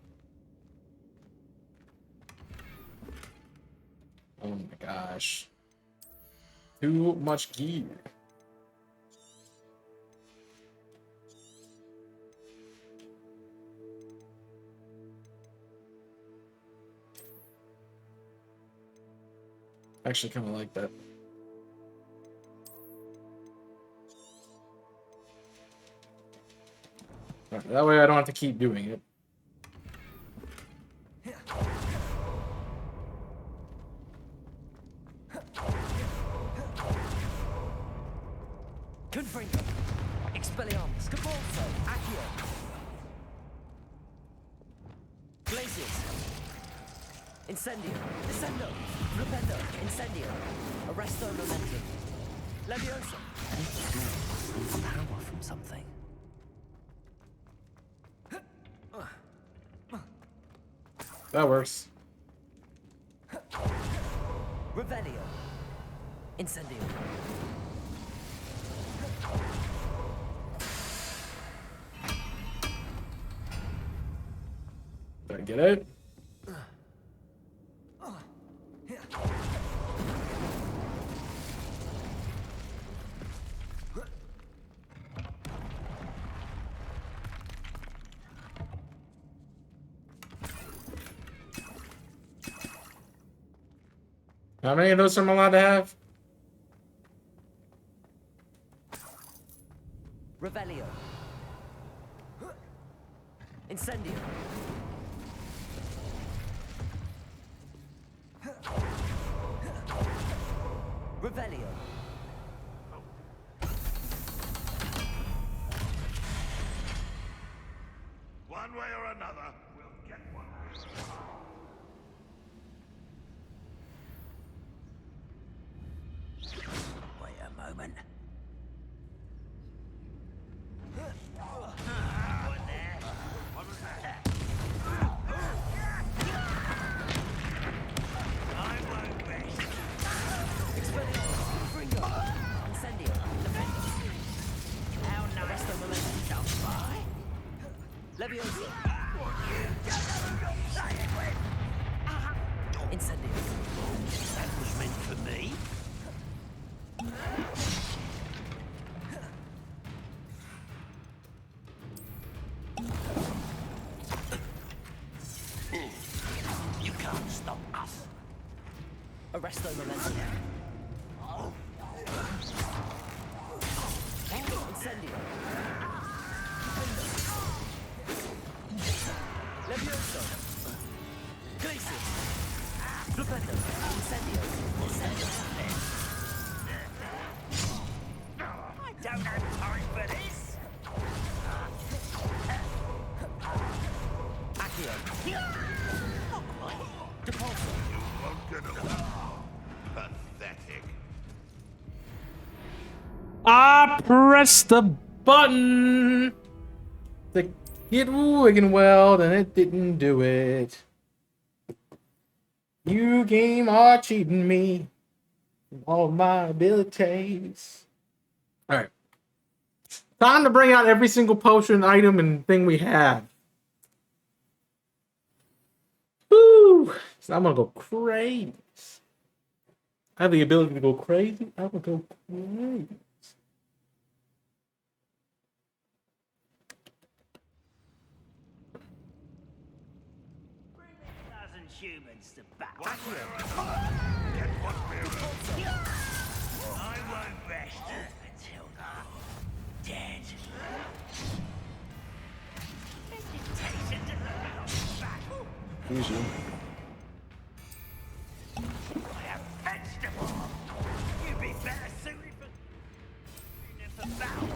Oh my gosh. Too much gear. Actually kind of like that. Right, that way I don't have to keep doing it. Confringo! Expelliarmus! Capulso! Accio! Glacius! Incendio! Descendo! Flipendo! Incendio! Arresto Momentum! Levioso! Some power from something. That works. Revelio! Incendio! Did I get it? How many of those am I allowed to have? Revelio! Incendio! Revelio! One way or another, we'll get one. Wait a moment. Levioso! Incendio! That was meant for me. You can't stop us. Arresto Momentum! Incendio! Levioso! Glacius! Flipendo! Incendio! I don't have time for this. Accio! Depulso! You won't get away. Pathetic. I pressed the button to get Wigan Weld and it didn't do it. You game are cheating me from all my abilities. Alright. Time to bring out every single potion, item, and thing we have. Woo! So I'm gonna go crazy. I have the ability to go crazy. I will go crazy. humans to battle. I won't rest until they're dead. Meditation to battle. Usually. I have vegetables. You'd be better suited for battle.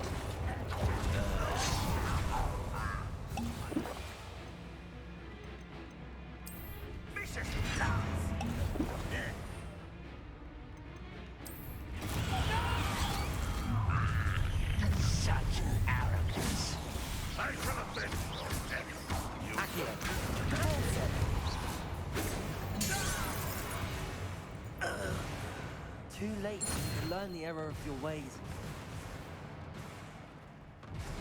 Vicious lance. Such arrogance. I shall have been. Too late to learn the error of your ways.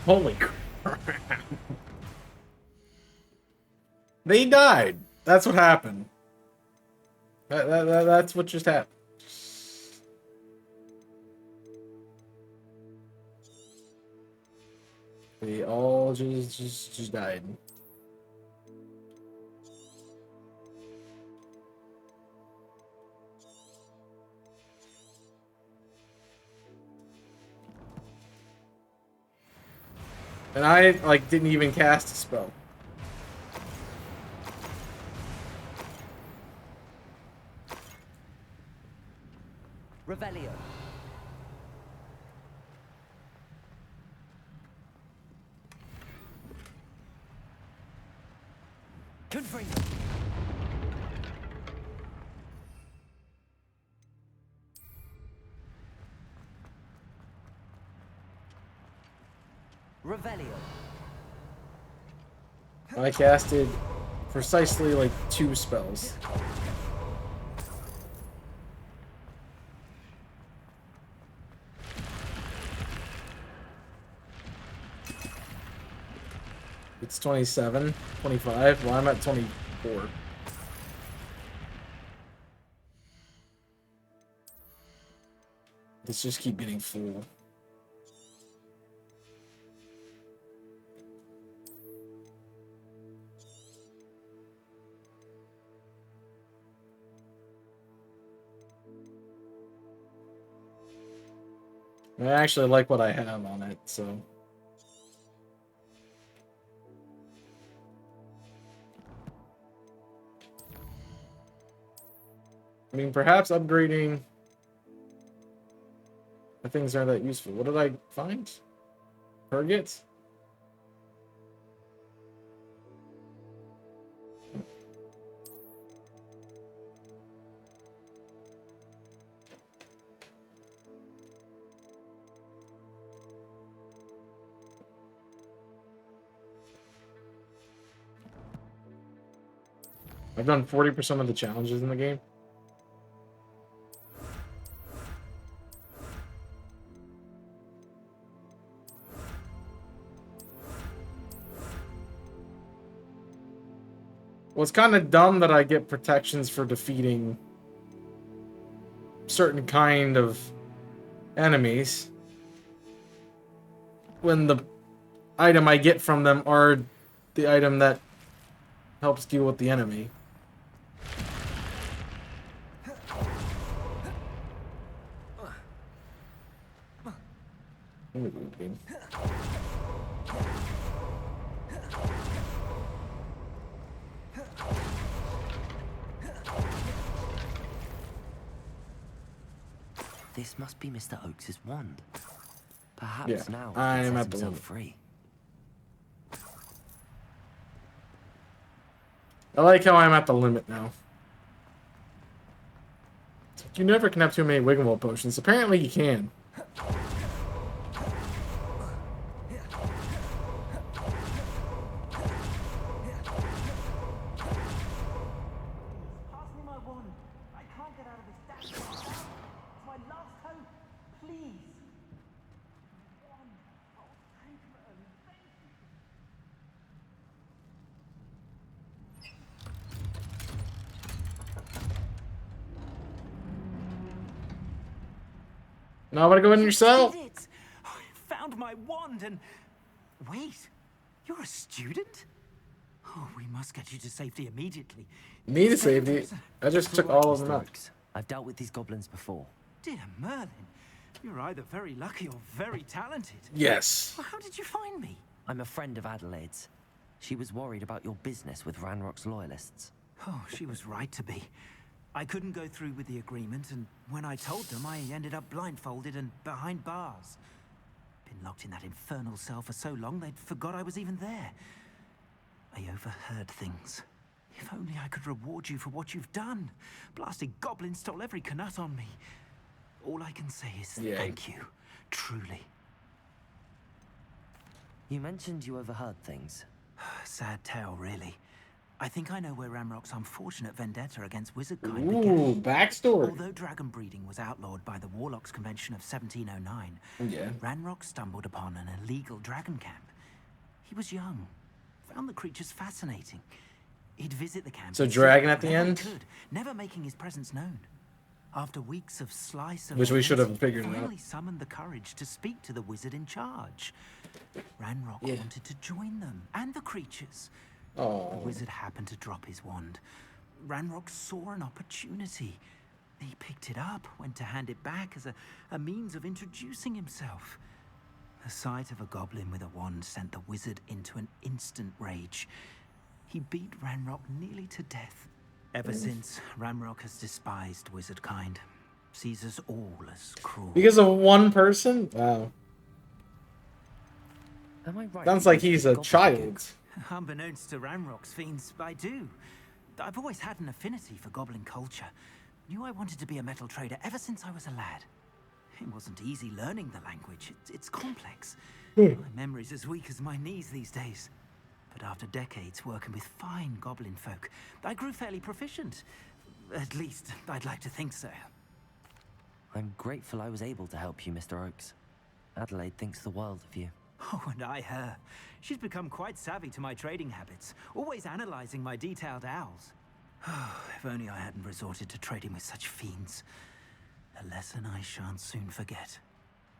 Holy crap. They died. That's what happened. That's what just happened. They all just died. And I like didn't even cast a spell. Revelio. Confringo. Revelio. I casted precisely like 2 spells. It's 27, 25. Well, I'm at 24. Let's just keep getting full. I actually like what I have on it, so. I mean, perhaps upgrading the things aren't that useful. What did I find? Targets? I've done 40% of the challenges in the game. Well, it's kind of dumb that I get protections for defeating certain kind of enemies when the item I get from them are the item that helps deal with the enemy. This must be Mr. Oakes' wand. Perhaps Yeah, now I he am can at set the himself limit. free. I like how I'm at the limit now. You never can have too many Wiggle potions. Apparently you can. Pass me my wand. I can't get out of this damn spot. It's my last hope. Please. Wand. Oh, thank you, Merlin. Thank you. Now I want to go in yourself. Did it! I found my wand and... Wait, you're a student? Oh, we must get you to safety immediately. Me to safety? I just took all of them out. I've dealt with these goblins before. Dear Merlin, you're either very lucky or very talented. Yes. Well, how did you find me? I'm a friend of Adelaide's. She was worried about your business with Ranrock's loyalists. Oh, she was right to be. I couldn't go through with the agreement, and when I told them, I ended up blindfolded and behind bars. Been locked in that infernal cell for so long, they'd forgot I was even there. I overheard things. If only I could reward you for what you've done. Blasted goblin stole every canut on me. All I can say is thank you. Truly. You mentioned you overheard things. Sad tale, really. I think I know where Ranrock's unfortunate vendetta against wizardkind Ooh, began. backstory. Although dragon breeding was outlawed by the Warlocks Convention of 1709, Yeah. Ranrock stumbled upon an illegal dragon camp. He was young, found the creatures fascinating. He'd visit the camp. So dragon at the whenever he end? could, never making his presence known. After weeks of sly Which we should have figured he it out. finally summoned the courage to speak to the wizard in charge. Ranrock wanted to join them and the creatures. Oh. The wizard happened to drop his wand. Ranrock saw an opportunity. He picked it up, went to hand it back as a means of introducing himself. The sight of a goblin with a wand sent the wizard into an instant rage. He beat Ranrock nearly to death. Ever since, Ranrock has despised wizard kind. Sees us all as cruel. Because of one person? Wow. Am I right? Sounds like he's a child. Unbeknownst to Ranrock's fiends, I do. I've always had an affinity for goblin culture. Knew I wanted to be a metal trader ever since I was a lad. It wasn't easy learning the language. It's complex. My memory's as weak as my knees these days. But after decades working with fine goblin folk, I grew fairly proficient. At least, I'd like to think so. I'm grateful I was able to help you, Mr. Oakes. Adelaide thinks the world of you. Oh, and I her. She's become quite savvy to my trading habits, always analyzing my detailed owls. If only I hadn't resorted to trading with such fiends. A lesson I shan't soon forget.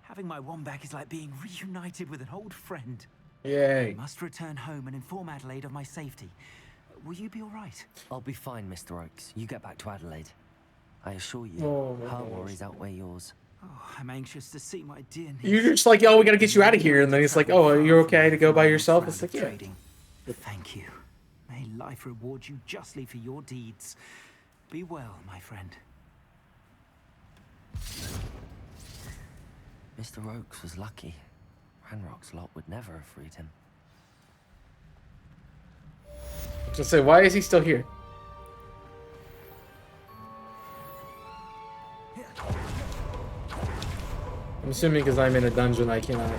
Having my wand back is like being reunited with an old friend. Yay. I must return home and inform Adelaide of my safety. Will you be all right? I'll be fine, Mr. Oakes. You get back to Adelaide. I assure you, Oh, her gosh. worries outweigh yours. Oh, I'm anxious to see my dear niece. You're just like, oh, we gotta get you out of here. And then he's like, oh, you're okay to go by yourself? It's like, yeah. Trading. Thank you. May life reward you justly for your deeds. Be well, my friend. Mr. Oakes was lucky. Ranrock's lot would never have freed him. Just say, why is he still here? I'm assuming because I'm in a dungeon, I cannot.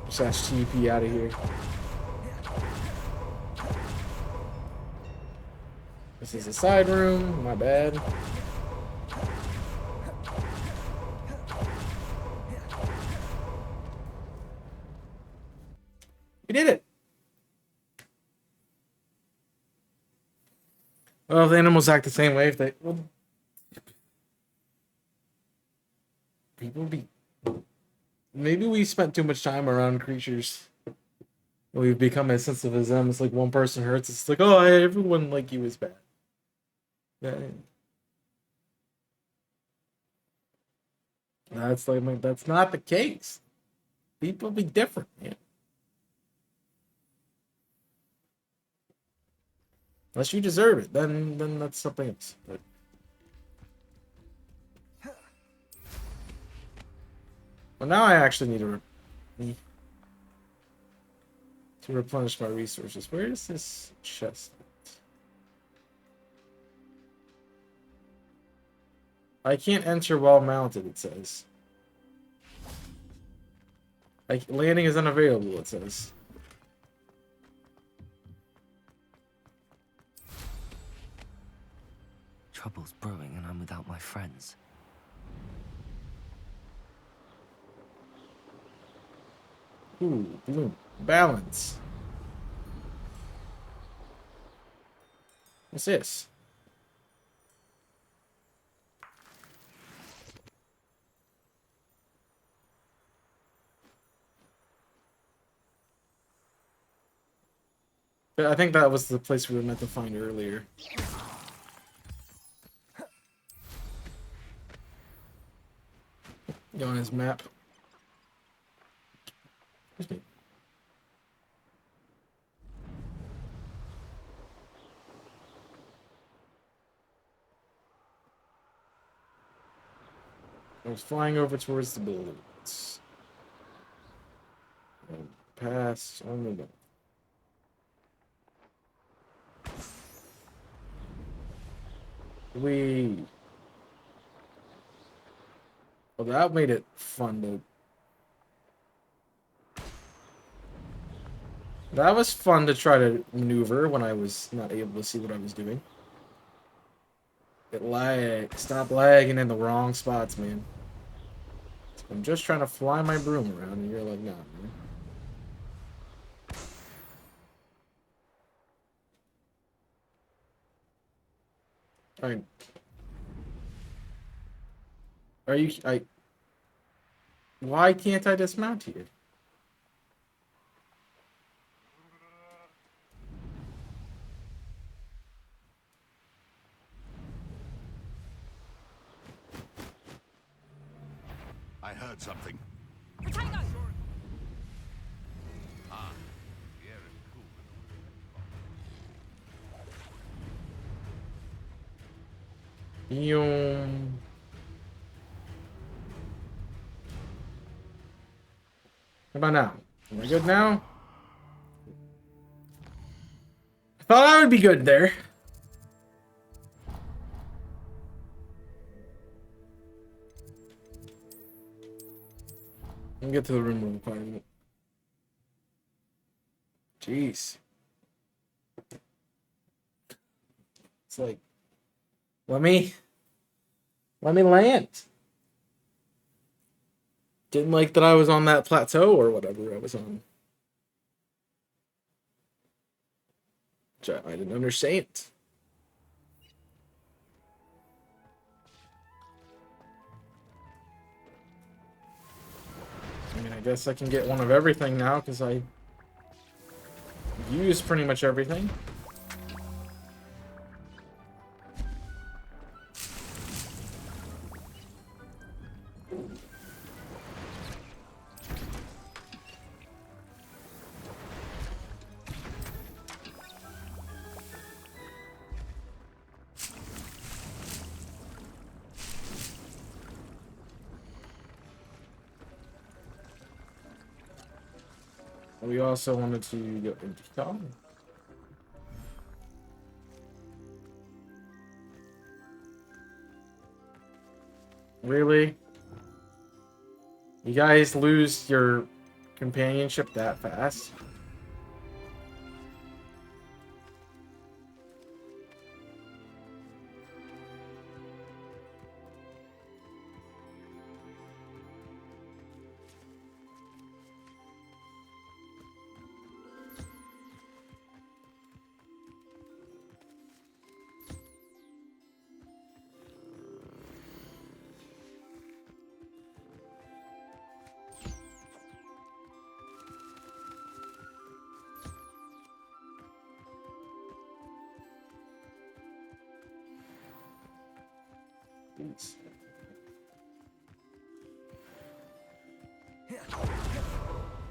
Just ask TP out of here. This is a side room, my bad. We did it! Well, if the animals act the same way, if they... Well, people be... Maybe we spent too much time around creatures. We've become as sensitive as them. It's like one person hurts, it's like, oh, everyone like you is bad. Yeah. That's like, that's not the case. People be different, man. Unless you deserve it, then that's something else. But... Well, now I actually need to replenish my resources. Where is this chest? I can't enter while mounted, it says. Landing is unavailable, it says. Trouble's brewing and I'm without my friends. Ooh, bloom. Balance. What's this? But I think that was the place we were meant to find earlier. Go on his map. Excuse me. I was flying over towards the buildings. Past on the north. Well, that made it fun to. That was fun to try to maneuver when I was not able to see what I was doing. It lag. Stop lagging in the wrong spots, man. I'm just trying to fly my broom around, and you're like, nah, man. Alright. Are you... Why can't I dismount here? I heard something. Potato! Ah, the air is cool. Yum. How about now? Am I good now? I thought I would be good there. Let me get to the room requirement. Jeez. It's like, let me land. Didn't like that I was on that plateau or whatever I was on. Which I didn't understand. I mean, I guess I can get one of everything now because I used pretty much everything. We also wanted to go into town. Really? You guys lose your companionship that fast?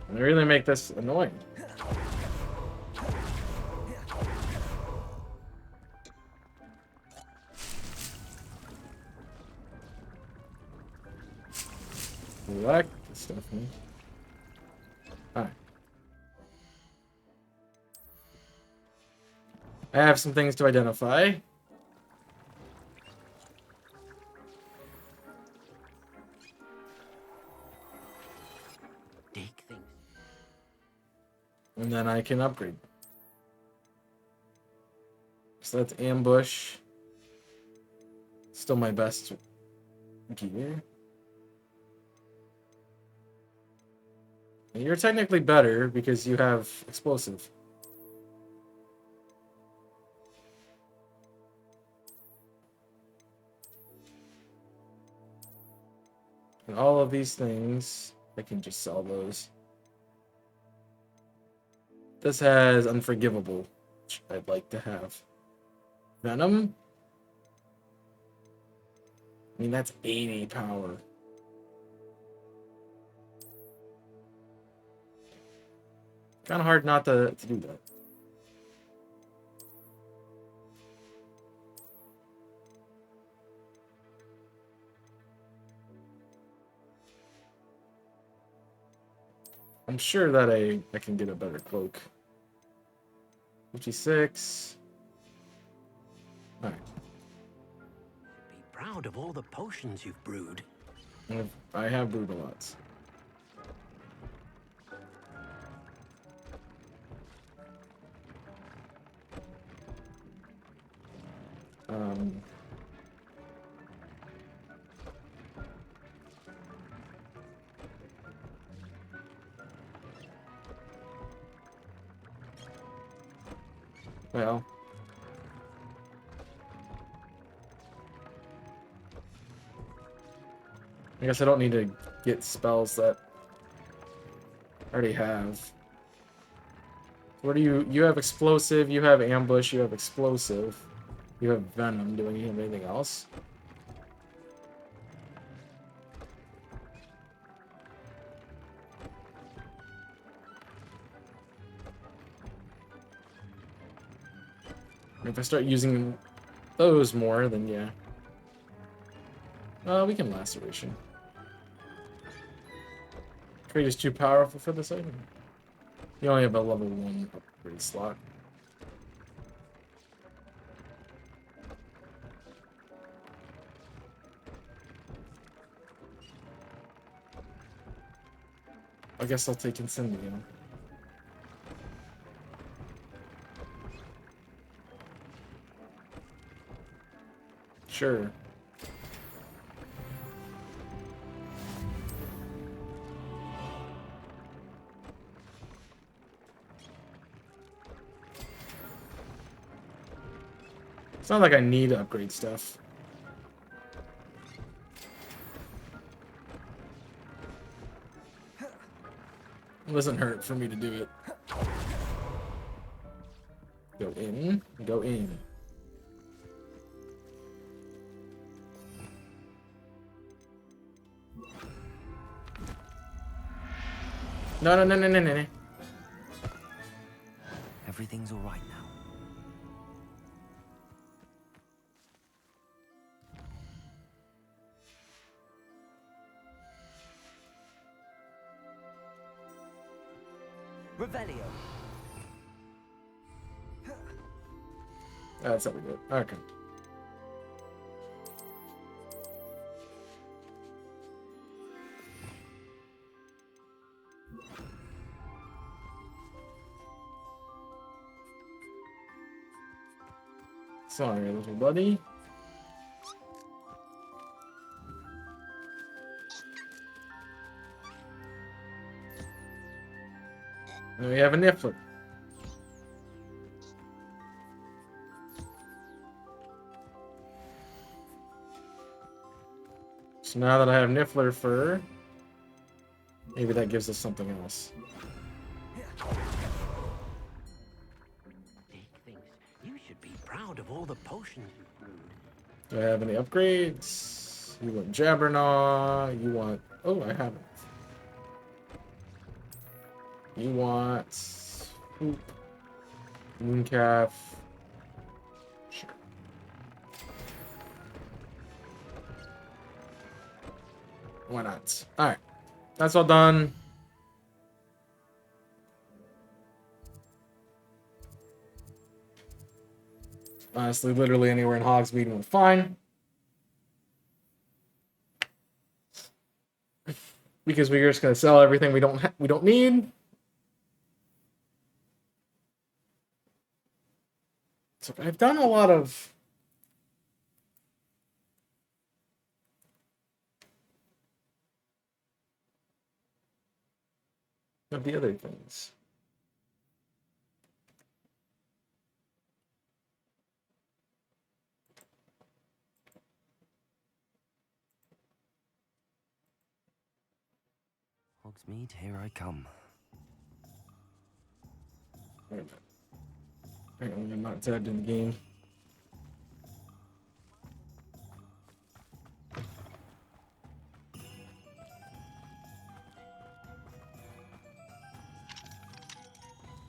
They really make this annoying. Like this stuff, man. Alright. I have some things to identify. And then I can upgrade. So that's ambush. Still my best gear. And you're technically better because you have explosive. And all of these things, I can just sell those. This has Unforgivable, which I'd like to have. Venom? I mean, that's 80 power. Kind of hard not to do that. I'm sure that I can get a better cloak. 56. Alright. Be proud of all the potions you've brewed. I have brewed a lot. Well. I guess I don't need to get spells that I already have. What do you have explosive, you have ambush, you have explosive, you have venom. Do you have anything else? If I start using those more, then yeah. We can laceration. Crate is too powerful for this item. You only have a level 1 upgrade slot. I guess I'll take Incendio. Sure. It's not like I need to upgrade stuff. It doesn't hurt for me to do it. Go in, go in. No, no, no, no, no, no, no. Everything's all right now. Revelio. That's how we do it. Okay. Sorry, little buddy. And we have a Niffler. So now that I have Niffler fur, maybe that gives us something else. You should be proud of all the potions you've brewed. Do I have any upgrades? You want Jabbernaw. You want... Oh, I haven't. You want... Swoop. Mooncalf. Sure. Why not? Alright. That's all done. Honestly, literally anywhere in Hogsmeade we're fine. Because we're just gonna sell everything we don't need. So I've done a lot of the other things. Hogsmeade, here I come. Wait a minute. Apparently I'm not tagged in the game.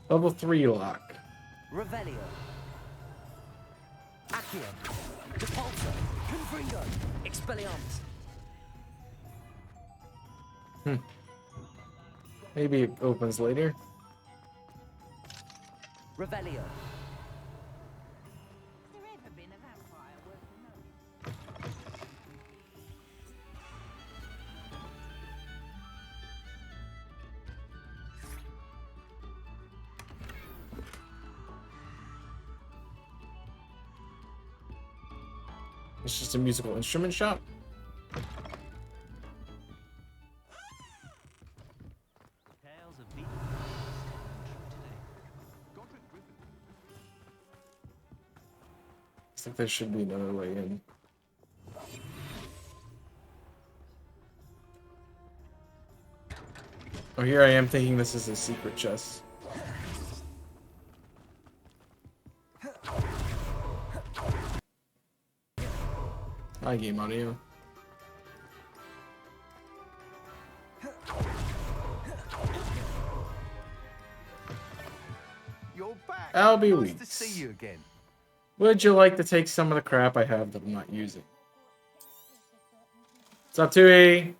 Level 3 lock. Revelio. Accio. Depulso. Confringo. Expelliarmus. Maybe it opens later. Revelio. It's just a musical instrument shop. I think there should be another way in. Oh, here I am thinking this is a secret chest. Hi, game audio. You're back. I'll be nice weak. to see you again. Would you like to take some of the crap I have that I'm not using? What's up, 2E?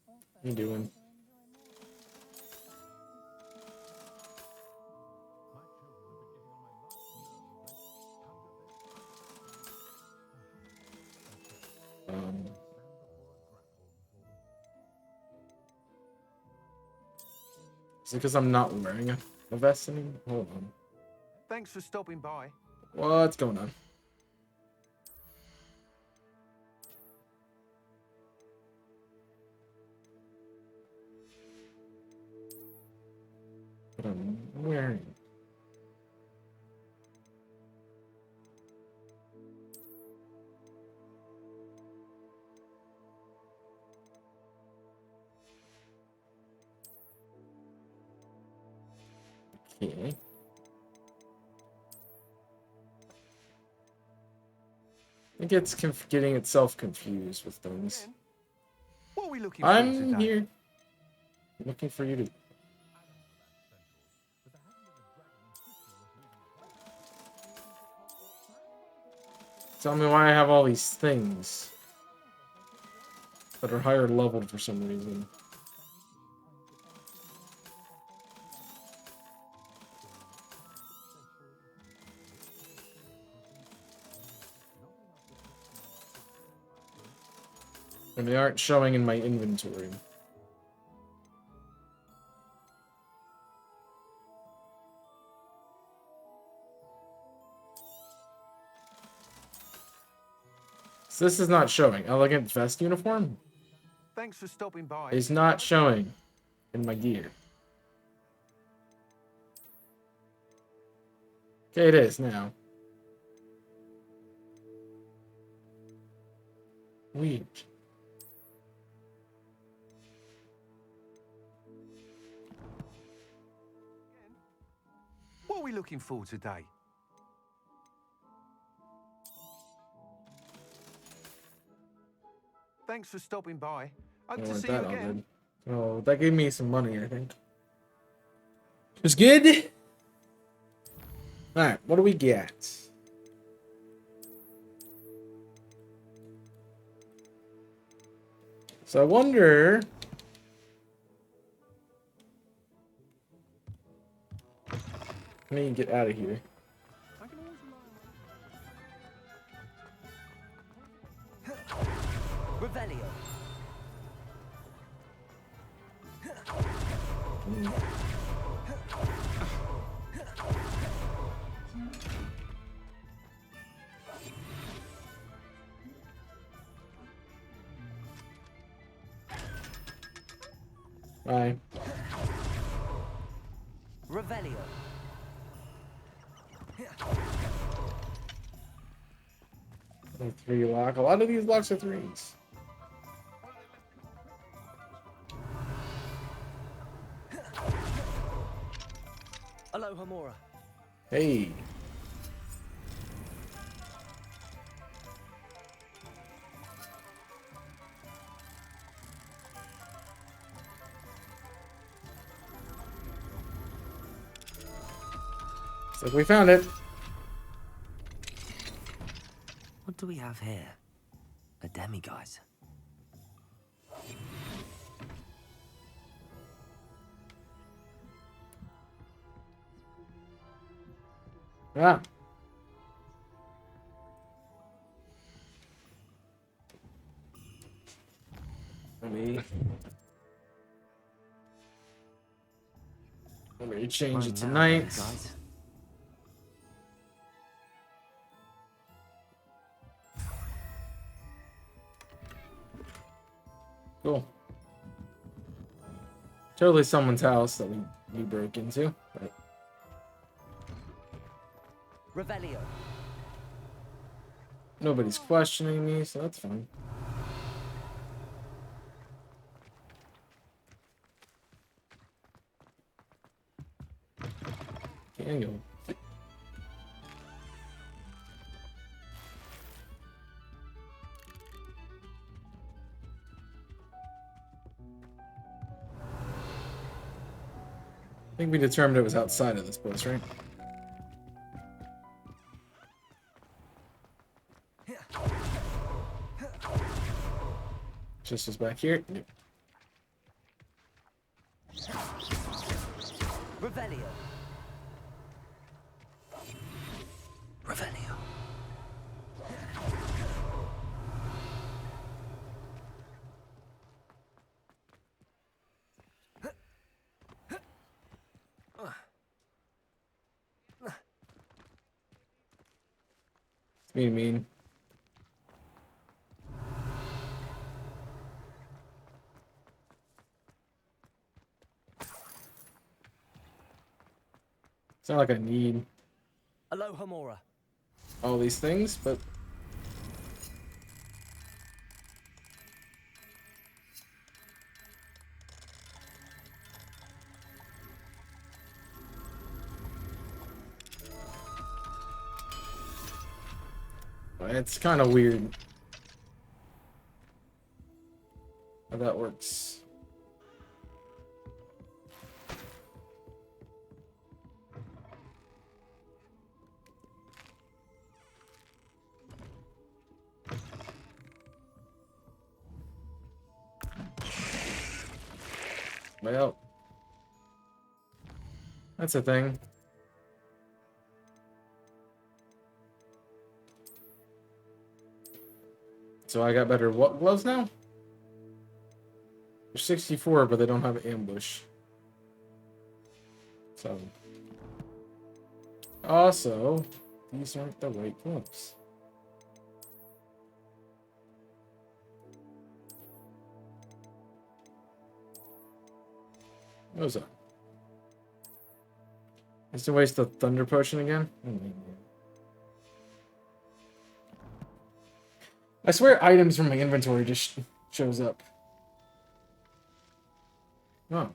What you doing? Is it because I'm not wearing a vest anymore? Hold on. Thanks for stopping by. What's going on? What I'm wearing. Okay. I think it's getting itself confused with things. What are we looking for I'm today? here. Looking for you to. Tell me why I have all these things that are higher leveled for some reason. And they aren't showing in my inventory. So this is not showing. Elegant vest uniform Thanks for stopping by. is not showing in my gear. Okay, it is now. Weird. What are we looking for today? Thanks for stopping by. Hope to see you again. Oh, that gave me some money, I think. It's good. Alright, what do we get? So I wonder... I need to get out of here. Revelio. Bye. Revelio. Three lock. A lot of these locks are threes. Aloha Mora. Hey. It's like we found it. What do we have here? A demiguise. Ah. Let me change it tonight. Cool. Totally someone's house that we broke into. But... Revelio. Nobody's questioning me, so that's fine. Can go. I think we determined it was outside of this place, right? Just as back here. Yep. Revelio. Revelio. It's mean. It's not like I need Aloha Mora. all these things, but it's kind of weird how that works. Well, that's a thing. So I got better what gloves now? They're 64, but they don't have ambush. So also, these aren't the right gloves. What was that? Is to waste the thunder potion again? I swear items from my inventory just shows up. Oh.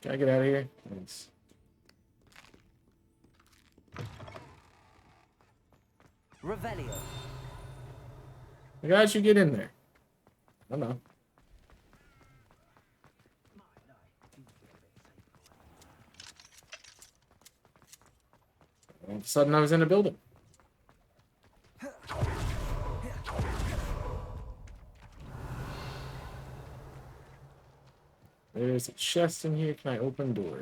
Can I get out of here? Thanks. Revelio. The guy should get in there. I don't know. All of a sudden I was in a building. There's a chest in here. Can I open door?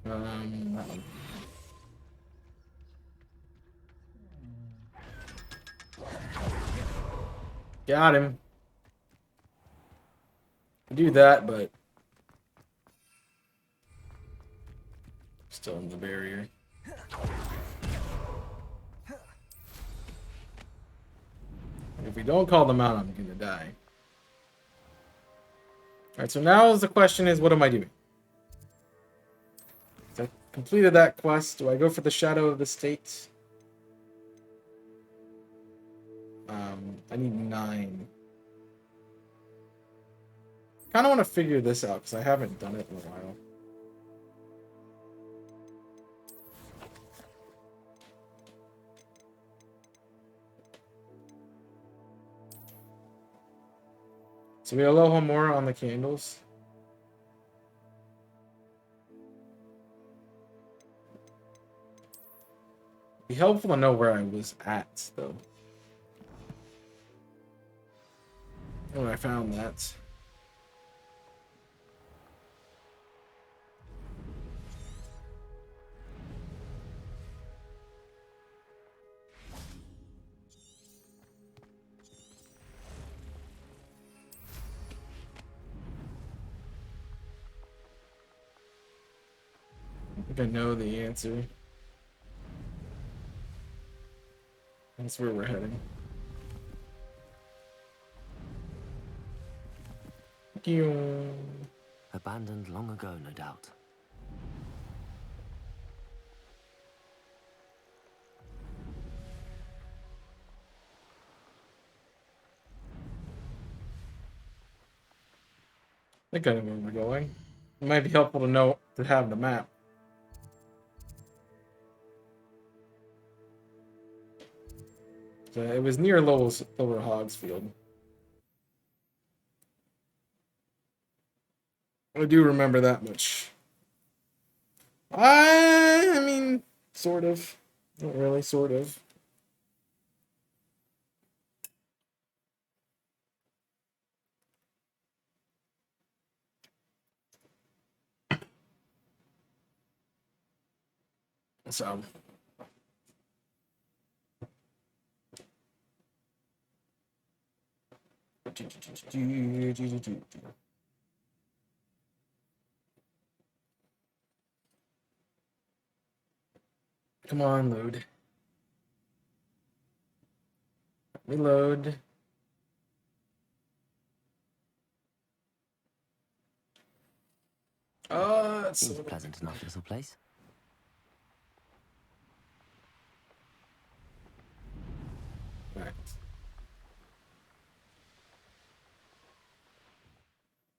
That one. Got him. I do that, but still in the barrier. If we don't call them out, I'm gonna die. Alright, so now the question is, what am I doing? So I completed that quest. Do I go for the Shadow of the State? I need 9. Kind of want to figure this out, because I haven't done it in a while. So we Aloha more on the candles. Be helpful to know where I was at, though. When I found that. I think I know the answer. That's where we're heading. Abandoned long ago, no doubt. I think I know where we're going. It might be helpful to know to have the map. So it was near Lower Hogsfield. I do remember that much. I mean, sort of. Not really, sort of. So. Come on, load. Reload. Seems a pleasant enough little place. Right.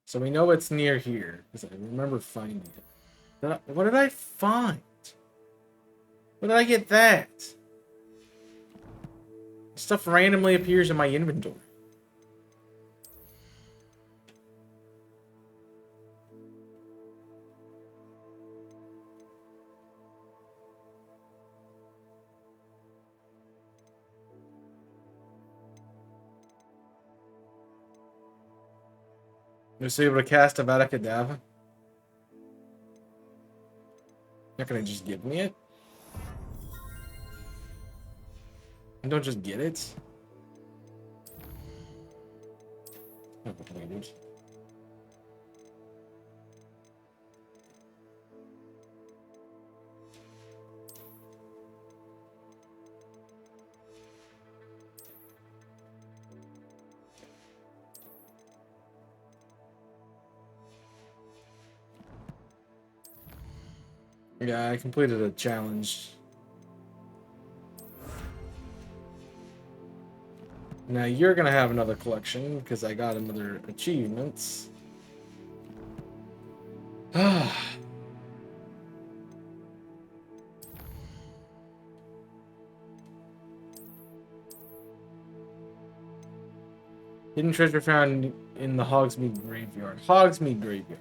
So we know it's near here, because I remember finding it. What did I find? Where did I get that? Stuff randomly appears in my inventory. You're still able to cast Avada Kedavra? Not gonna just give me it? And don't just get it? Complicated. Yeah, I completed a challenge. Now you're gonna have another collection because I got another achievements. Hidden treasure found in the Hogsmeade graveyard. Hogsmeade graveyard.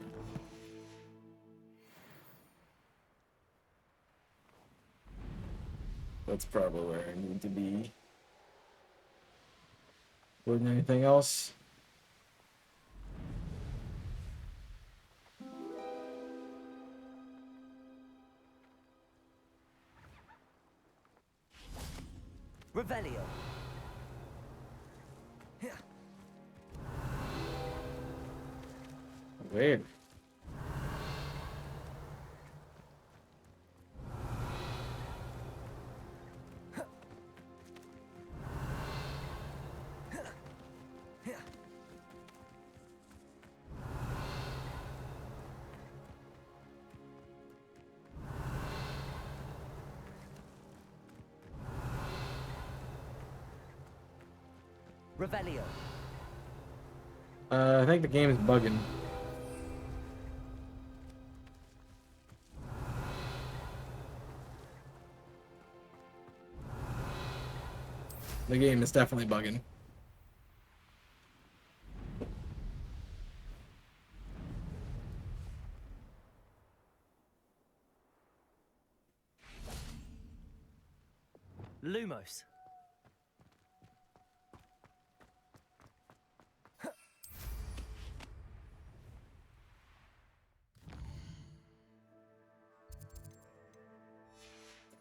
That's probably where I need to be. More than anything else. Revelio. Weird. Revelio. I think the game is bugging. The game is definitely bugging. Lumos.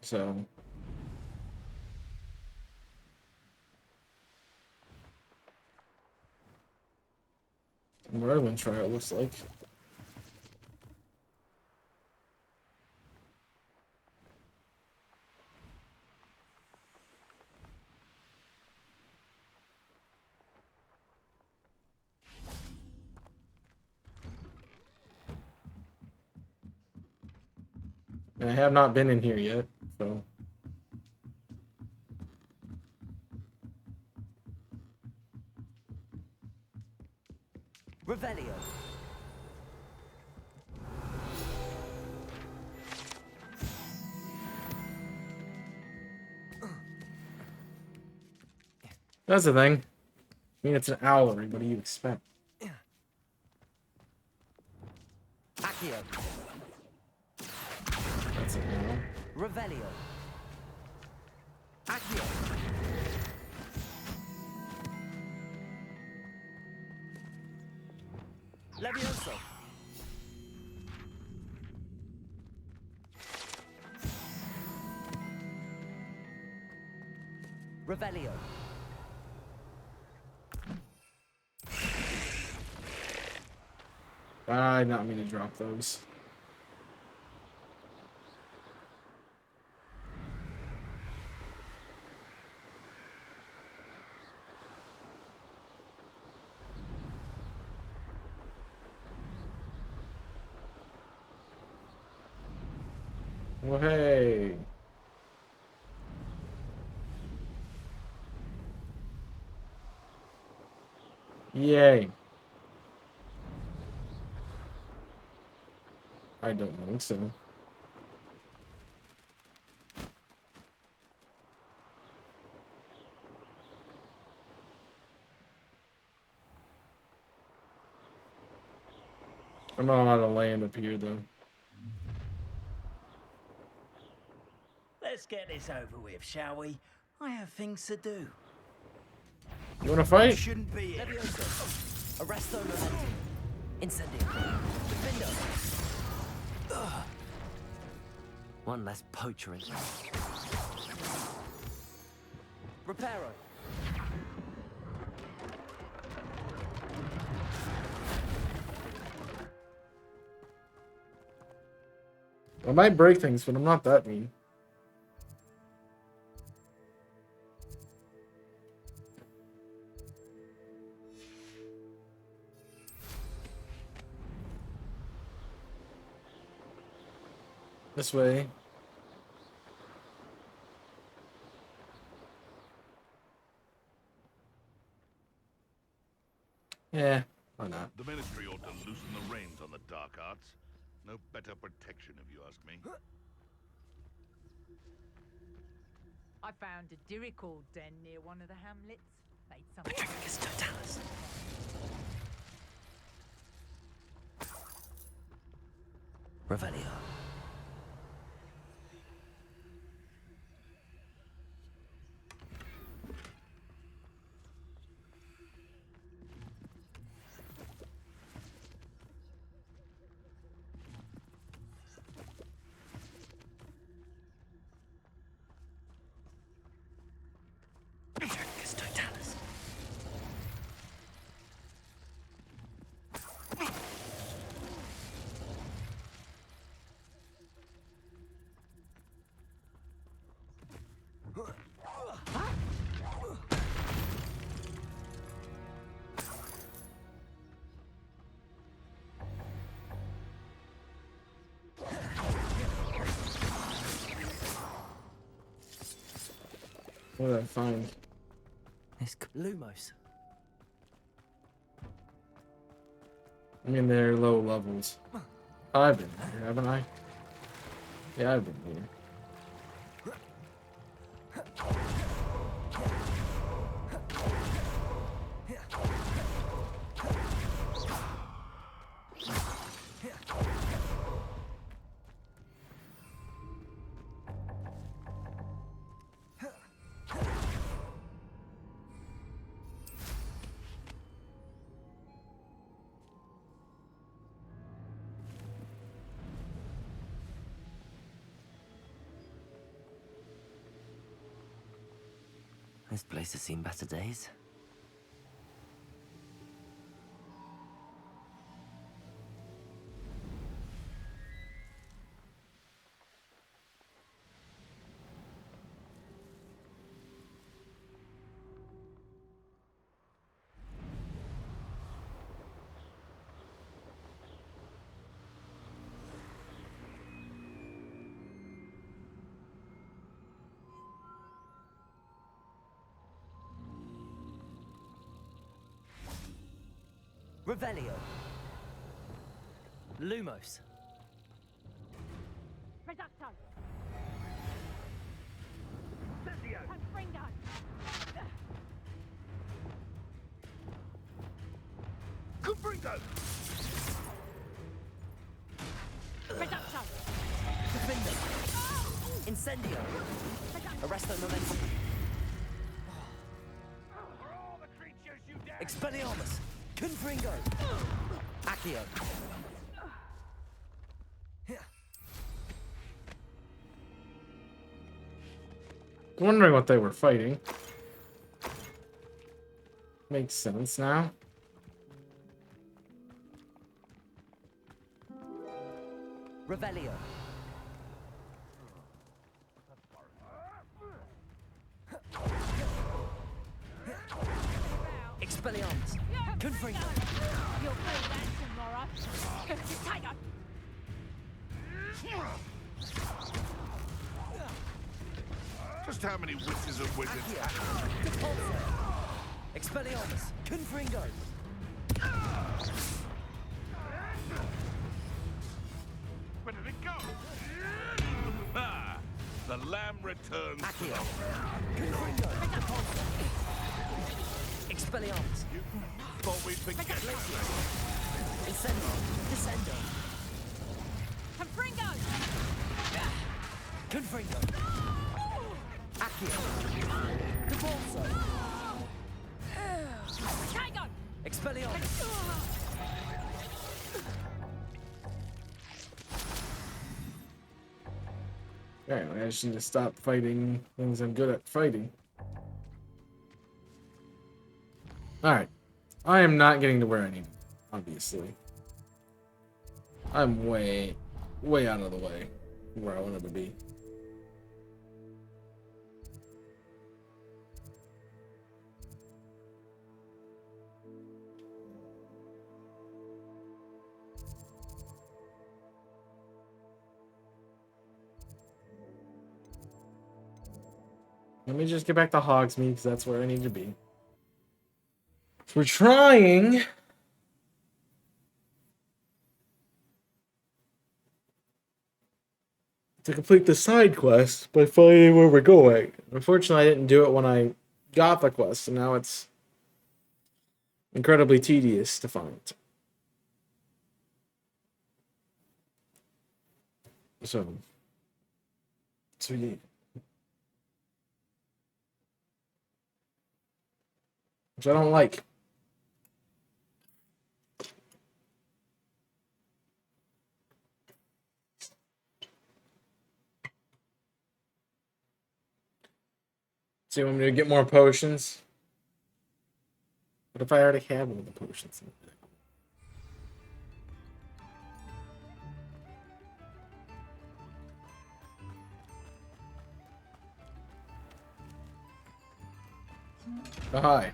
So. Merlin trial looks like. I have not been in here yet, so. Revelio. That's the thing. I mean, it's an owlery. What do you expect? Accio. That's an owl. Revelio. Accio. Levioso. Revelio. I not mean to drop those. Well, hey. Yay. I don't think so. I'm not allowed to land up here, though. Let's get this over with, shall we? I have things to do. You wanna fight? Shouldn't be here. Levioso. Arresto momentum. Incendio. Defendo. Ugh. One less poacher in there. Reparo. I might break things, but I'm not that mean. This way. Yeah, why not? The Ministry ought to loosen the reins on the dark arts. No better protection, if you ask me. I found a Dirical den near one of the hamlets. Made some. Petricus totalis. Revelio. Petricus totalis. What did I find? Lumos. I mean, they're low levels. I've been here, haven't I? Yeah, I've been here. This place has seen better days. Revelio. Lumos. Reducto. Confringo. Confringo! Reducto. Defendo. Incendio. Arresto momentum. Expelliarmus. Confringo. Accio. Wondering what they were fighting. Makes sense now. Revelio. Expelliarmus. Confringo. You'll feel that tomorrow. Potato. Just how many witches and wizards? Expelliarmus. Confringo. Where did it go? Ah, the lamb returns. Accio. Confringo. Expelliarmus. Thought we'd forget. Incendio. Descendo. Confringo. Confringo. Accio. Devolso. Potato. Expelliarmus. Alright, I just need to stop fighting things I'm good at fighting. Alright. I am not getting to where I need, obviously. I'm way out of the way from where I wanted to be. Let me just get back to Hogsmeade, because that's where I need to be. We're trying to complete the side quest by finding where we're going. Unfortunately, I didn't do it when I got the quest, and now it's incredibly tedious to find. So yeah. Which I don't like. So you want me to get more potions? What if I already have all the potions? Oh, hi.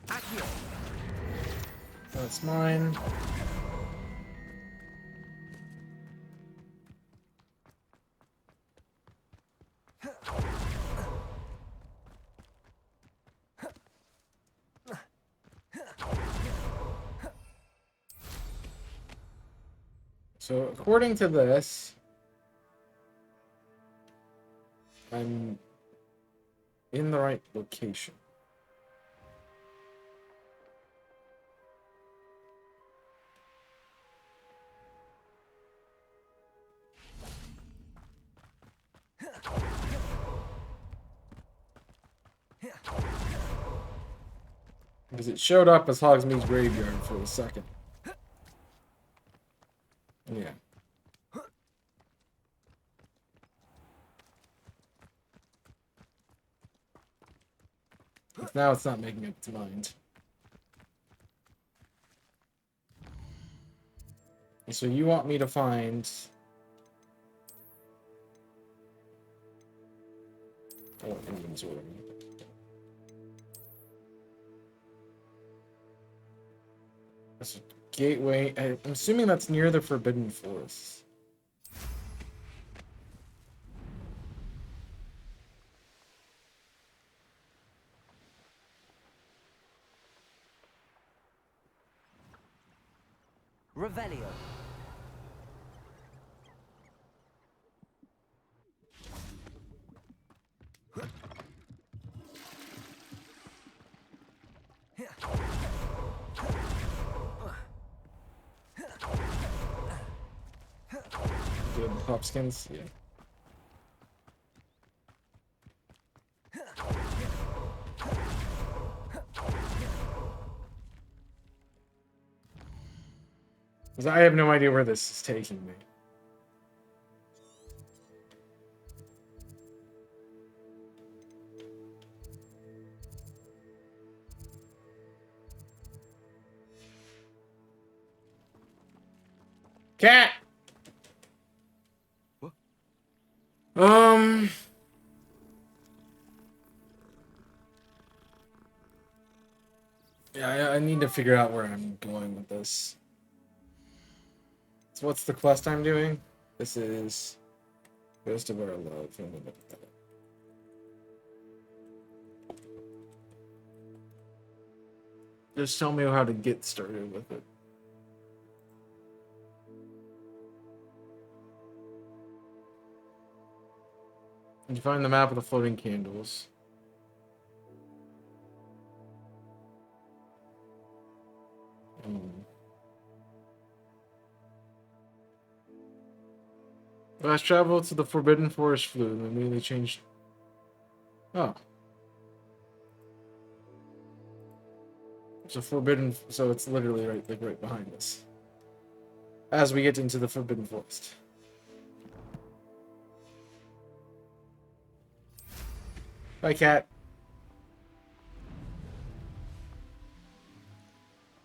Accio. That's mine. So according to this, I'm in the right location. Because it showed up as Hogsmeade's graveyard for a second. Yeah. Now it's not making up its mind. So you want me to find... Oh, inventory. That's a gateway. I'm assuming that's near the Forbidden Forest. Revelio. Good Hopskins, yeah. Because I have no idea where this is taking me. Cat! What? Yeah, I need to figure out where I'm going with this. So what's the quest I'm doing? This is Ghost of Our Love. Just tell me how to get started with it. You find the map of the floating candles. Last travel to the Forbidden Forest flew and immediately changed. Oh. It's a forbidden, so it's literally right behind us. As we get into the Forbidden Forest. Bye, cat.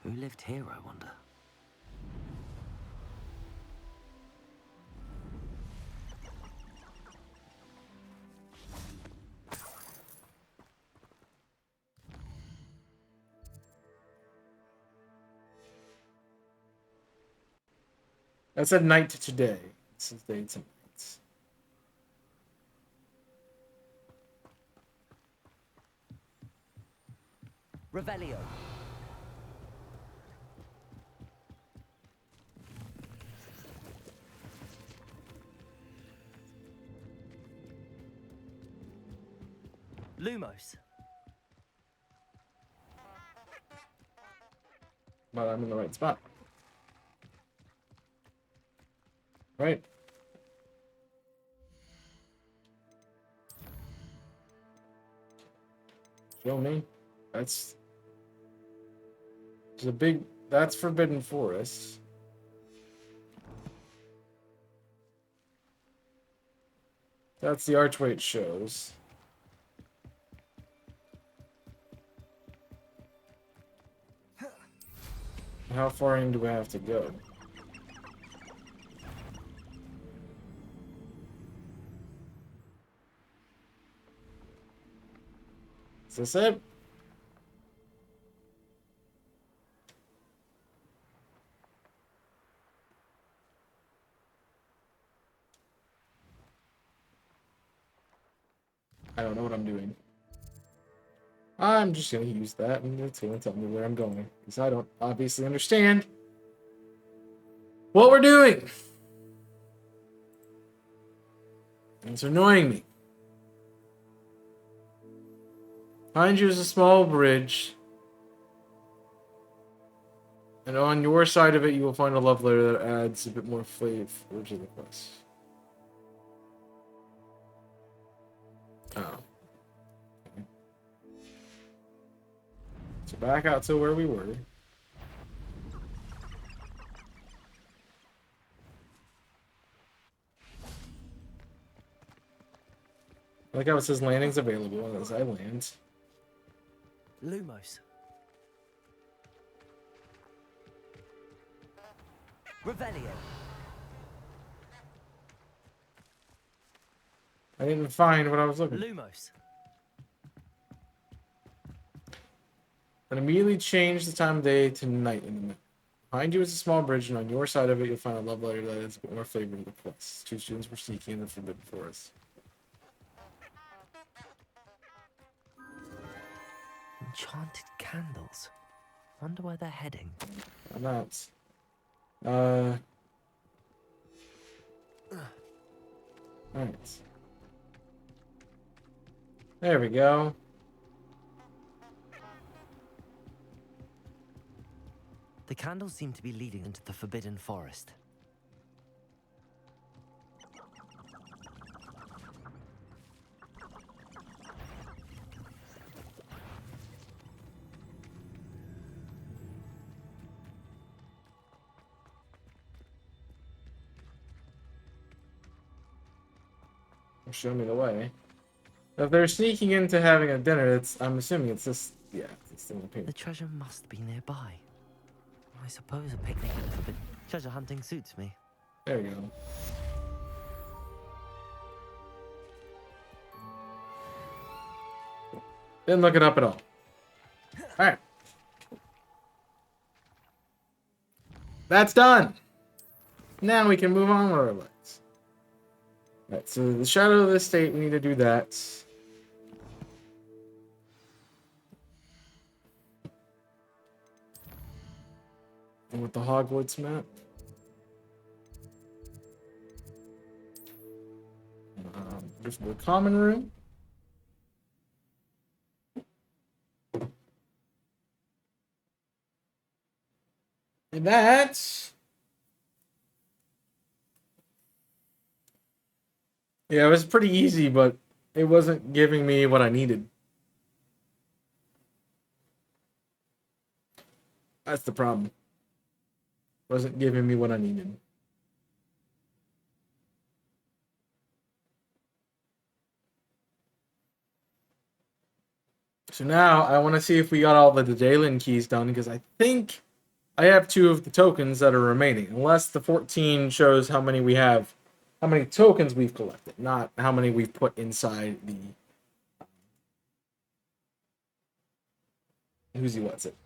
Who lived here, I wonder? I said night to today. This is day to night. Revelio. Lumos. But I'm in the right spot. Right. Show me. That's... There's a big... That's Forbidden Forest. That's the archway it shows. How far in do I have to go? Is this it? I don't know what I'm doing. I'm just gonna use that and it's gonna tell me where I'm going. Because I don't obviously understand what we're doing. It's annoying me. Behind you is a small bridge. And on your side of it, you will find a love letter that adds a bit more flavor to the quest. Oh. So back out to where we were. I like how it says landing's available as I land. Lumos. Revelio. I didn't find what I was looking for. Lumos. And immediately change the time of day to night in the map. Behind you is a small bridge, and on your side of it, you'll find a love letter that adds a bit more flavor to the quest. 2 students were sneaking in the Forbidden Forest. Enchanted candles. Wonder where they're heading. I'm not. Alright. There we go. The candles seem to be leading into the Forbidden Forest. Show me the way. If they're sneaking into having a dinner, I'm assuming it's this. Yeah, it's this thing up here. The treasure must be nearby. I suppose a picnic at the Forbidden treasure hunting suits me. There you go. Didn't look it up at all. Alright. That's done. Now we can move on with our lives. Alright, so the shadow of the state, we need to do that. And with the Hogwarts map. There's the common room. And that's... Yeah, it was pretty easy, but it wasn't giving me what I needed. That's the problem. Wasn't giving me what I needed. So now I want to see if we got all the Daedalian keys done, because I think I have 2 of the tokens that are remaining. Unless the 14 shows how many we have, how many tokens we've collected, not how many we've put inside the... Who's he, what's it?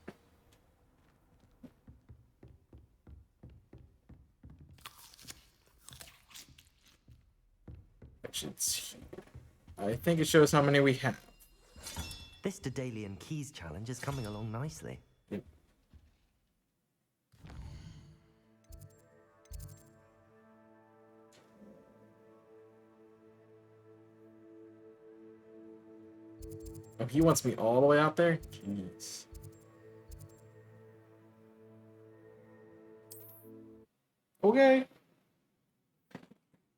I think it shows how many we have. This Daedalian Keys challenge is coming along nicely. Yep. Oh, he wants me all the way out there? Jeez. Okay.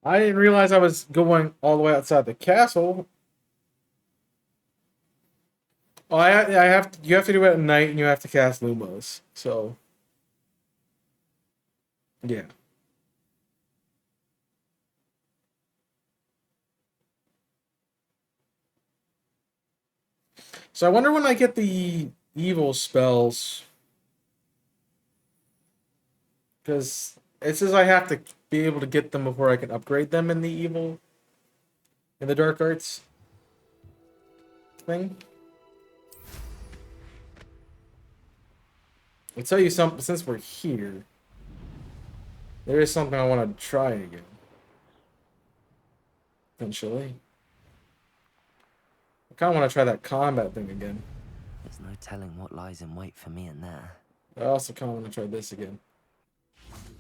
I didn't realize I was going all the way outside the castle. Oh, you have to do it at night, and you have to cast Lumos. So, yeah. So I wonder when I get the evil spells, because it says I have to be able to get them before I can upgrade them in the dark arts thing. I'll tell you something, since we're here, there is something I want to try again. Potentially. kind of want to try that combat thing again. There's no telling what lies in wait for me in there. I also kind of want to try this again.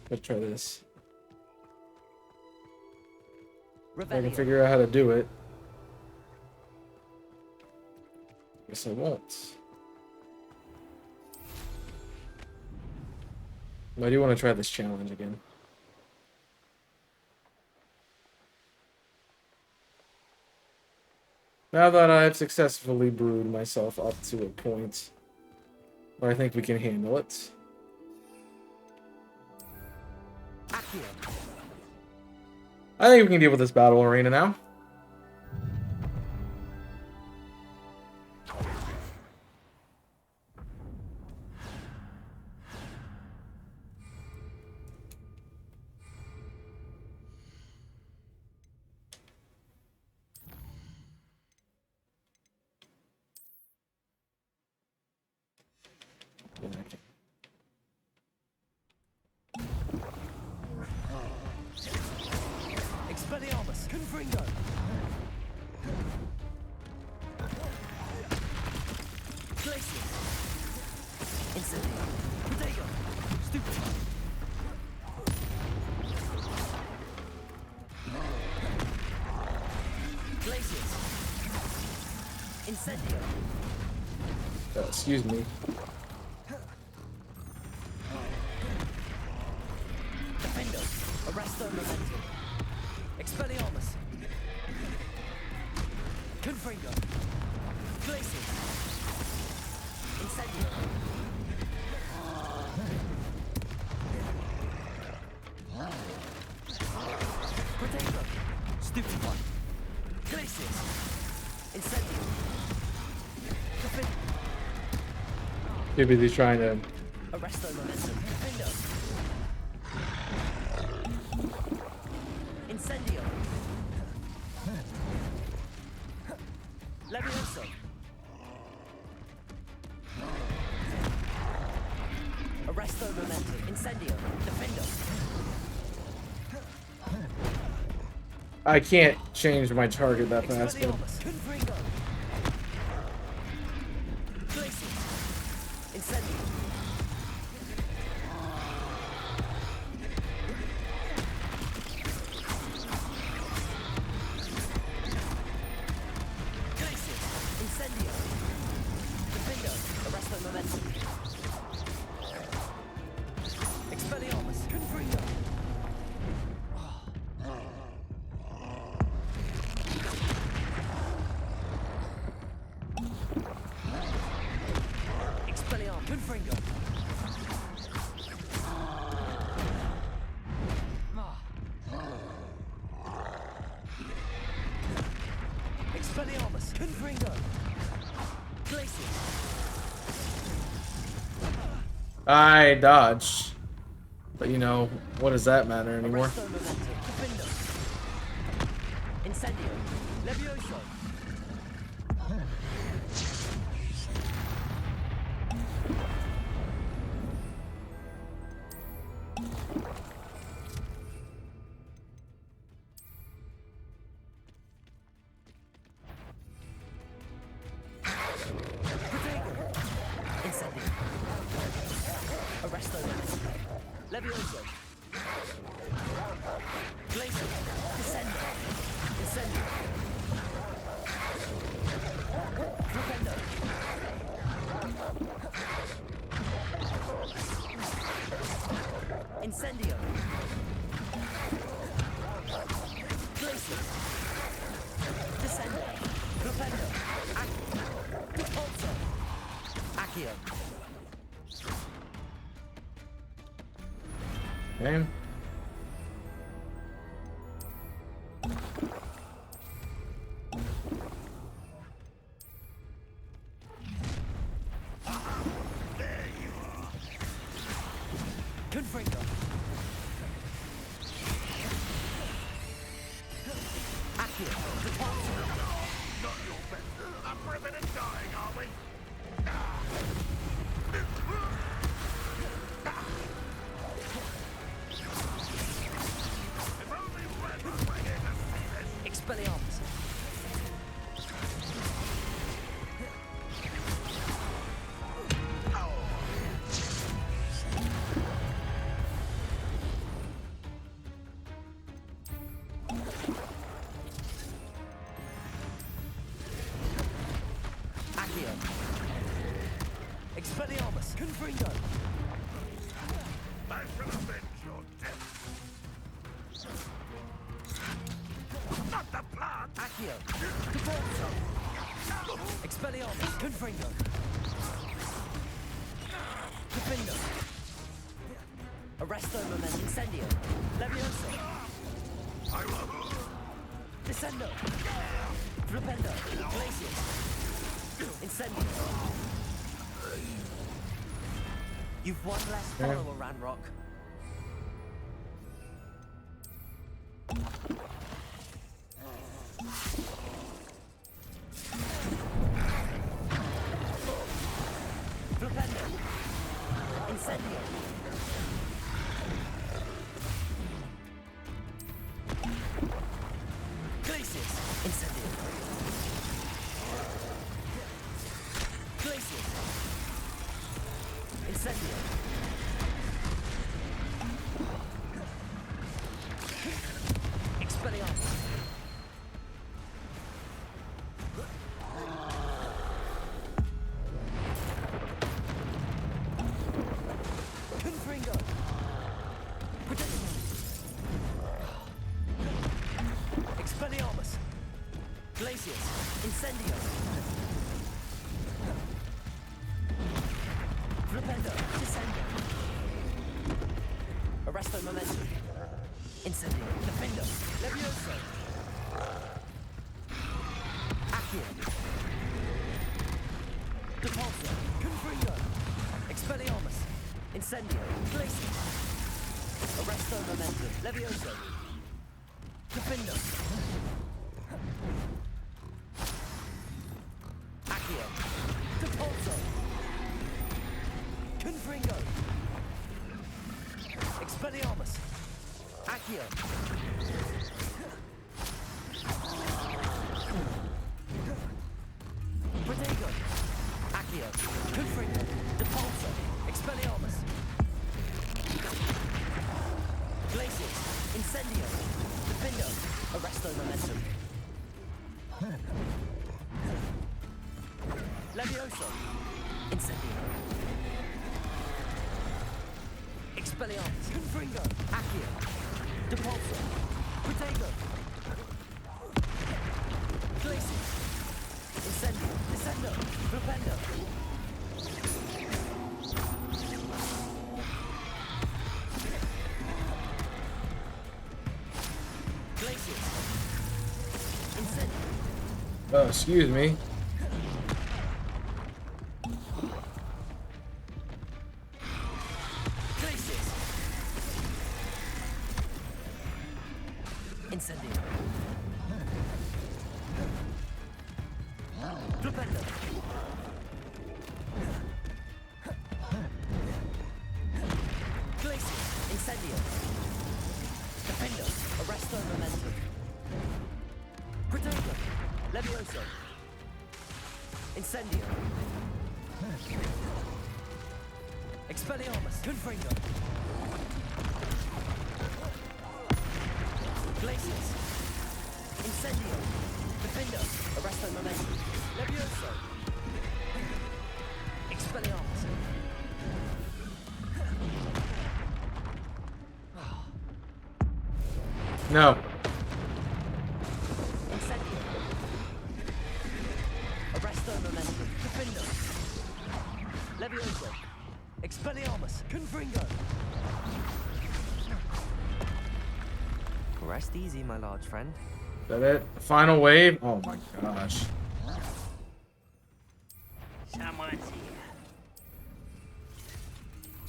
Let's try this. If I can figure out how to do it. Guess I won't. But I do want to try this challenge again. Now that I've successfully brewed myself up to a point where I think we can handle it. I think we can deal with this battle arena now. Expelliarmus, Confringo. Glacius. Incendio. Protego. Stupefy. Glacius. Incendio. Excuse me. Defendo. Arresto Momentum. Expelliarmus. Confringo. Glacius. Incendio. Protego. Stupefy. Glacius. Incendio. Defendo. Too busy trying to. Arresto Momentum. Defendo. Incendio. Levioso. Arresto Momentum. Incendio. Defendo. I can't change my target that fast. But... Confringo. Glacius. Incendio. Glacius. Incendio. Defendo. Arresto Momentum. Expelliarmus. Confringo. Expelliarmus. Confringo. Expelliarmus. Confringo. Glacius. I dodged. But you know, what does that matter anymore? Arresto Momentum. Defendo. Incendio. Levioso. Incendio. Arresto Momentum. Levioso. Glacius. Descendo. Incendio. Flipendo. Incendio. Glacius. Descendo. Flipendo. Repulso. Accio. Okay. Confringo. Accio. Repulso. Not your best. Up for a bit of dying, are we? Expelliarmus. Expelliarmus! Confringo! I shall avenge your death. Not the plant! Accio! Deforzo! Expelliarmus! Confringo! Defindo! Arresto Momentum Incendio! Levioso! Descendo! Flipendo! Glacius! Incendio! You've one less follower, Ranrock. Flipendo! Incendio! Glacius! Incendio! Glacius! Incendio! Expelliarmus! Confringo! Expelliarmus! Glacius! Incendio! Flipendo! Descendo! Arresto Momentum! Incendio! Defendo! Levioso! Accio! Depulso! Confringo! Expelliarmus! Incendio! Glacius! Arresto Momentum! Levioso! Defendo! Accio! Depulso! Confringo! Expelliarmus! Accio! Protego! Accio! Confringo! Depulso! Expelliarmus! Glacius! Incendio! Defendo! Arresto Momentum! Levioso! Incendio! Expelliarmus! Confringo! Accio! Depulso! Protego! Glacius! Incendio! Descendo! Flipendo! Glacius! Incendio! Oh, excuse me. Glacius! Incendio! Flipendo! Glacius! Incendio! Defendo! Arresto Momentum! Protego! Levioso! Incendio! Expelliarmus! Confringo! Glacius! Incendio! Defendo! Arresto Momentum! Levioso! Expelliarmus! No. Incendio! Arresto Momentum! Defendo! Levioso! Expelliarmus! Confringo! Rest easy, my large friend. Is that it? Final wave? Oh my gosh. Someone's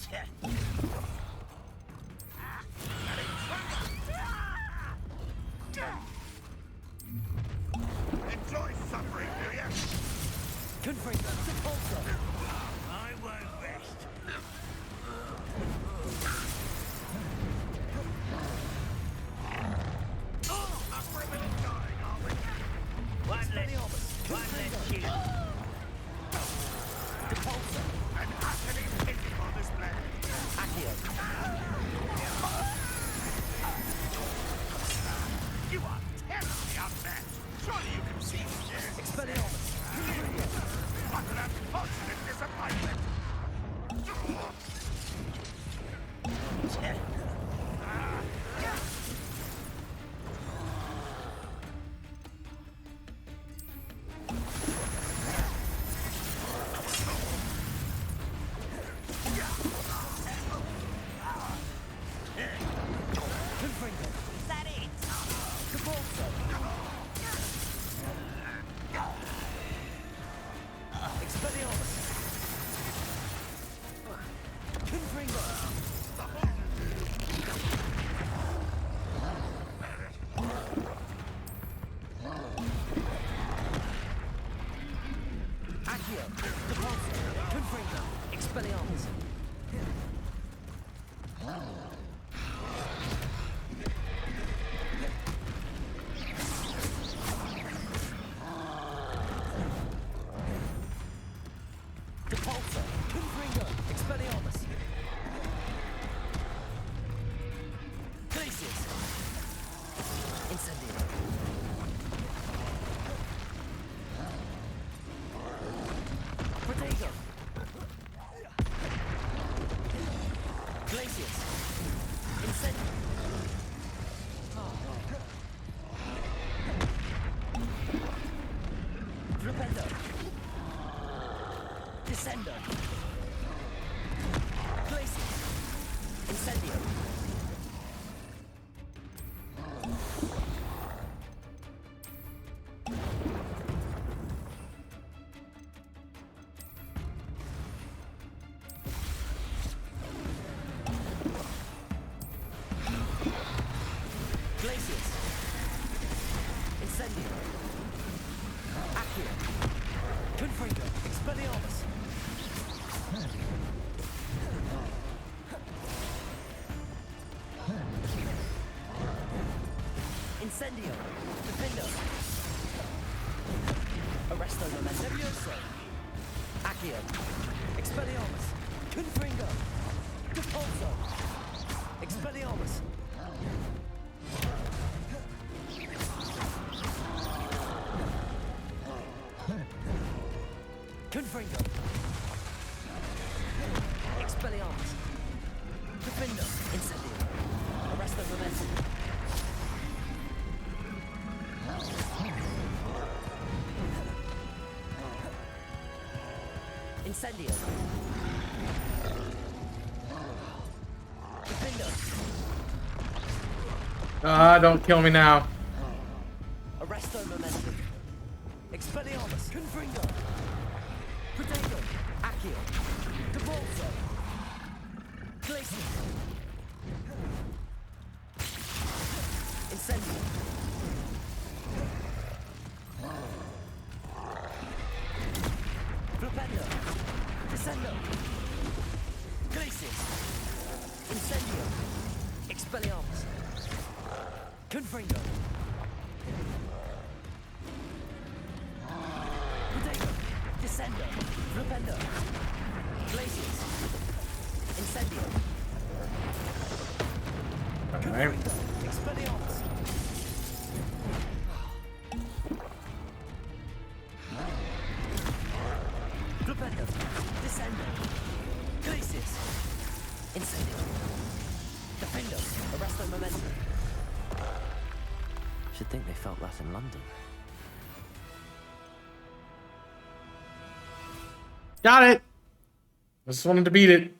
here. Enjoy suffering, do ya? Confringo! Depulso! I won't rest. One less. Expelliarmus. Depulso. Confringo. Expelliarmus. Glacius. Incendio. Protego. Glacius. Incendio. Flipendo. Descendo. Glacius. Incendio. Glacius. Incendio. Accio. Confringo. Expelliarmus. Incendio. Defendo. Arresto Momento. Levioso. Accio. Expelliarmus. Confringo. Depulso. Expelliarmus. Confringo. Expelliarmus. Defendo. Incendio. Arresto Momentum. Incendio. Defendo. Ah, don't kill me now. Arresto Momentum. Expelliarmus. Confringo. Protego. Accio. Depulso. Glacius. Incendio. Flipendo. Descendo. Glacius. Incendio. Expelliarmus. Confringo. Protego. Descendo. Flipendo. Glacius. Incendio. Alright. Expelliarmus. Flipendo. Descendo. Glacius. Incendio. Defendo. Arresto Momentum. Should think they felt that in London. Got it. I just wanted to beat it.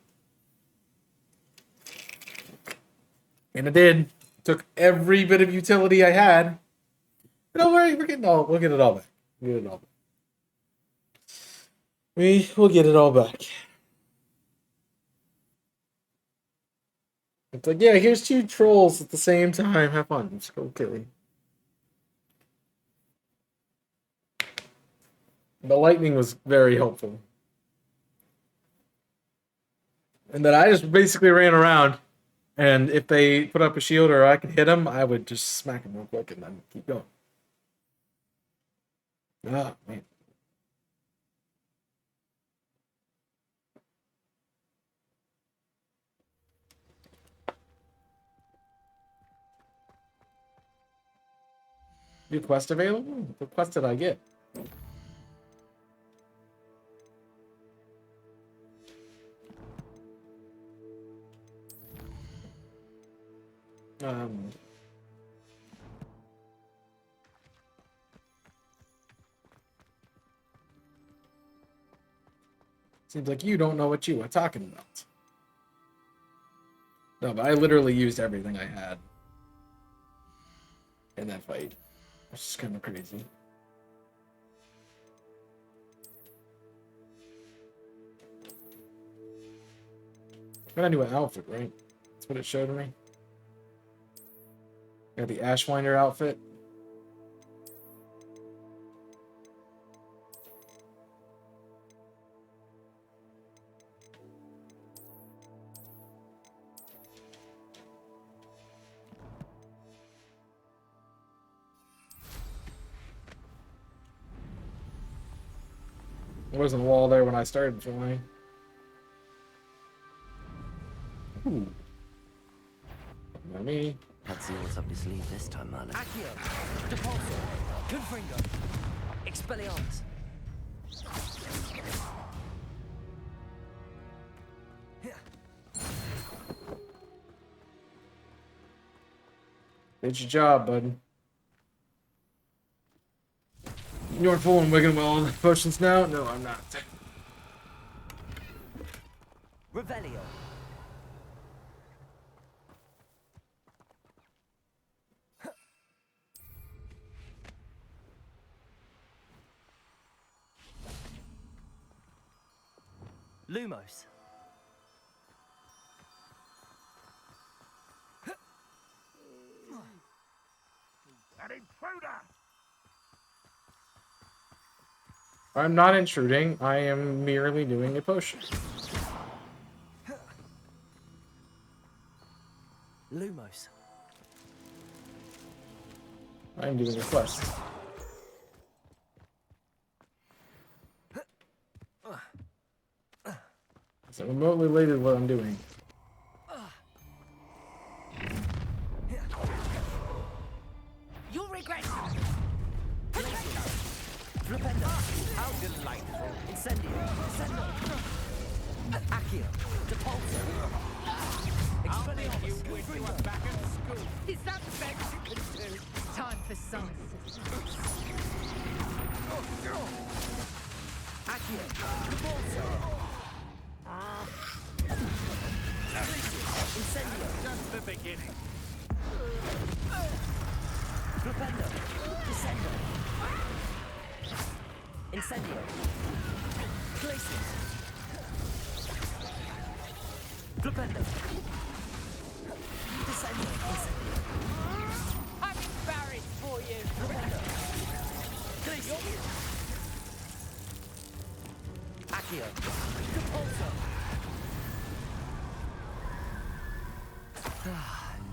And I did. Took every bit of utility I had. But don't worry, we'll get it all back. We'll get it all back. We will get it all back. It's like, yeah, here's 2 trolls at the same time. Have fun. Just go kill him. The lightning was very helpful. And then I just basically ran around. And if they put up a shield or I could hit them, I would just smack them real quick and then keep going. Ah, man. New quest available? What quest did I get? Seems like you don't know what you are talking about. No, but I literally used everything I had in that fight. Which is kind of crazy. Got a new outfit, right? That's what it showed me. Got the Ashwinder outfit. wasn't a wall there when I started flying. Ooh. Not me. Let's see what's up your sleeve this time, Merlin. Accio, Depulso, Confringo, Expelliarmus. Did your job, bud. You're full and wigging well on the potions now? No, I'm not. Revelio. Lumos. An intruder! I'm not intruding. I am merely doing a potion. Lumos. I'm doing a quest. Is it remotely related to what I'm doing? You'll regret. Flipendo. How delightful. Incendio. Incendio. Accio. Depulso. Expelliarmus. You wish you were back at school. Is that the best you can do? Time for science. Accio. Depulso. Incendio. Just the beginning. Flipendo. Descendo. Incendio. Glacius. Flipendo. Descendo. Incendio. I'm embarrassed for you. Flipendo. Glacius. Accio. Depulso.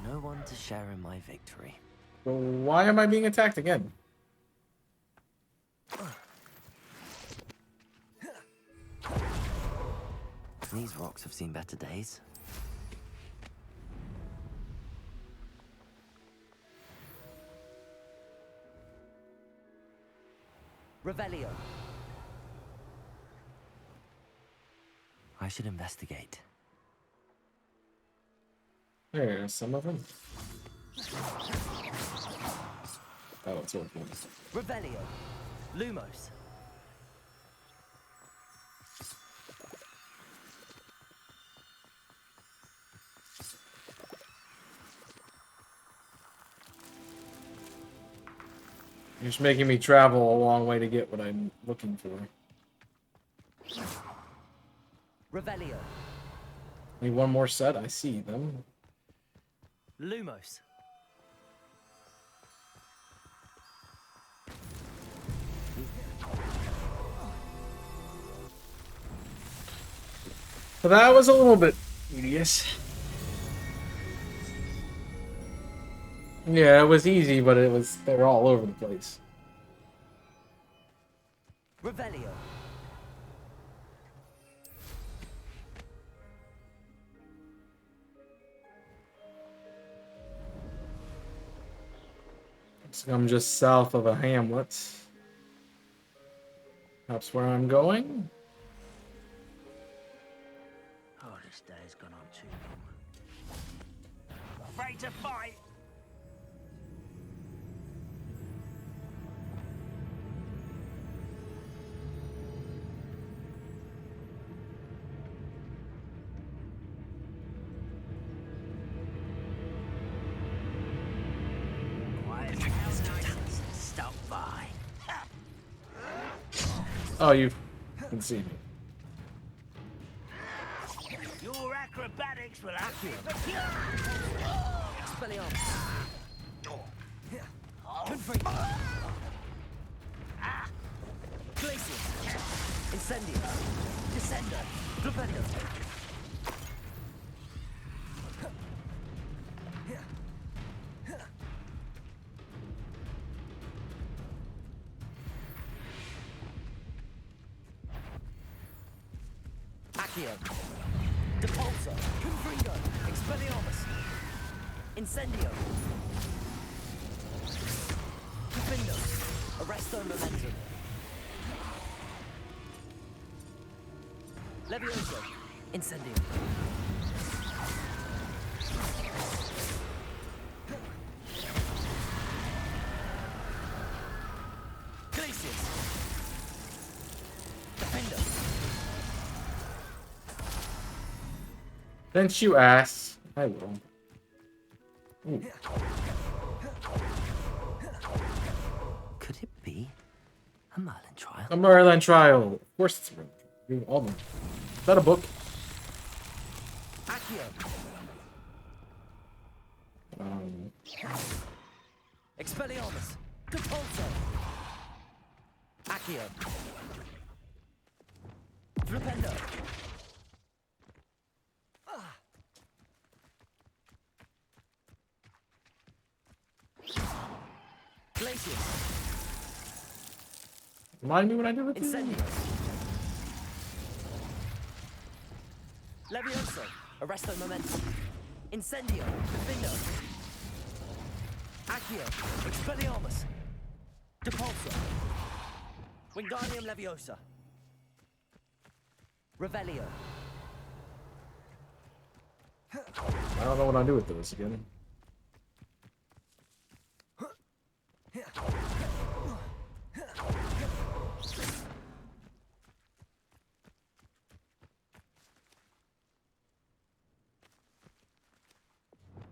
No one to share in my victory. Well, why am I being attacked again? These rocks have seen better days. Revelio. I should investigate. There's some of them. Oh, it's working. Revelio. Lumos. You're just making me travel a long way to get what I'm looking for. Revelio. Need one more set. I see them. Lumos. So that was a little bit tedious. Yeah, it was easy, but they were all over the place. Revelio. So I'm just south of a hamlet. That's where I'm going. Oh, this day has gone on too long. Afraid to fight? Stop by. Oh, you can see me. Your acrobatics will have you. Expelliarmus. Confringo. Glacius. Incendio. Descendo. Flipendo. Accio. Depulso. Confringo. Expelliarmus. Incendio. Confindo. Arresto Momentum. Levioso. Incendio. Glacius. Defendo. Since you asked, I will. Ooh. Could it be a Merlin trial? A Merlin trial. Of course it's a Merlin trial. All of them. Is that a book? Accio. Expelliarmus. Depulso. Accio. Flipendo. Glacius. Remind me what I did with this? Incendio. Levioso. Arresto Momentum. Incendio. Defendo. Accio. Expelliarmus. Depulso. Wingardium Leviosa. Revelio. I don't know what I do with those again.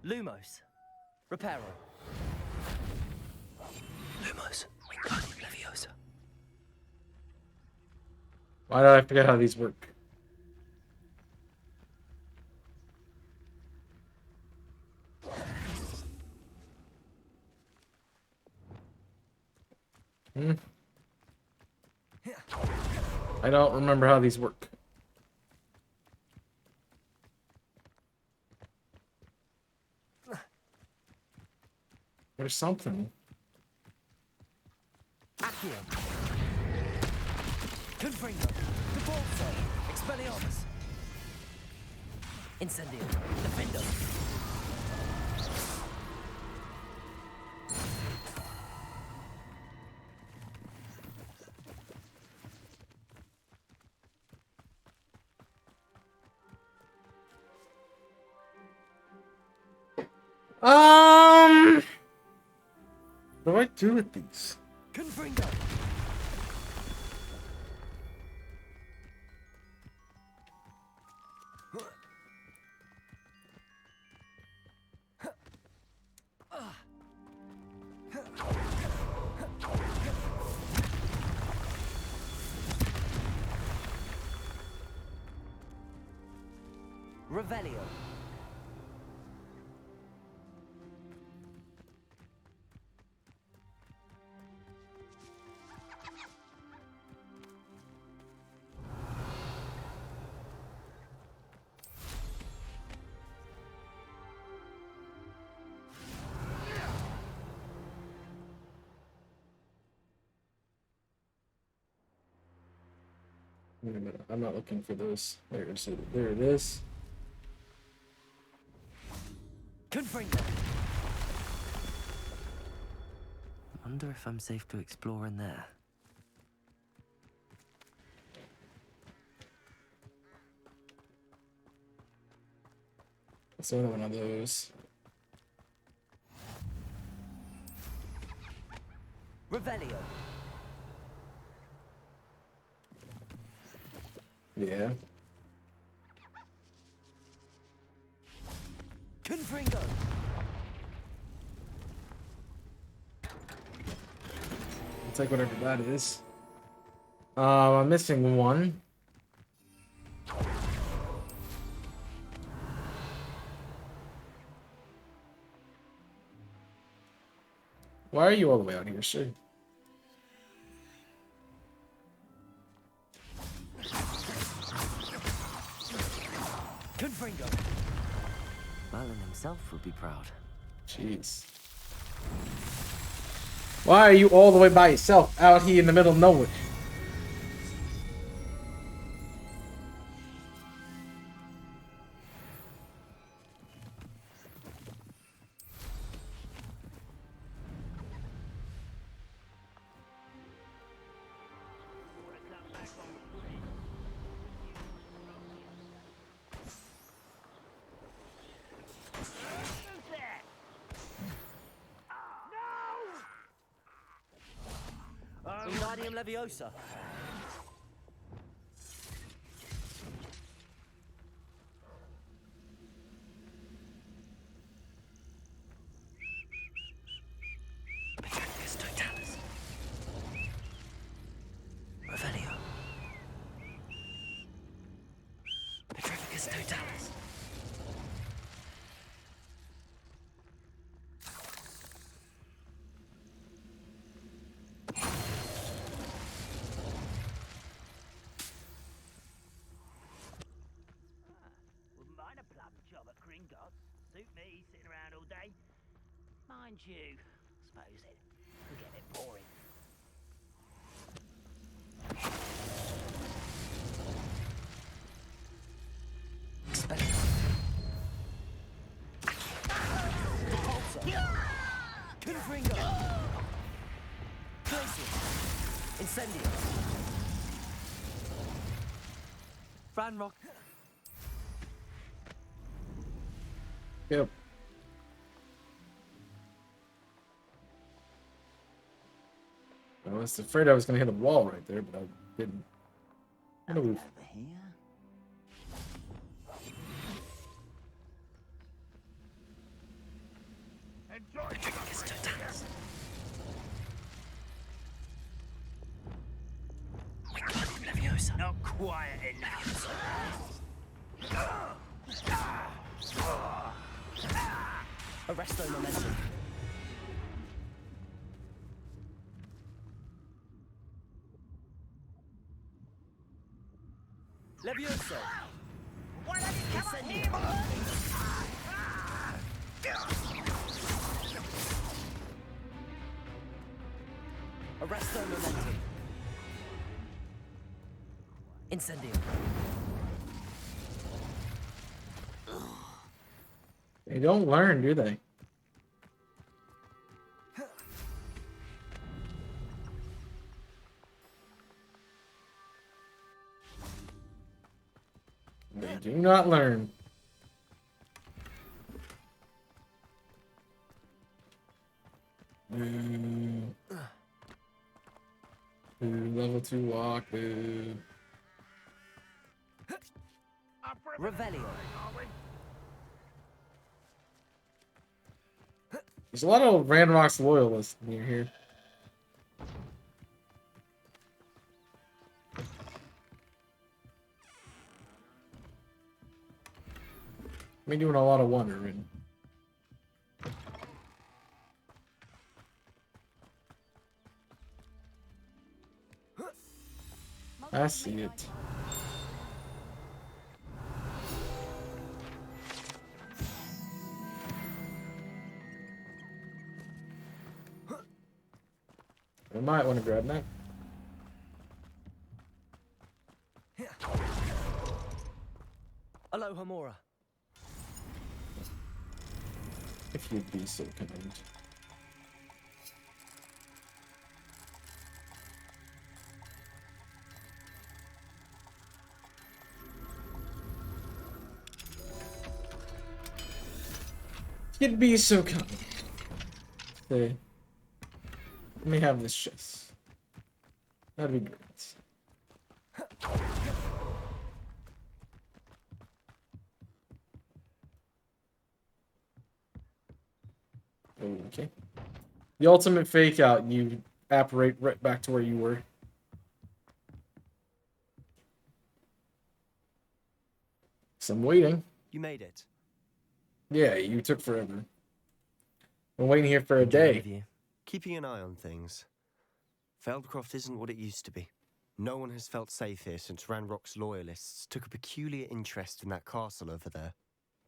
Lumos. Reparo. Lumos. Wingardium Leviosa. Why did I forget how these work? I don't remember how these work. There's something. Accio. Confringo. Depulso. Expelliarmus. Incendio. Defendo. What do I do with these? Confringo. Revelio. Wait a minute, I'm not looking for those. There it is. Confringo. Wonder if I'm safe to explore in there. That's another one of those. Revelio. Yeah. Confringo. I'll take whatever that is. I'm missing one. Why are you all the way out here, sir? Confringo. Merlin himself would be proud. Jeez. Why are you all the way by yourself out here in the middle of nowhere? Wingardium Leviosa. Petrificus Totalis. Revelio. Petrificus Totalis. Wouldn't mind a plum job at Gringotts. Suit me, sitting around all day. Mind you, suppose it could get a bit boring. Confringo. Glacius. Incendio. Ranrock. Yep. I was afraid I was going to hit a wall right there, but I didn't. I'm gonna move. Over here. Petrificus Totalis. Wingardium Leviosa. Not quiet enough. Arresto Momentum. Levioso. Why don't you come up here? Arresto Momentum. Incendio. They don't learn, do they? They do not learn. Level 2 lock, Revelio. There's a lot of Ranrock's loyalists near here. Me doing a lot of wondering. I see it. I might want to grab that. Aloha Mora. If you'd be so kind. You'd be so kind. Okay. Let me have this chest. That'd be great. Okay. The ultimate fake out, you apparate right back to where you were. So I'm waiting. You made it. Yeah, you took forever. I'm waiting here for a Enjoyed day. you. Keeping an eye on things. Feldcroft isn't what it used to be. No one has felt safe here since Ranrock's loyalists took a peculiar interest in that castle over there.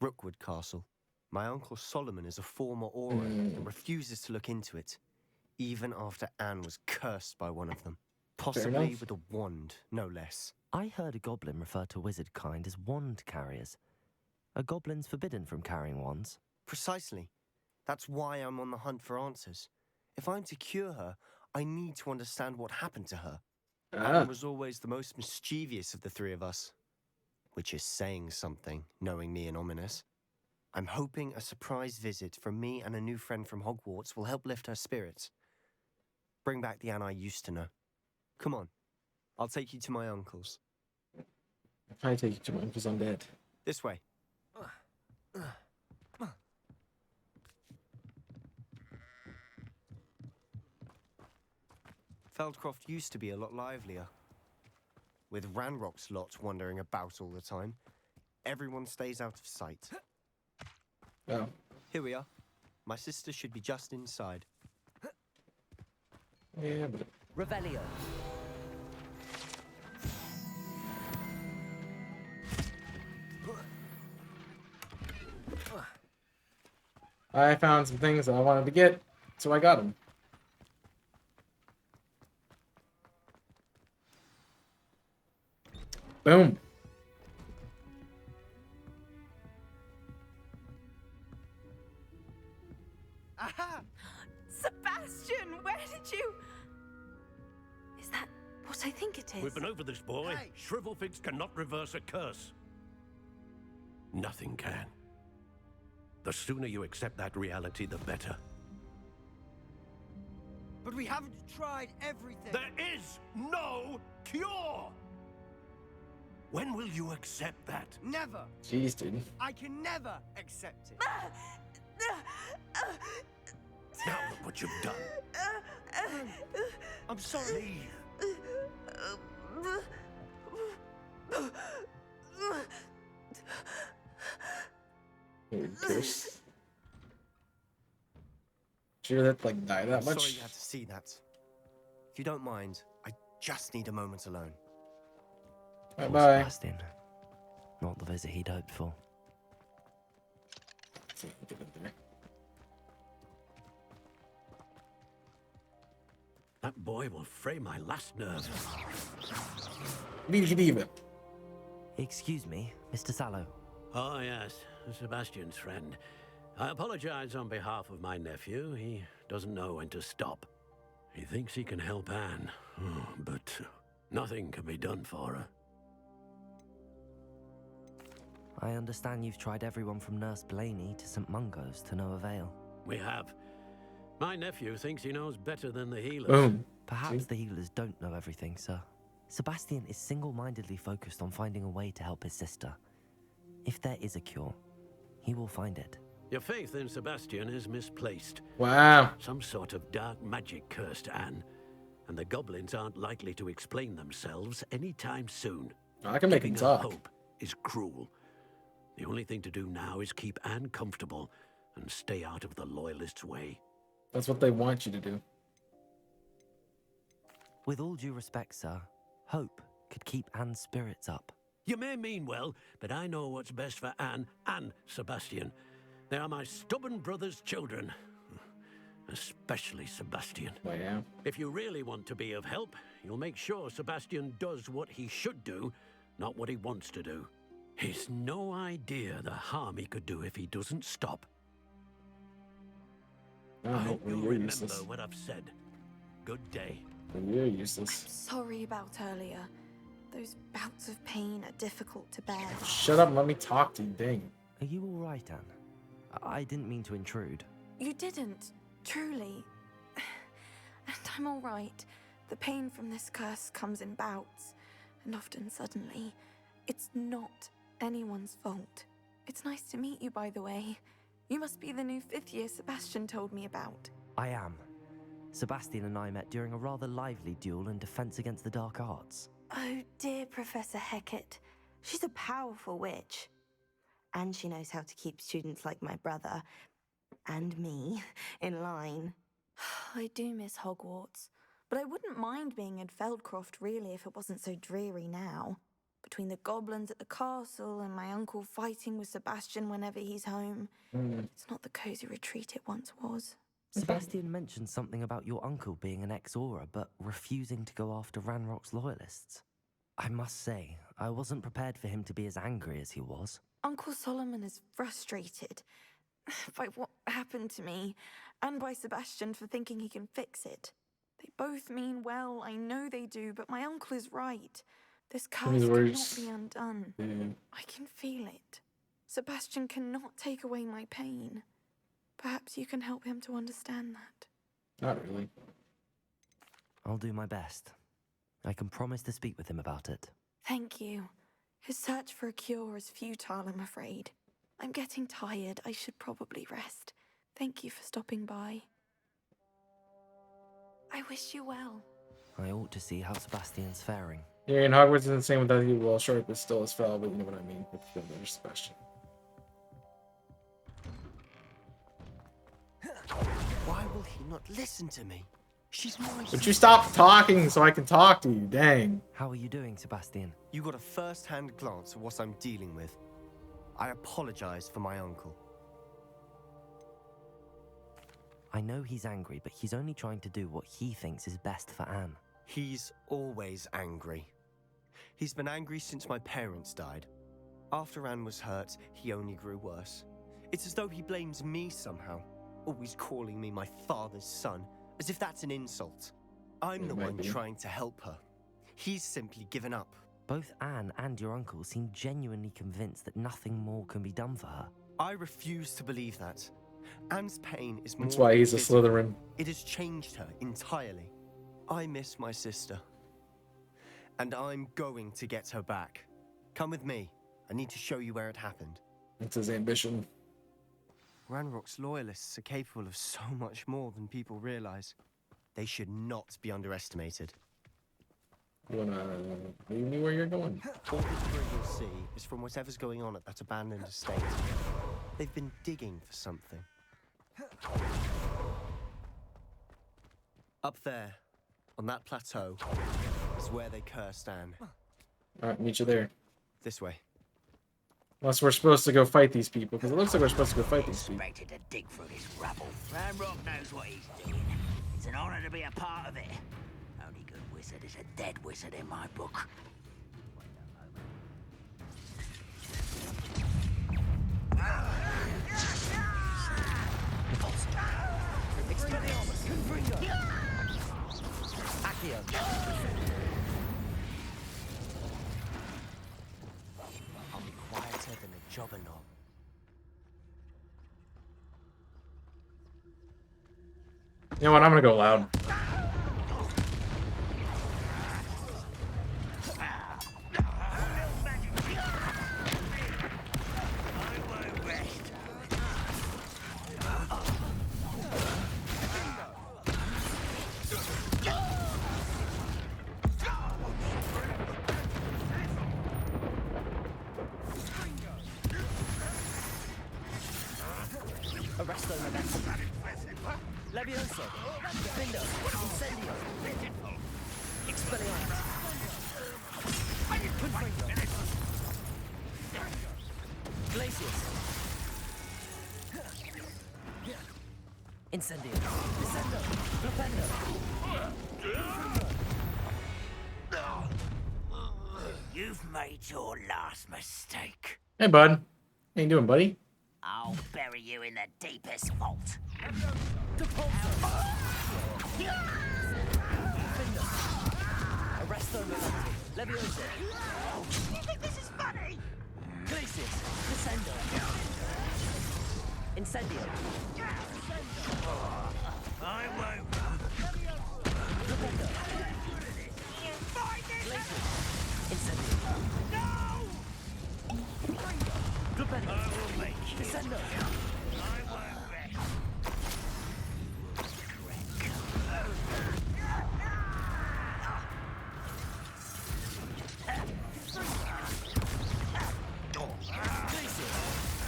Rookwood Castle. My uncle Solomon is a former Auror and refuses to look into it, even after Anne was cursed by one of them. Possibly with a wand, no less. I heard a goblin refer to wizard kind as wand carriers. Are goblins forbidden from carrying wands? Precisely. That's why I'm on the hunt for answers. If I'm to cure her, I need to understand what happened to her. Anne was always the most mischievous of the three of us. Which is saying something, knowing me and ominous. I'm hoping a surprise visit from me and a new friend from Hogwarts will help lift her spirits. Bring back the Anne I used to know. Come on. I'll take you to my uncle's. I take you to mine because I'm dead. This way. Feldcroft used to be a lot livelier. With Ranrock's lot wandering about all the time, everyone stays out of sight. Oh. Here we are. My sister should be just inside. Yeah, but... Revelio. I found some things that I wanted to get, so I got them. Boom. Aha! Sebastian, where did you... Is that what I think it is? We've been over this, boy. Hey. Shrivelfigs cannot reverse a curse. Nothing can. The sooner you accept that reality, the better. But we haven't tried everything. There is no cure! When will you accept that? Never. Jeez, dude. I can never accept it. Now look what you've done. I'm sorry. Pierce. Sure that like die that I'm much? sorry you had to see that. If you don't mind, I just need a moment alone. Bye bye. Sebastian. Not the visit he'd hoped for. That boy will fray my last nerve. Excuse me, Mr. Sallow. Oh, yes, Sebastian's friend. I apologize on behalf of my nephew. He doesn't know when to stop. He thinks he can help Anne, but nothing can be done for her. I understand you've tried everyone from Nurse Blaney to St. Mungo's to no avail. We have. My nephew thinks he knows better than the healers. Boom. Perhaps the healers don't know everything, sir. Sebastian is single-mindedly focused on finding a way to help his sister. If there is a cure, he will find it. Your faith in Sebastian is misplaced. Wow. Some sort of dark magic cursed Anne, and the goblins aren't likely to explain themselves anytime soon. I can make him Giving her talk. hope is cruel. The only thing to do now is keep Anne comfortable and stay out of the Loyalists' way. That's what they want you to do. With all due respect, sir, hope could keep Anne's spirits up. You may mean well, but I know what's best for Anne and Sebastian. They are my stubborn brother's children. Especially Sebastian. Oh, yeah. If you really want to be of help, you'll make sure Sebastian does what he should do, not what he wants to do. He's no idea the harm he could do if he doesn't stop. Oh, I hope well, you'll you're remember useless. what I've said. Good day. You're useless. Sorry about earlier. Those bouts of pain are difficult to bear. Shut up and let me talk to you, dang. Are you all right, Anne? I didn't mean to intrude. You didn't, truly. And I'm all right. The pain from this curse comes in bouts, and often suddenly. It's not anyone's fault. It's nice to meet you, by the way. You must be the new 5th year Sebastian told me about. I am. Sebastian and I met during a rather lively duel in Defense Against the Dark Arts. Oh, dear Professor Hecat. She's a powerful witch. And she knows how to keep students like my brother, and me, in line. I do miss Hogwarts, but I wouldn't mind being in Feldcroft, really, if it wasn't so dreary now. Between the goblins at the castle and my uncle fighting with Sebastian whenever he's home. It's not the cozy retreat it once was. Sebastian mentioned something about your uncle being an ex-Aura, but refusing to go after Ranrock's loyalists. I must say, I wasn't prepared for him to be as angry as he was. Uncle Solomon is frustrated by what happened to me, and by Sebastian for thinking he can fix it. They both mean well, I know they do, but my uncle is right. This curse cannot be undone. I can feel it. Sebastian cannot take away my pain. Perhaps you can help him to understand that. Not really. I'll do my best. I can promise to speak with him about it. Thank you. His search for a cure is futile, I'm afraid. I'm getting tired. I should probably rest. Thank you for stopping by. I wish you well. I ought to see how Sebastian's faring. Yeah, and Hogwarts isn't the same without you. Well, sure, it's still as foul, but you know what I mean. It's the other Sebastian. Why will he not listen to me? She's my Would you stop talking so I can talk to you? Dang. How are you doing, Sebastian? You got a first-hand glance at what I'm dealing with. I apologize for my uncle. I know he's angry, but he's only trying to do what he thinks is best for Anne. He's always angry. He's been angry since my parents died. After Anne was hurt, he only grew worse. It's as though he blames me somehow, always calling me my father's son, as if that's an insult. I'm the one trying to help her. He's simply given up. Both Anne and your uncle seem genuinely convinced that nothing more can be done for her. I refuse to believe that. Anne's pain is more. That's why he's a physical. Slytherin. It has changed her entirely. I miss my sister. And I'm going to get her back. Come with me. I need to show you where it happened. That's his ambition. Ranrock's loyalists are capable of so much more than people realize. They should not be underestimated. You wanna leave me where you're going? All the debris you'll see is from whatever's going on at that abandoned estate. They've been digging for something. Up there, on that plateau, is where they cursed Anne. Alright, meet you there. This way. Unless we're supposed to go fight these people, because it looks like we're supposed to go fight these people. Expected to dig through this rubble. Ranrock knows what he's doing. It's an honor to be a part of it. Only good wizard is a dead wizard in my book. I'll be quieter than a jobberknoll. You know what? I'm gonna go loud. Arresto momentum. Levioso. Defendo. Incendio. Expelliarmus. Confringo. Glacius. Incendio. Descendo. Flipendo. You've made your last mistake. Hey, bud. How you doing, buddy? I'll bury you in the deepest vault. Arresto momentum. Levioso. You think this is funny? Glacius. Descendo. Incendio. I won't. Flipendo. You find it? Glacius. Incendio. No! Flipendo. I will make you. Descendo. I won't rest.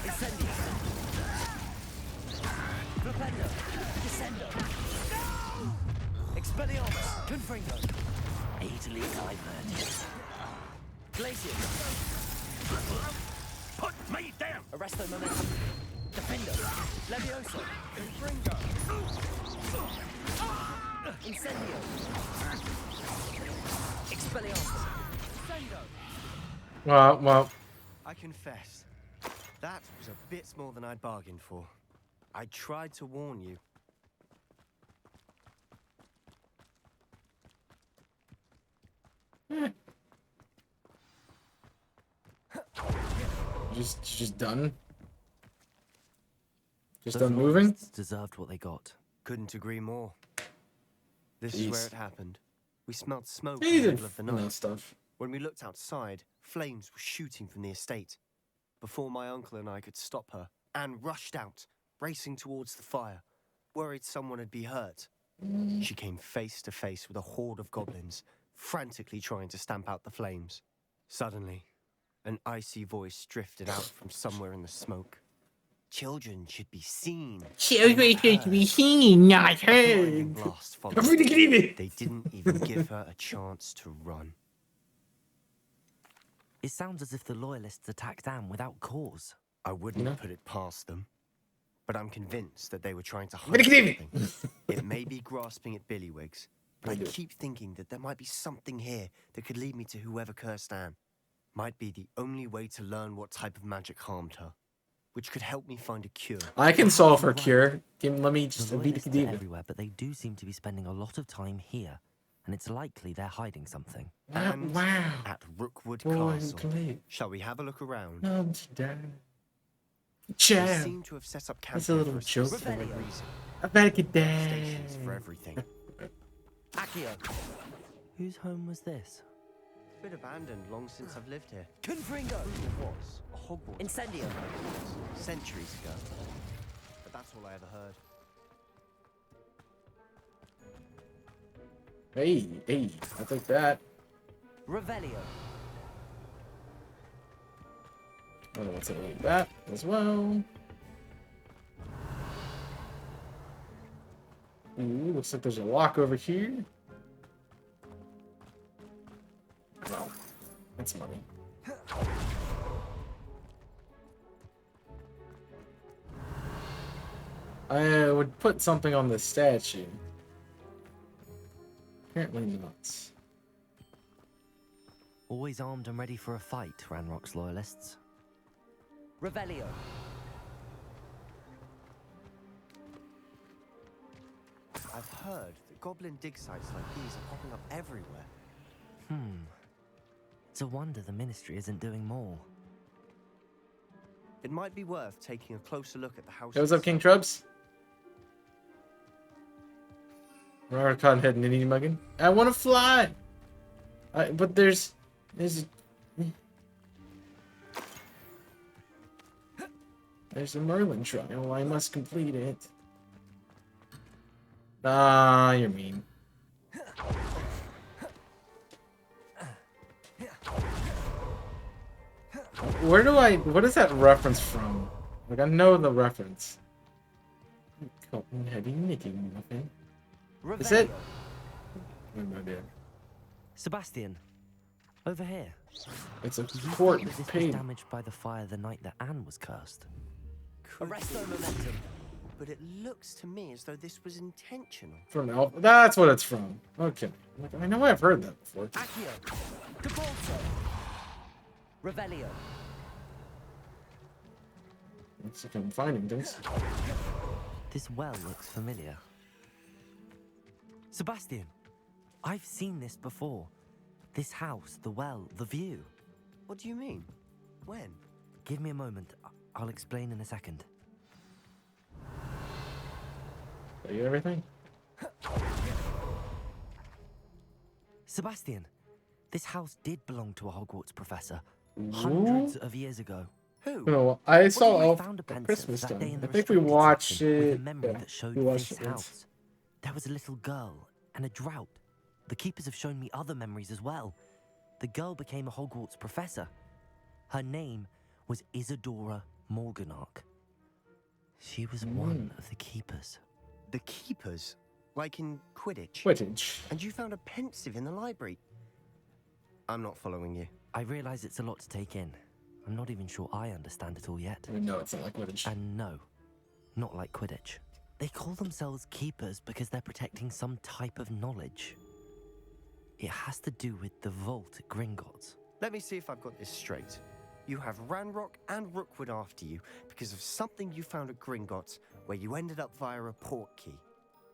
Incendio. Flipendo. Descendo. Expelliarmus. Confringo. Easily diverted. Glacius. Put me down! Arresto momentum. Defendo. Levioso. Confringo. Incendio. Expelliarmus. Well. I confess, that was a bit more than I'd bargained for. I tried to warn you. Just done? Just Those done moving? loyalists deserved what they got. Couldn't agree more. This is where Jeez. it happened. We smelled smoke in He's the in middle of the night. stuff. When we looked outside, flames were shooting from the estate. Before my uncle and I could stop her, Anne rushed out, racing towards the fire, worried someone had been hurt. She came face to face with a horde of goblins, frantically trying to stamp out the flames. Suddenly, an icy voice drifted out from somewhere in the smoke. Children should be seen. Children should be seen, not heard. Blast followed. They didn't even give her a chance to run. It sounds as if the Loyalists attacked Anne without cause. I wouldn't put it past them, but I'm convinced that they were trying to hide Gonna give something. It may be grasping at Billywigs, but I keep thinking that there might be something here that could lead me to whoever cursed Anne. Might be the only way to learn what type of magic harmed her, which could help me find a cure. I can solve her cure. Let me just The beat Loyalists the are everywhere, but they do seem to be spending a lot of time here, and it's likely they're hiding something. And wow. at Rookwood Boy, Castle. great. Shall we have a look around? I'm dead. They Ciao. seem to have set up camp That's a little for a joke. specific reason. I better get down. Stations for everything. Accio! Whose home was this? Bit abandoned long since I've lived here. Confringo! It was a Hogwarts. Incendio! Centuries ago. But that's all I ever heard. Hey, I'll take that. Revelio! I don't want to take that as well. Ooh, looks like there's a lock over here. No, that's money. I would put something on the statue. Apparently not. Always armed and ready for a fight, Ranrock's Loyalists. Revelio! I've heard that goblin dig sites like these are popping up everywhere. It's a wonder the Ministry isn't doing more. It might be worth taking a closer look at the house. Hey, what's up, King Trubs? Remember Cottonhead and Ninny Muggin? I want to fly! But there's a Merlin trial. I must complete it. Ah, you're mean. What is that reference from? Like, I know the reference. Cottonhead and Nicky Muffin. Is it? I have no idea. Sebastian, over here. It's a Do you court think that this was paid. damaged by the fire the night that Anne was cursed? Arresto momentum. But it looks to me as though this was intentional. From Elf. That's what it's from. Okay. Like, I know I've heard that before. Accio! Debolso! Revelio! Looks like I'm finding things. This well looks familiar. Sebastian, I've seen this before. This house, the well, the view. What do you mean? When? Give me a moment. I'll explain in a second. Are you everything? Sebastian, this house did belong to a Hogwarts professor hundreds of years ago. Who? No, I saw We Elf found a at pensive Christmas that day time. in I the think we restricted watched section with it. a memory Yeah, that showed we watched this it once. house. There was a little girl and a drought. The keepers have shown me other memories as well. The girl became a Hogwarts professor. Her name was Isadora Morganach. She was one of the keepers. The keepers? Like in Quidditch? Quidditch. And you found a pensive in the library? I'm not following you. I realize it's a lot to take in. I'm not even sure I understand it all yet. No, it's not like Quidditch. And no, not like Quidditch. They call themselves keepers because they're protecting some type of knowledge. It has to do with the vault at Gringotts. Let me see if I've got this straight. You have Ranrock and Rookwood after you because of something you found at Gringotts where you ended up via a port key.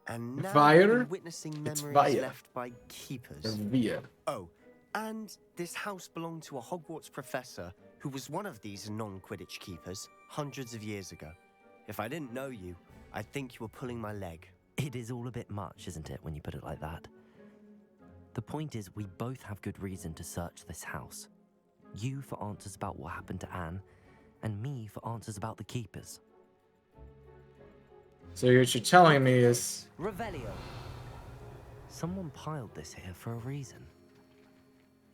And now you're witnessing It's memories via. left by keepers. Or via. Oh, and this house belonged to a Hogwarts professor who was one of these non-Quidditch keepers hundreds of years ago. If I didn't know you, I'd think you were pulling my leg. It is all a bit much, isn't it, when you put it like that? The point is, we both have good reason to search this house. You for answers about what happened to Anne, and me for answers about the keepers. So what you're telling me is... Revelio. Someone piled this here for a reason.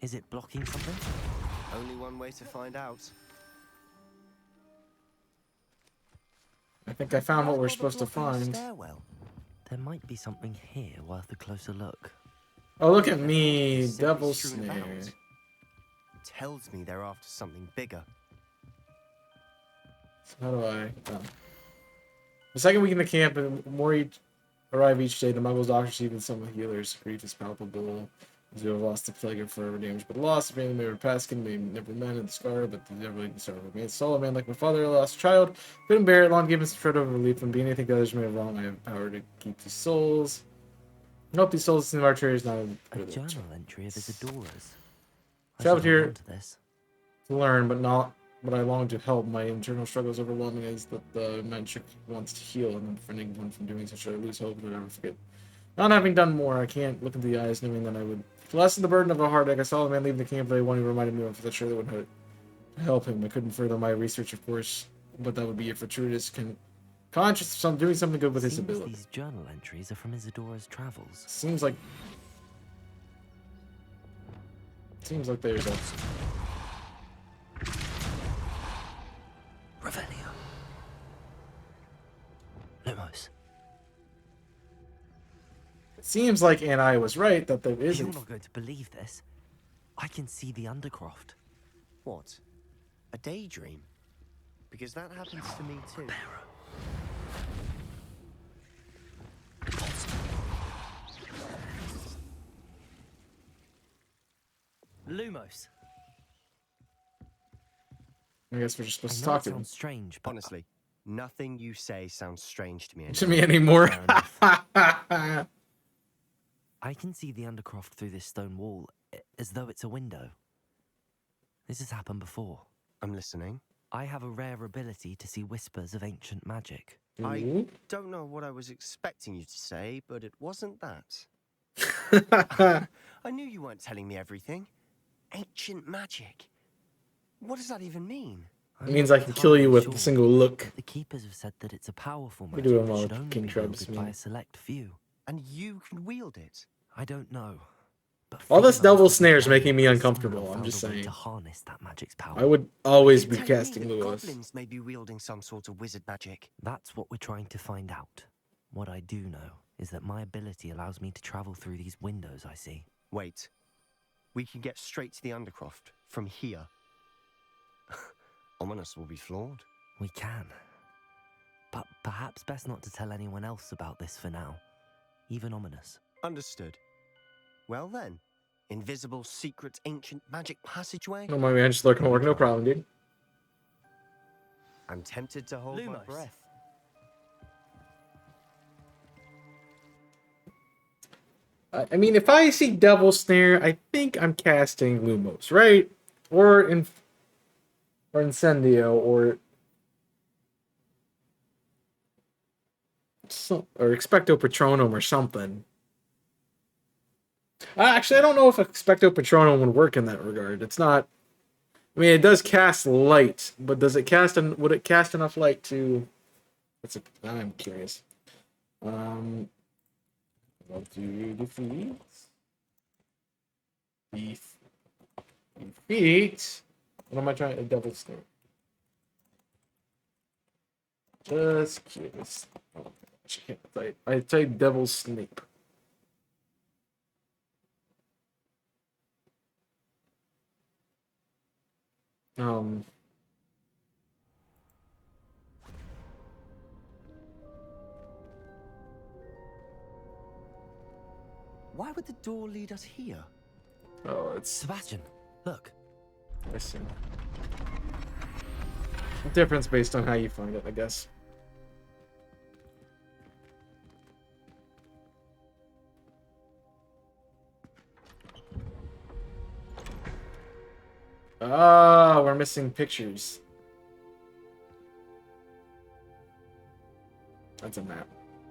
Is it blocking something? Only one way to find out. I think I found what we're supposed to find. Stairwell. There might be something here worth a closer look. Oh, look at me, Devil Snare. Tells me they're after something bigger. So how do I... Oh. The second week in the camp, and more arrive each day. The Muggles, doctors, even some healers. Grief is palpable. As we have lost the plague of forever damage, but lost. Family may repass, can may never mend the scar, but the never leave the scar remains. Solo man like my father, lost child. Couldn't bear it long, given some shred of relief from being anything others may have wrong. I have power to keep these souls. I hope these souls in the archery is not a journal entry of Isadora's. Traveled here to learn, but I long to help. My internal struggles overwhelming is that the magic wants to heal, and preventing one from doing so. Should I lose hope and I never forget? Not having done more, I can't look into the eyes knowing that I would lessen the burden of a heartache. I saw the man leaving the camp, but one who reminded me of that surely would help him. I couldn't further my research, of course, but that would be it. Fortuitous conscious of doing something good with his ability. These journal entries are from Isadora's travels. Seems like there's a... Revelio. Lumos. It seems like Aunt I was right that there isn't. You're not going to believe this. I can see the Undercroft. What? A daydream? Because that happens to me too. Lumos. I guess we're just supposed to talk to him. Sounds strange, but honestly, nothing you say sounds strange to me anymore. To me anymore. I can see the Undercroft through this stone wall, as though it's a window. This has happened before. I'm listening. I have a rare ability to see whispers of ancient magic. I don't know what I was expecting you to say, but it wasn't that. I knew you weren't telling me everything. Ancient magic. What does that even mean? It means I can kill you with a single look. The keepers have said that it's a powerful We magic do them that all should only King be Trebs, wielded by a select few. And you can wield it? I don't know. But all this devil snare is making me uncomfortable. I'm just saying. To harness that magic's power. I would always be casting Lewis. Goblins may be wielding some sort of wizard magic. That's what we're trying to find out. What I do know is that my ability allows me to travel through these windows I see. Wait. We can get straight to the Undercroft from here. Ominous will be flawed. We can. But perhaps best not to tell anyone else about this for now. Even Ominous. Understood. Well then, invisible, secret, ancient magic passageway? No, my man, just looking to work. No problem, dude. I'm tempted to hold my breath. I mean, if I see Devil Snare, I think I'm casting Lumos, right? Or Incendio, or Expecto Patronum, or something. Actually, I don't know if Expecto Patronum would work in that regard. It's not. I mean, it does cast light, but does it cast? Would it cast enough light to? I'm curious. What do you defeat? Defeat. What am I trying to double snare? Just curious. Oh, I type Devil Snape. Why would the door lead us here? Oh, it's Sebastian. Look. I see. Difference based on how you find it, I guess. Ah, we're missing pictures. That's a map.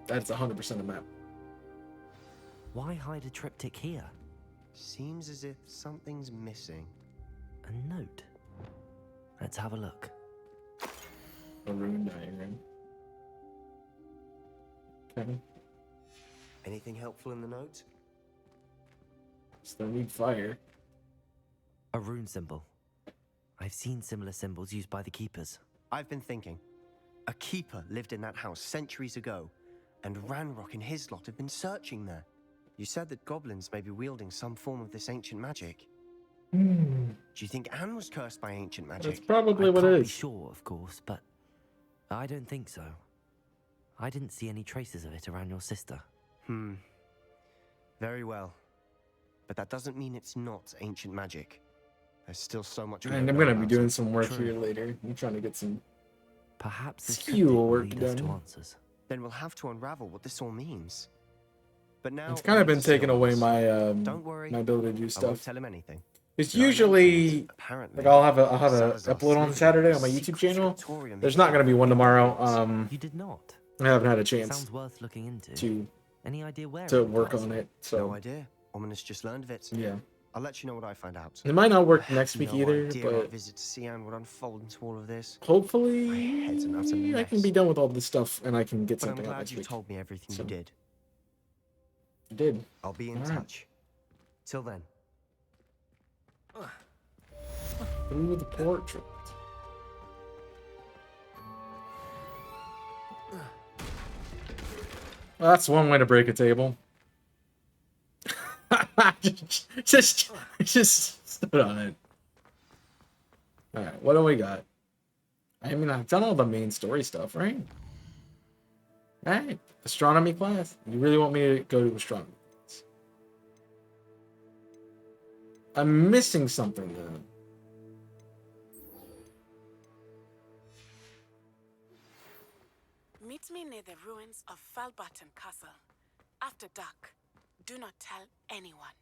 That's 100% a map. Why hide a triptych here? Seems as if something's missing. A note. Let's have a look. A rune diagram. Okay. Anything helpful in the note? Still need fire. A rune symbol. I've seen similar symbols used by the keepers. I've been thinking. A keeper lived in that house centuries ago, and Ranrock and his lot have been searching there. You said that goblins may be wielding some form of this ancient magic. Hmm. Do you think Anne was cursed by ancient magic? That's probably what it I can't is. be sure, of course, but I don't think so. I didn't see any traces of it around your sister. Very well. But that doesn't mean it's not ancient magic. There's still so much. And I'm gonna be doing some work here later. I'm trying to get some Perhaps this skill work lead us to done. answers. Then we'll have to unravel what this all means. But now It's kind of been taking away my Don't worry. my ability to do I won't stuff. tell him anything. It's But I usually apparently, like I'll have a Salazar upload on slid Saturday into on my a YouTube secret channel. scriptorium There's hidden not gonna be one tomorrow. You did not. I haven't had a chance Sounds worth looking into. to Any idea where? to it would work last? on it. So No idea. Ominous just learned of it. yeah, I'll let you know what I find out. it might not work I next have week no either, idea our but visit to Sian would unfold into all of this. hopefully head's an utter I can mess. be done with all this stuff and I can get But I'm something out glad next you week. told me everything So. you did. You did. I'll be in All right. touch. Till then. Through the portrait. Well, that's one way to break a table. just stood on it. All right, what do we got? I mean, I've done all the main story stuff, right? Right, astronomy class. You really want me to go to astronomy class? I'm missing something though. Meet me near the ruins of Falbaton Castle. After dark. Do not tell anyone.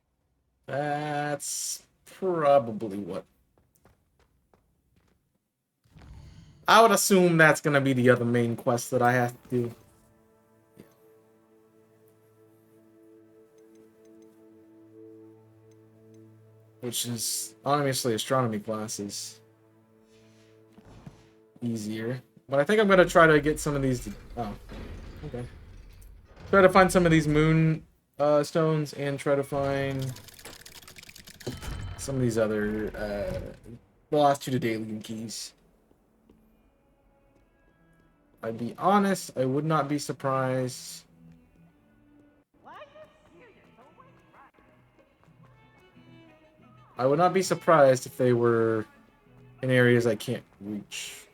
That's probably what. I would assume that's gonna be the other main quest that I have to do. Yeah. Which is obviously astronomy class is easier. But I think I'm gonna try to get some of these. Oh, okay. Try to find some of these moon stones and try to find some of these other the last two to Daedalian keys. I'd be honest, I would not be surprised. I would not be surprised if they were in areas I can't reach.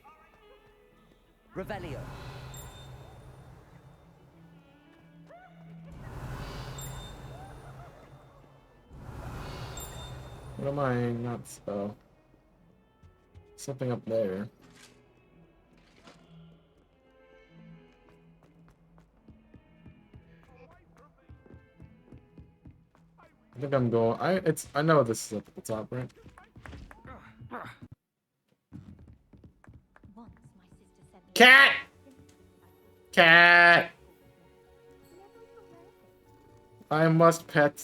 Revelio. What am I not? Oh, something up there. I think I'm going. I know this is up at the top, right? Cat! Cat! I must pet.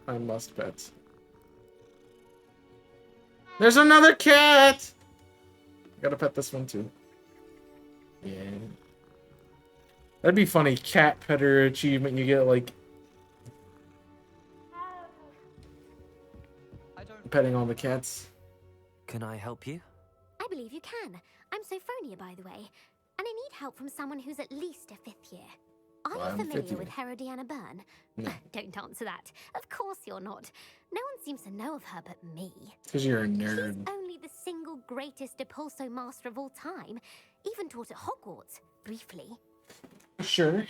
I must pet. There's another cat! I gotta pet this one too. Yeah. That'd be funny. Cat petter achievement. You get like petting all the cats. Can I help you? I believe you can. I'm Sophronia, by the way, and I need help from someone who's at least a 5th year. Are Well, I'm you familiar 5th year. with Herodiana Byrne? No. Don't answer that. Of course you're not. No one seems to know of her but me. Because you're a She's nerd. only the single greatest Depulso master of all time. Even taught at Hogwarts, briefly. Sure.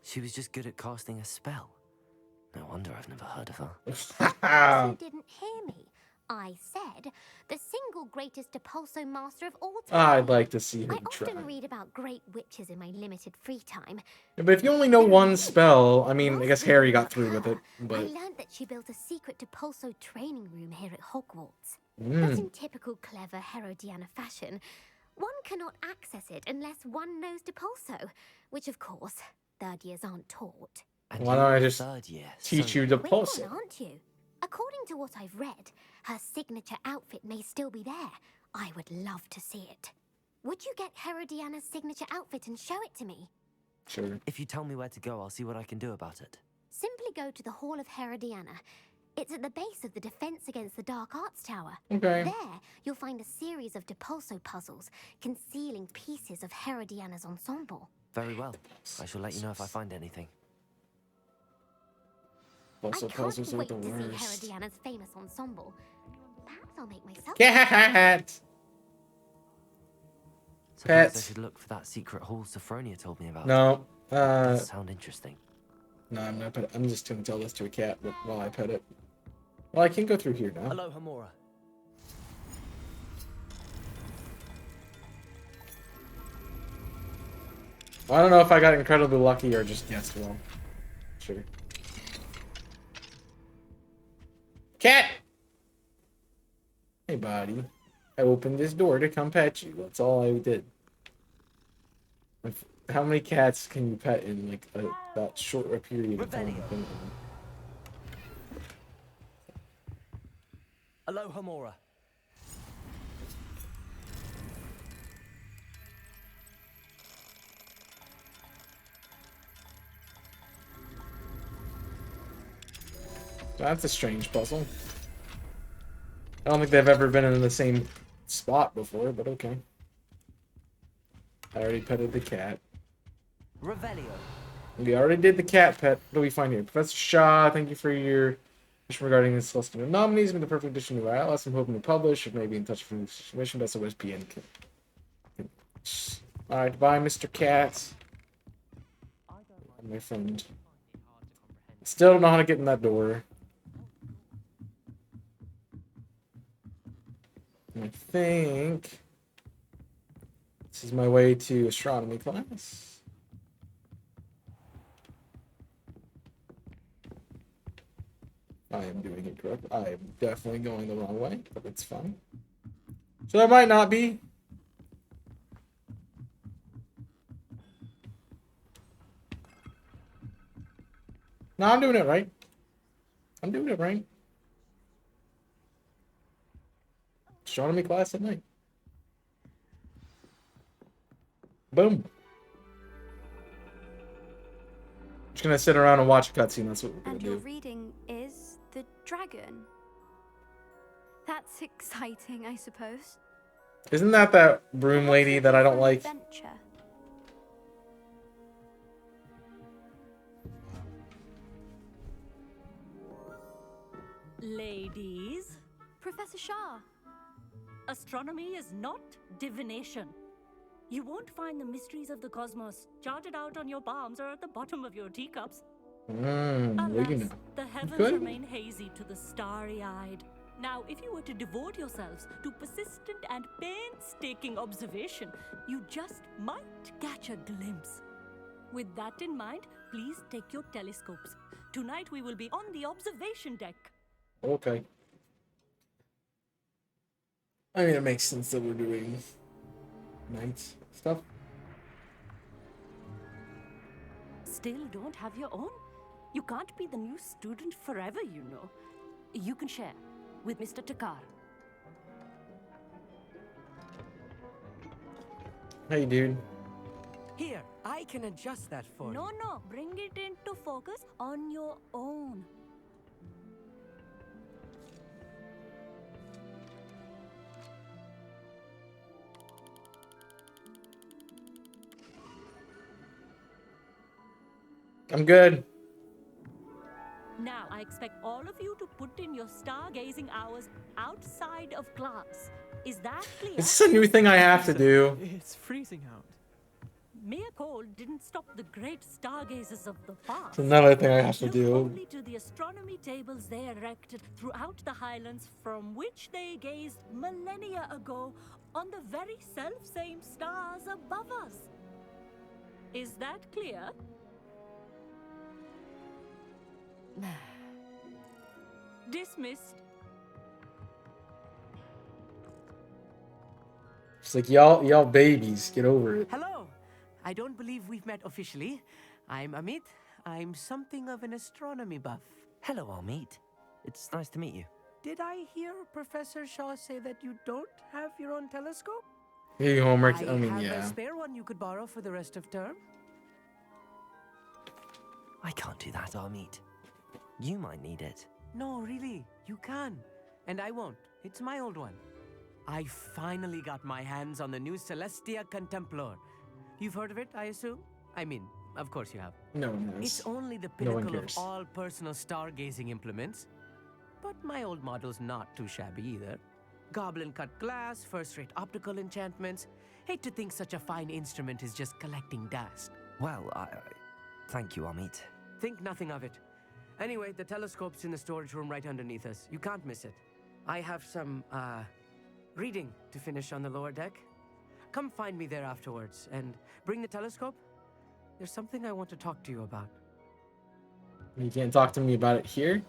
She was just good at casting a spell. No wonder I've never heard of her. You didn't hear me. I said the single greatest Depulso master of all time. I'd like to see her I try. often read about great witches in my limited free time. But if you only know one spell, I mean, I guess Harry got through with it, I but learned that she built a secret Depulso training room here at Hogwarts. Mm. But in typical clever Herodiana fashion, one cannot access it unless one knows Depulso, which of course, Third years aren't taught. Why don't I just third year, teach so you the Quick pulse? one, aren't you? According to what I've read, her signature outfit may still be there. I would love to see it. Would you get Herodiana's signature outfit and show it to me? Sure. If you tell me where to go, I'll see what I can do about it. Simply go to the Hall of Herodiana. It's at the base of the Defense Against the Dark Arts Tower. Okay. There, you'll find a series of Depulso puzzles concealing pieces of Herodiana's ensemble. Very well. I shall let you know if I find anything. Also, I can't puzzles are wait the to see worst. Herodiana's famous ensemble. Perhaps I'll make myself... Cat! Suppose Pets. I should look for that secret hall Sophronia told me about. No. Does sound interesting. No, I'm not. I'm just gonna tell this to a cat while I pet it. Well, I can go through here now. Hello, Hamura. I don't know if I got incredibly lucky or just guessed well. Sure. Cat! Hey, buddy. I opened this door to come pet you. That's all I did. How many cats can you pet in like that short a period of time? Hello, Hamura. That's a strange puzzle. I don't think they've ever been in the same spot before, but okay. I already petted the cat. Revelio. We already did the cat pet. What do we find here? Professor Shaw, thank you for your question regarding this list of nominees. Been the perfect addition to our atlas. I'm hoping to publish. It may be in touch with the situation. Best of West PN. Alright, bye, Mr. Cat. My friend. Still don't know how to get in that door. I think this is my way to astronomy class. I am doing it correct. I am definitely going the wrong way, but it's fine. So I might not be. No, I'm doing it right. I'm doing it right. Astronomy class at night. Boom. Just gonna sit around and watch a cutscene. That's what we're gonna And your do. reading is The Dragon. That's exciting, I suppose. Isn't that broom lady that I don't like? Adventure. Ladies, Professor Shah. astronomy is not divination. You won't find the mysteries of the cosmos charted out on your palms or at the bottom of your teacups. Well, you know. The heavens Good. remain hazy to the starry-eyed. Now, if you were to devote yourselves to persistent and painstaking observation, you just might catch a glimpse. With that in mind, please take your telescopes. Tonight we will be on the observation deck. Okay. I mean, it makes sense that we're doing night stuff. Still don't have your own? You can't be the new student forever, you know. You can share with Mr. Takar. Hey, dude. Here, I can adjust that for you. No, bring it into focus on your own. I'm good. Now, I expect all of you to put in your stargazing hours outside of class. Is that clear? Is this a new thing I have to do? It's freezing out. Mere cold didn't stop the great stargazers of the past. It's another thing I have to Look do. only to the astronomy tables they erected throughout the highlands from which they gazed millennia ago on the very self-same stars above us. Is that clear? Dismissed. It's like y'all babies, get over it. Hello. I don't believe we've met officially. I'm Amit. I'm something of an astronomy buff. Hello, Amit. It's nice to meet you. Did I hear Professor Shaw say that you don't have your own telescope? Hey, homework. I I mean, have yeah. a spare one you could borrow for the rest of term. I can't do that, Amit. You might need it. No, really, you can. And I won't. It's my old one. I finally got my hands on the new Celestia Contemplor. You've heard of it, I assume? I mean, of course you have. No one has. It's only the No one pinnacle of cares. all personal stargazing implements. But my old model's not too shabby either. Goblin-cut glass, first-rate optical enchantments. Hate to think such a fine instrument is just collecting dust. Well, thank you, Amit. Think nothing of it. Anyway, the telescope's in the storage room right underneath us. You can't miss it. I have some, reading to finish on the lower deck. Come find me there afterwards, and bring the telescope. There's something I want to talk to you about. You can't talk to me about it here?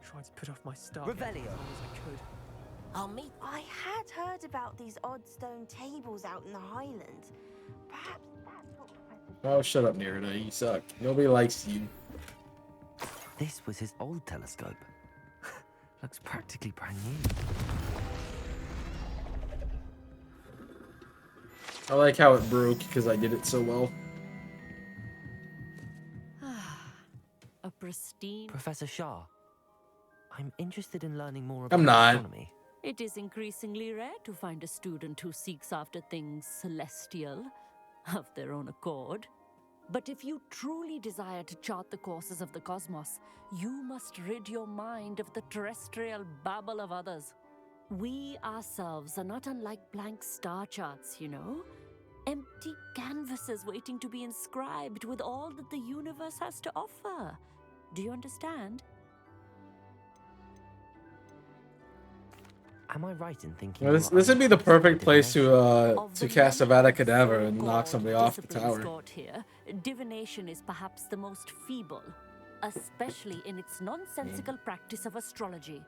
Tried to put off my star. Revelio. As long as I could. I'll meet. I had heard about these odd stone tables out in the Highlands. Perhaps that's what Professor Oh, shut up, Nerida. You suck. Nobody likes you. This was his old telescope. Looks practically brand new. I like how it broke because I did it so well. A pristine... Professor Shah, I'm interested in learning more about I'm not. astronomy. It is increasingly rare to find a student who seeks after things celestial, of their own accord. But if you truly desire to chart the courses of the cosmos, you must rid your mind of the terrestrial babble of others. We ourselves are not unlike blank star charts, you know? Empty canvases waiting to be inscribed with all that the universe has to offer. Do you understand? Am I right in thinking? Well, this would be the perfect place to cast a Vada Kedavra and knock somebody off the Disciplines tower. taught here, divination is perhaps the most feeble, especially in its nonsensical practice of astrology.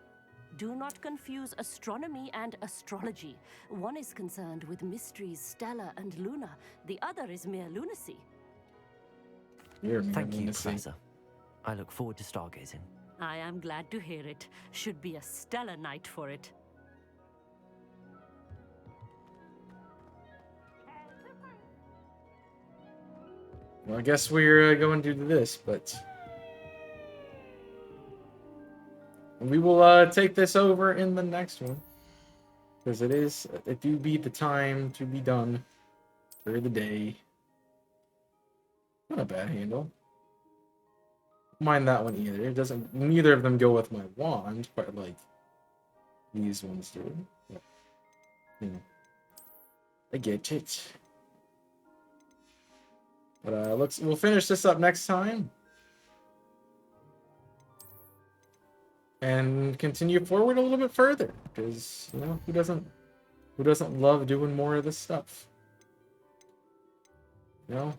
Do not confuse astronomy and astrology. One is concerned with mysteries stellar and lunar. The other is mere lunacy. Thank you, Professor. I look forward to stargazing. I am glad to hear it. Should be a stellar night for it. Well, I guess we're going to do this, but we will take this over in the next one, because it do be the time to be done for the day. Not a bad handle. Mind that one either. It doesn't. Neither of them go with my wand, quite like these ones do. But, you know, I get it. But we'll finish this up next time and continue forward a little bit further, because you know who doesn't love doing more of this stuff? You know,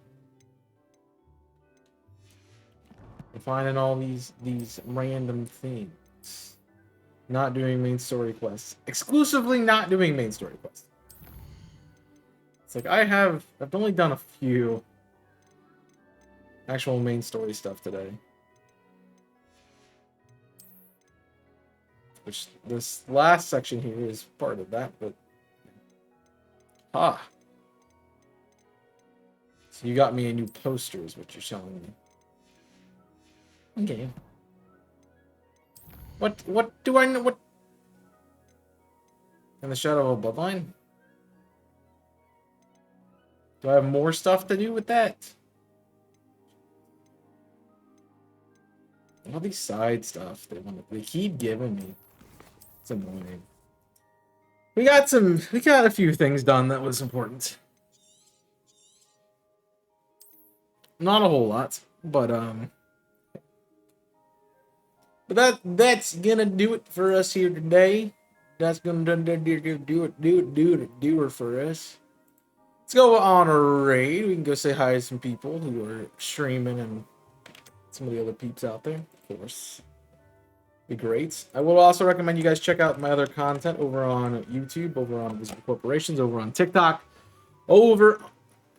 finding all these random things, not doing main story quests, exclusively not doing main story quests. It's like I've only done a few actual main story stuff today. Which this last section here is part of that, but so you got me a new poster is what you're showing me. Okay. What do I know? What? In the Shadow of Bloodline? Do I have more stuff to do with that? All these side stuff they keep giving me. It's annoying. We got a few things done that was important. Not a whole lot, but that's gonna do it for us here today. That's gonna do it for us. Let's go on a raid. We can go say hi to some people who are streaming and some of the other peeps out there, of course. Be great. I will also recommend you guys check out my other content over on YouTube, over on Visible Corporations, over on TikTok, over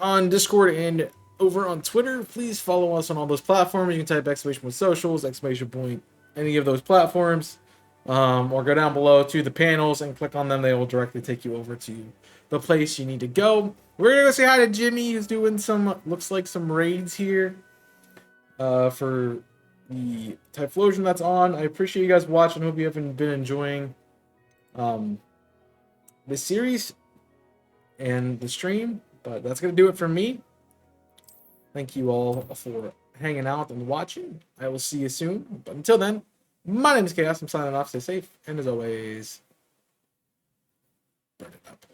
on Discord and over on Twitter. Please follow us on all those platforms. You can type exclamation point socials, exclamation point any of those platforms, or go down below to the panels and click on them. They will directly take you over to the place you need to go. We're gonna go say hi to Jimmy, who's doing some, looks like some raids here for the Typhlosion that's on. I appreciate you guys watching. Hope you have been enjoying this series and the stream. But that's gonna do it for me. Thank you all for hanging out and watching. I will see you soon. But until then, my name is Chaos. I'm signing off. Stay safe, and as always, burn it up.